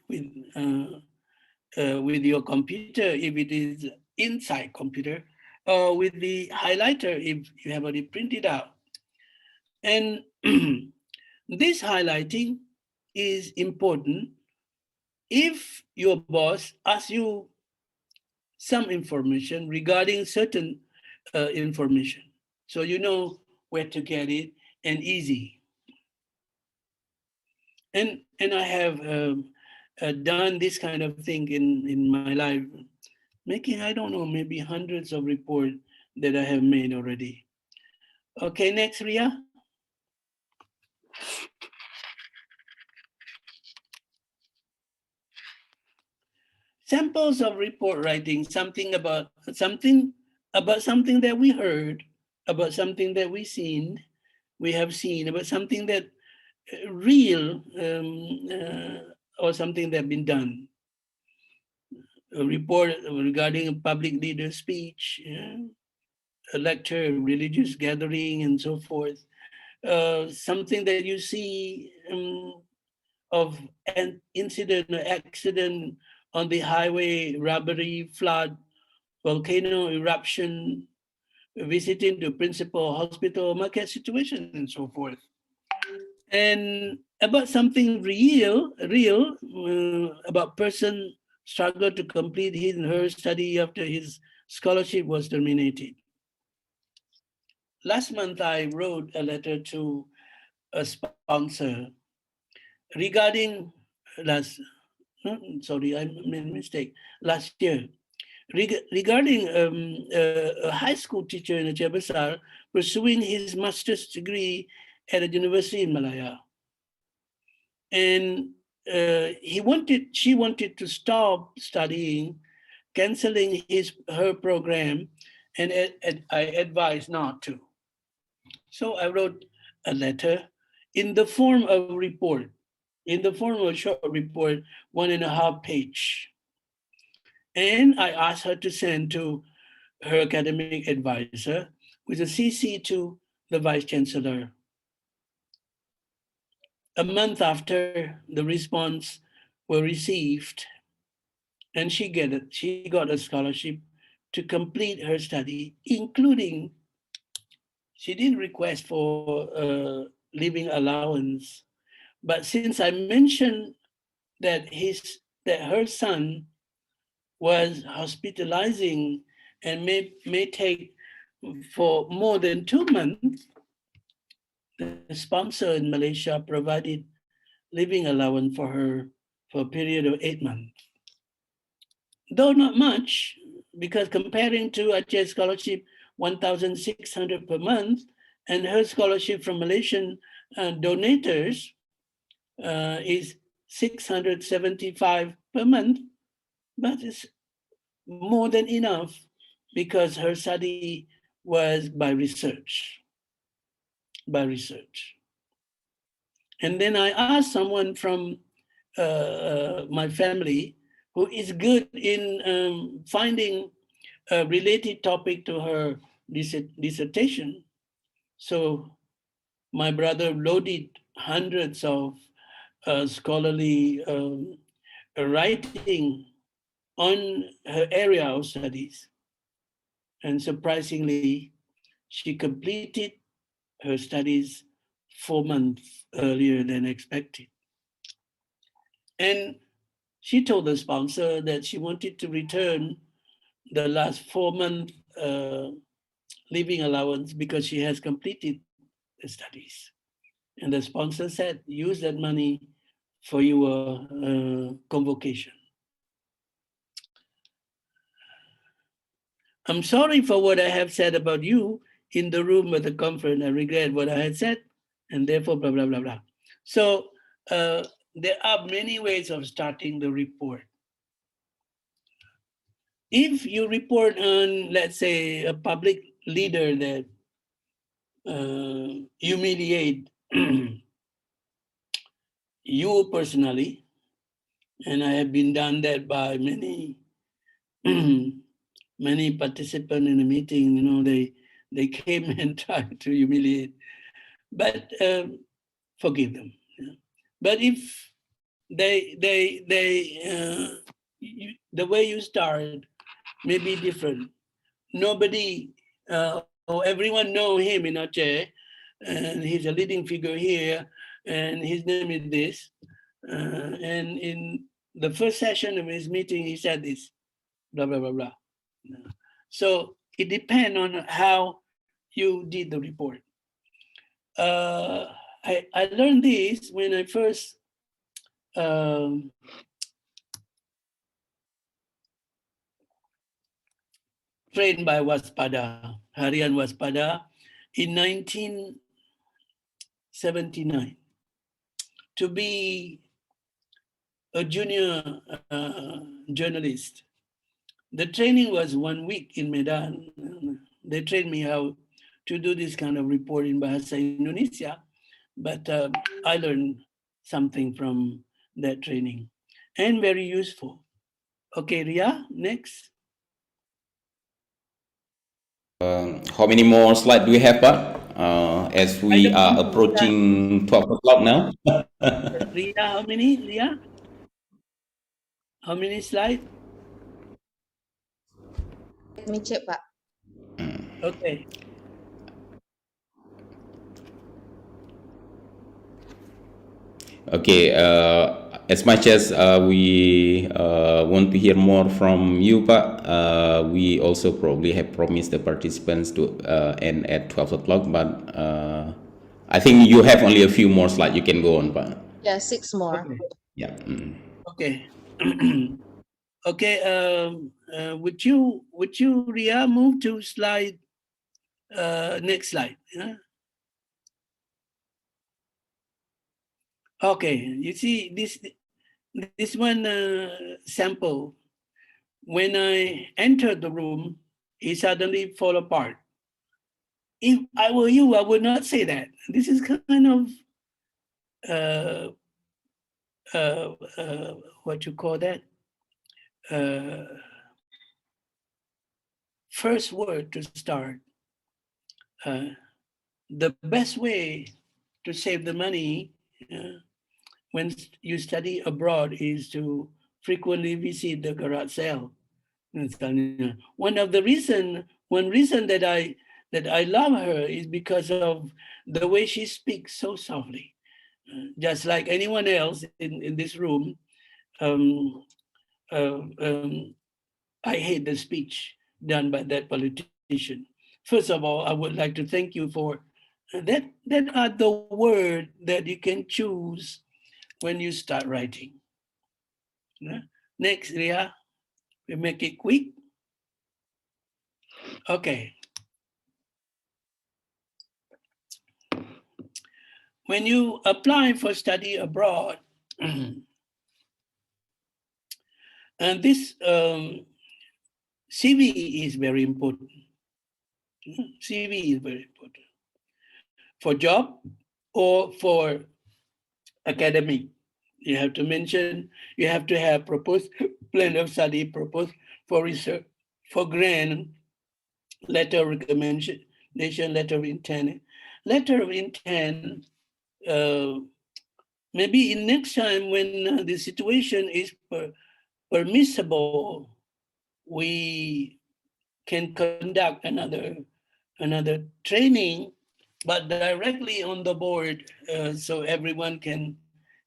with your computer if it is inside computer, or with the highlighter if you have already printed out. And this highlighting is important if your boss asks you some information regarding certain information. So you know where to get it and easy. And I have done this kind of thing in my life, making, I don't know, maybe hundreds of reports that I have made already. Okay, next, Ria. Samples of report writing, something about something that we heard, about something that we have seen, about something that real or something that been done. A report regarding a public leader speech, a lecture, religious gathering, and so forth. Something that you see of an incident or accident on the highway, robbery, flood, volcano eruption, visiting the principal hospital, market situation, and so forth. And about something real, about person struggled to complete his and her study after his scholarship was terminated. Last month, I wrote a letter to a sponsor regarding I made a mistake. Last year, regarding a high school teacher in Aceh Besar pursuing his master's degree at a university in Malaya. And she wanted to stop studying, canceling her program, and I advised not to. So I wrote a letter in the form of a report, in the form of a short report, 1.5 page. And I asked her to send to her academic advisor with a CC to the Vice Chancellor. A month after the response were received, and she got a scholarship to complete her study, including she didn't request for living allowance. But since I mentioned that her son was hospitalizing and may take for more than 2 months, the sponsor in Malaysia provided living allowance for her for a period of 8 months. Though not much, because comparing to Aceh scholarship, 1,600 per month, and her scholarship from Malaysian donators is 675 per month, but it's more than enough because her study was by research. And then I asked someone from my family who is good in finding a related topic to her dissertation. So my brother loaded hundreds of scholarly writing on her area of studies. And surprisingly, she completed her studies 4 months earlier than expected. And she told the sponsor that she wanted to return the last 4 month living allowance because she has completed the studies. And the sponsor said, use that money for your convocation. I'm sorry for what I have said about you in the room at the conference. I regret what I had said, and therefore blah, blah, blah, blah. So there are many ways of starting the report. If you report on, let's say, a public leader that humiliate you personally, and I have been done that by many many participants in the meeting. You know, they came and tried to humiliate, but forgive them. Yeah. But if the way you start may be different. Nobody or everyone know him in Aceh, and he's a leading figure here, and his name is this. And in the first session of his meeting, he said this, blah, blah, blah, blah. So it depends on how you did the report. I learned this when I first trained by Waspada, Harian Waspada, in 1979 to be a junior journalist. The training was 1 week in Medan. They trained me how to do this kind of report in Bahasa Indonesia, but I learned something from that training and very useful. Okay, Ria, next. How many more slides do we have, Pak? As we don't are know. approaching 12 o'clock now. Ria, how many? Ria? How many slides? Let me check, Pak. Okay. Okay, as much as we want to hear more from you, Pak, we also probably have promised the participants to end at 12 o'clock, but I think you have only a few more slides. You can go on, Pak. Yeah, 6 more. Okay. Yeah. Okay. Okay. Would you, Ria, move to slide? Next slide. Yeah? Okay. You see this one sample. When I entered the room, it suddenly fall apart. If I were you, I would not say that. This is kind of what you call that? First word to start. The best way to save the money when you study abroad is to frequently visit the garage sale. One reason that I love her is because of the way she speaks so softly. Just like anyone else in this room, um, I hate the speech done by that politician. First of all, I would like to thank you for that are the word that you can choose when you start writing. Next, Ria, we make it quick. Okay. When you apply for study abroad, and this CV is very important. CV is very important for job or for academic. You have to mention, you have to have proposed plan of study, proposed for research, for grant, letter of recommendation, letter of intent. Letter of intent, maybe in next time when the situation is permissible, we can conduct another training, but directly on the board, so everyone can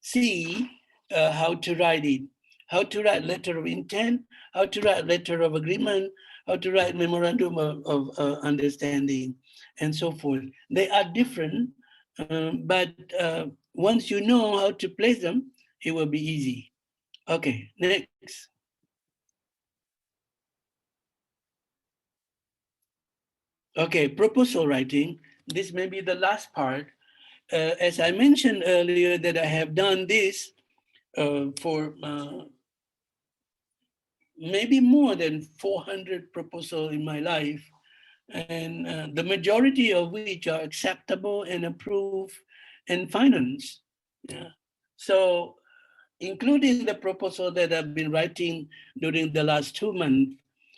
see how to write it, how to write letter of intent, how to write letter of agreement, how to write memorandum of understanding, and so forth. They are different, but once you know how to place them, it will be easy. Okay, next. Okay, proposal writing. This may be the last part. As I mentioned earlier that I have done this for maybe more than 400 proposals in my life, and the majority of which are acceptable and approved and financed. Yeah. So including the proposal that I've been writing during the last 2 months,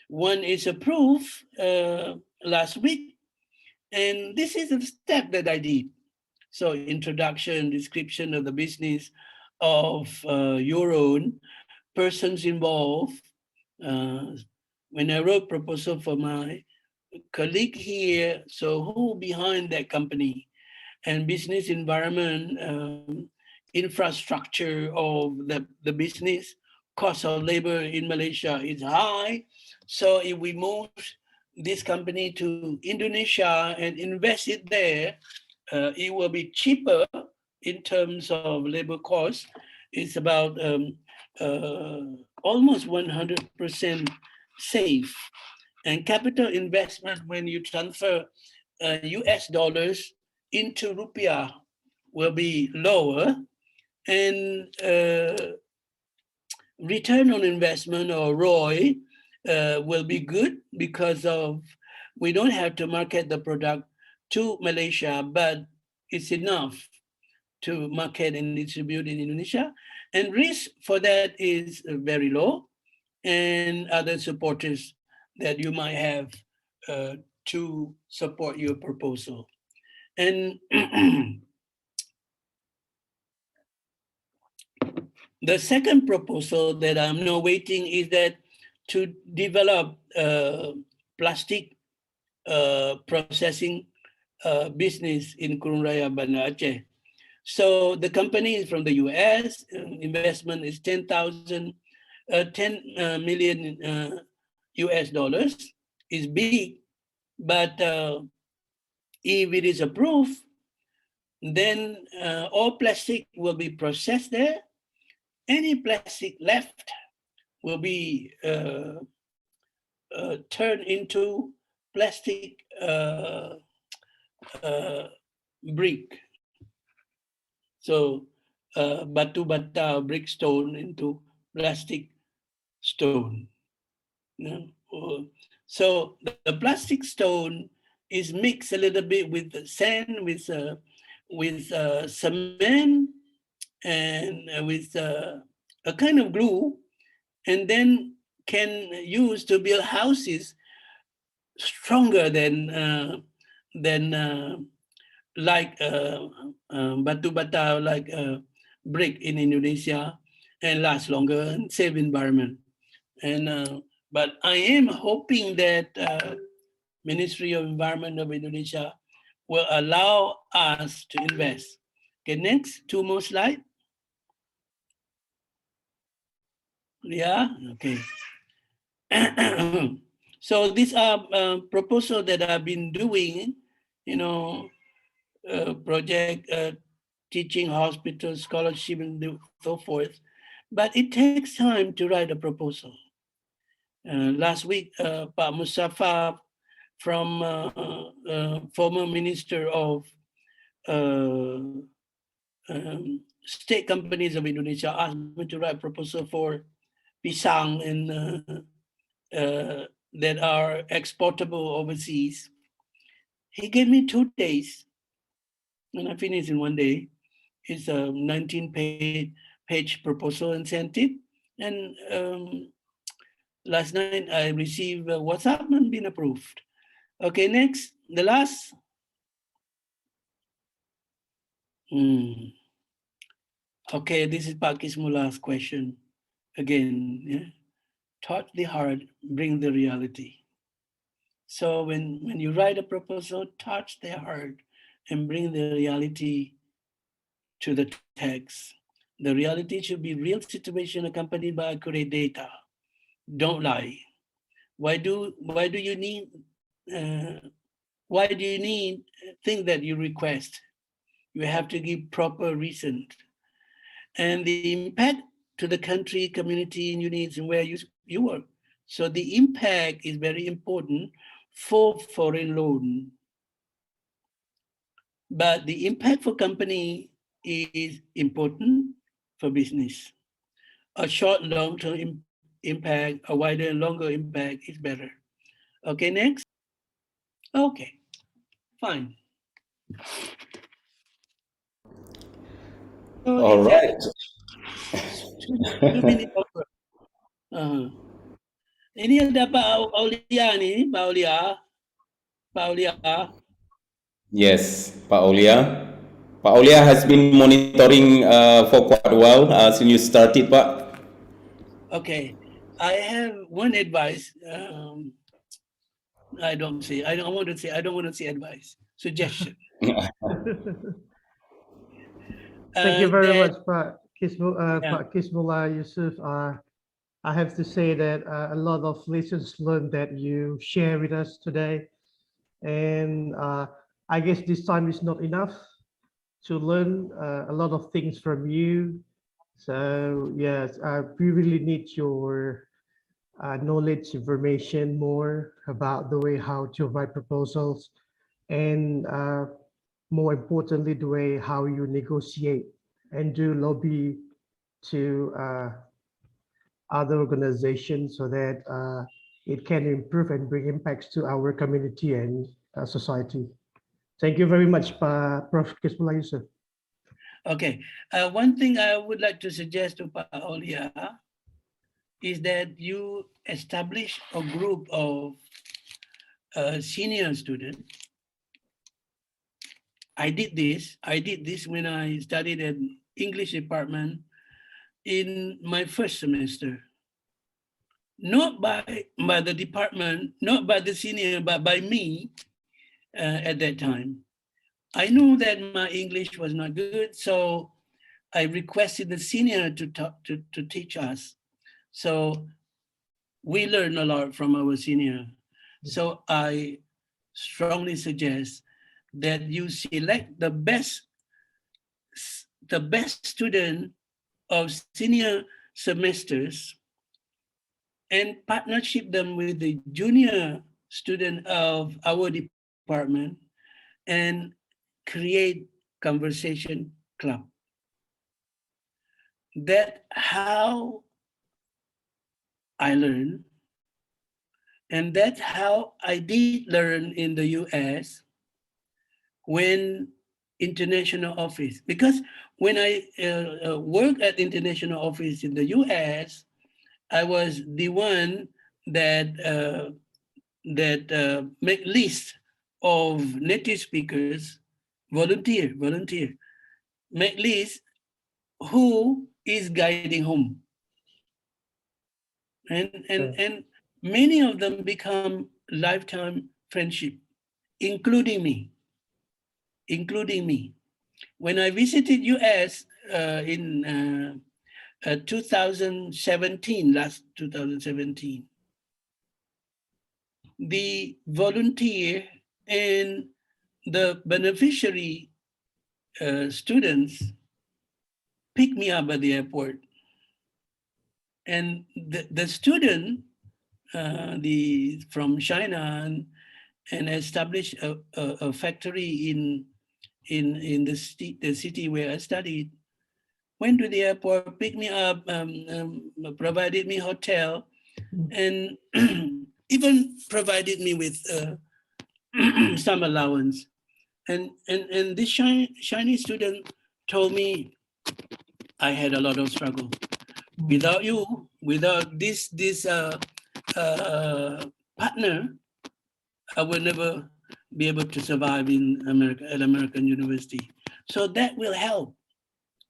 one is approved last week. And this is a step that I did. So introduction, description of the business of your own, persons involved. When I wrote proposal for my colleague here, so who behind that company, and business environment, infrastructure of the business, cost of labor in Malaysia is high. So if we move this company to Indonesia and invest it there, it will be cheaper in terms of labor cost. It's about almost 100% safe. And capital investment, when you transfer US dollars into rupiah, will be lower. And return on investment, or ROI, will be good because of we don't have to market the product to Malaysia, but it's enough to market and distribute in Indonesia. And risk for that is very low, and other supporters that you might have to support your proposal. And the second proposal that I'm now waiting is that to develop plastic processing business in Kurung Raya, Banda Aceh. So the company is from the US, investment is 10 million US dollars, is big, but if it is approved, then all plastic will be processed there. Any plastic left will be turned into plastic brick. So batu bata, brick stone into plastic stone. So the plastic stone is mixed a little bit with the sand, with cement, and with a kind of glue, and then can use to build houses stronger than like batu bata, like brick in Indonesia, and last longer and save environment. And but I am hoping that Ministry of Environment of Indonesia will allow us to invest. Okay, next, 2 more slides. Yeah, okay. So these are proposals that I've been doing, project, teaching, hospital, scholarship, and so forth. But it takes time to write a proposal. Last week, Pak Mustafa, from former Minister of State Companies of Indonesia, asked me to write a proposal for pisang and that are exportable overseas. He gave me 2 days, and I finished in 1 day. It's a 19-page proposal and sent it. And last night I received a WhatsApp and been approved. Okay, next, the last. Okay, this is Pak Kismula's question again. Yeah? Thought the heart, bring the reality. So when you write a proposal, touch their heart and bring the reality to the text. The reality should be real situation accompanied by accurate data. Don't lie. Why do you need thing that you request? You have to give proper reason. And the impact to the country, community, and units and where you work. So the impact is very important for foreign loan. But the impact for company is important for business. A short, long-term impact, a wider and longer impact is better. Okay, next. Okay, fine. So All it's right. 2 minutes over. Ini ada Pak Aulia ni, Pak Aulia. Pak Aulia. Yes, Pak Aulia. Pak Aulia has been monitoring for quite a while since you started, Pak. Okay, I have one advice. I don't want to say advice. Suggestion. Thank you very That, much, Pak Kismullah Yusuf. I have to say that a lot of lessons learned that you share with us today. And I guess this time is not enough to learn a lot of things from you. So yes, we really need your knowledge, information more about the way how to write proposals, and more importantly, the way how you negotiate and do lobby to other organizations so that it can improve and bring impacts to our community and society. Thank you very much, Prof. Kismullah Yusuf. okay. One thing I would like to suggest to Pak Aulia is that you establish a group of senior students. I did this when I studied at English department in my first semester. Not by the department, not by the senior, but by me at that time. I knew that my English was not good, so I requested the senior to teach us. So we learned a lot from our senior. So I strongly suggest that you select the best student of senior semesters and partnership them with the junior student of our department and create conversation club. That's how I learned. And that's how I did learn in the US when international office, because when I worked at international office in the US, I was the one that make list of native speakers, volunteer, make list who is guiding home. And many of them become lifetime friendship, including me. When I visited US in 2017, the volunteer and the beneficiary students picked me up at the airport. And the student, from China, and established a factory in the city where I studied, went to the airport, picked me up, provided me hotel, and even provided me with some allowance. And this Chinese student told me I had a lot of struggle. Without you, without this partner, I would never be able to survive in America at American University. So that will help.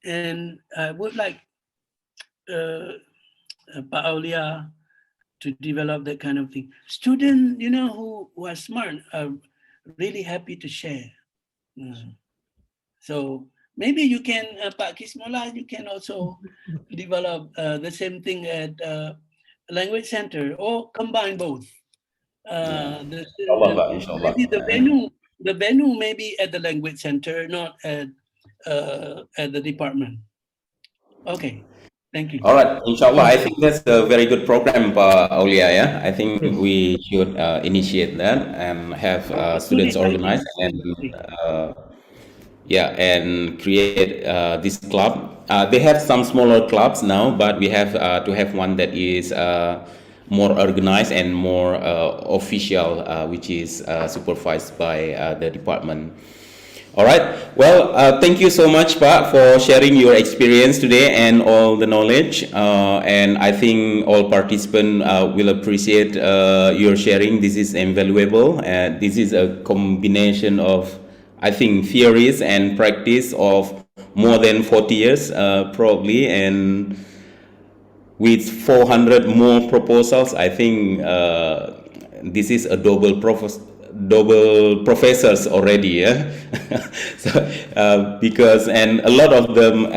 And I would like Pak Aulia to develop that kind of thing. Students, who are smart are really happy to share. So maybe you can, Pak Kismullah, you can also develop the same thing at language center or combine both. Maybe the venue may be at the language center, not at the department. Okay, thank you. All right, inshallah. I think that's a very good program, Pak Aulia. Yeah, I think we should initiate that and have students organized and and create this club. They have some smaller clubs now, but we have to have one that is more organized and more official, which is supervised by the department. All right. Well, thank you so much, Pak, for sharing your experience today and all the knowledge. And I think all participants will appreciate your sharing. This is invaluable. This is a combination of, I think, theories and practice of more than 40 years, probably. And with 400 more proposals, I think this is a double professors already, yeah. So because and a lot of them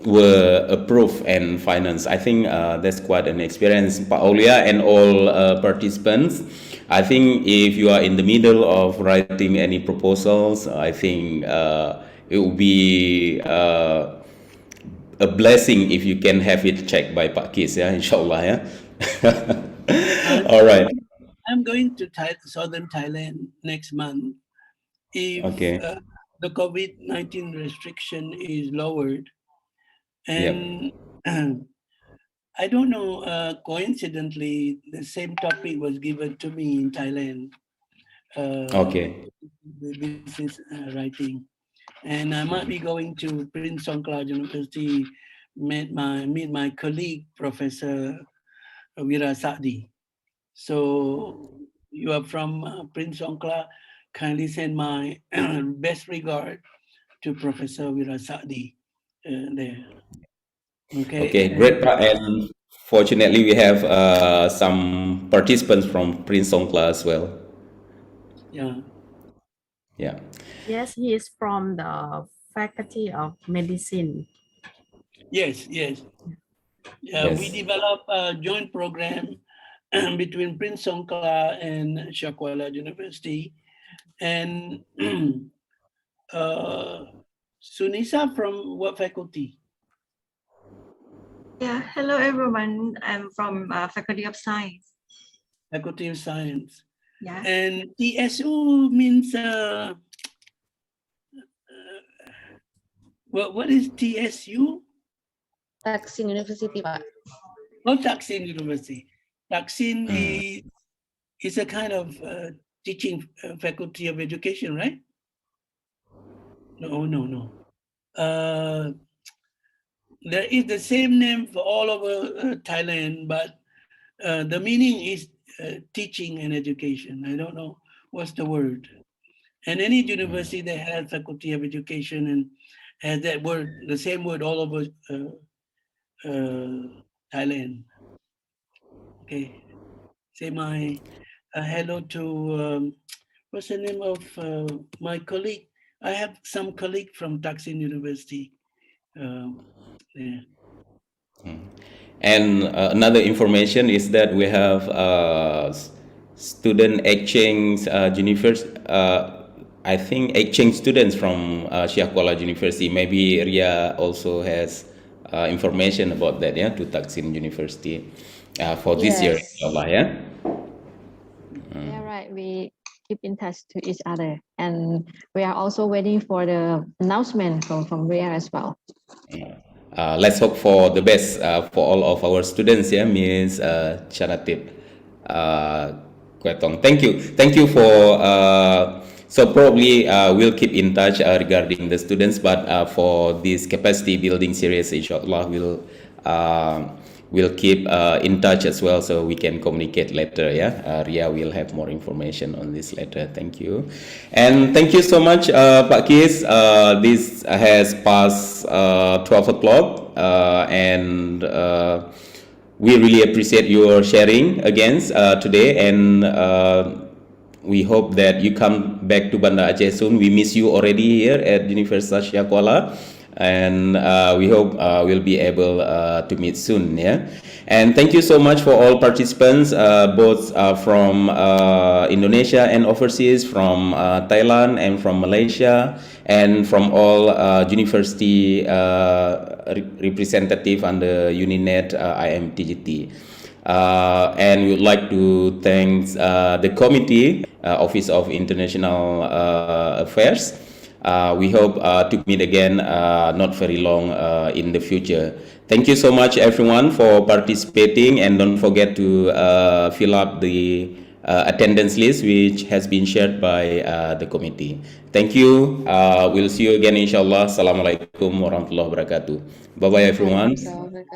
were approved and financed. I think that's quite an experience, Pak Aulia and all participants. I think if you are in the middle of writing any proposals, I think it will be a blessing if you can have it checked by Pak Kis, yeah, inshallah, yeah. All right. I'm going to southern Thailand next month. If Okay. the COVID-19 restriction is lowered, and I don't know, coincidentally, the same topic was given to me in Thailand. Okay. This is writing. And I might be going to Prince Songkla University, meet my colleague, Professor Wira Sadi. So you are from Prince Songkla, kindly send my best regard to Professor Wira Sadi there. Okay. Okay, great. And fortunately, we have some participants from Prince Songkla as well. Yeah. Yeah. Yes, he is from the Faculty of Medicine. Yes. Yes. We developed a joint program between Prince Songkla and Shakuala University. And Sunisa, from what faculty? Yeah, hello everyone. I'm from Faculty of Science. Faculty of Science. Yeah. And TSU means what is TSU? Taksin University, Pak. Oh, Taksin University. Taksin is a kind of teaching faculty of education, right? No. There is the same name for all over Thailand, but the meaning is teaching and education. I don't know what's the word. And any university that has faculty of education and has that word, the same word all over Thailand. Okay. Say my hello to, what's the name of my colleague? I have some colleague from Taksin University. Yeah. And another information is that we have student exchange I think exchange students from Shakuala University. Maybe Ria also has information about that, yeah, to Taksin University for this year, inshallah, yeah. Yeah, right. We keep in touch to each other, and we are also waiting for the announcement from Ria as well. Let's hope for the best for all of our students, yeah, Ms. Chanatip Kwetong. Thank you for, so probably we'll keep in touch regarding the students, but for this capacity building series, inshallah, we'll keep in touch as well, so we can communicate later, yeah. Ria will have more information on this later. Thank you. And thank you so much, Pak Kis. This has passed 12 o'clock, and we really appreciate your sharing again today, and we hope that you come back to Banda Aceh soon. We miss you already here at Universitas Shakuala, and we hope we'll be able to meet soon, yeah. And thank you so much for all participants, both from Indonesia and overseas, from Thailand and from Malaysia, and from all university representative under UNINET IMT-GT. And we would like to thank the committee, Office of International Affairs. We hope to meet again not very long in the future. Thank you so much, everyone, for participating, and don't forget to fill up the attendance list, which has been shared by the committee. Thank you. We'll see you again, inshallah. Assalamualaikum warahmatullahi wabarakatuh. Bye bye, everyone.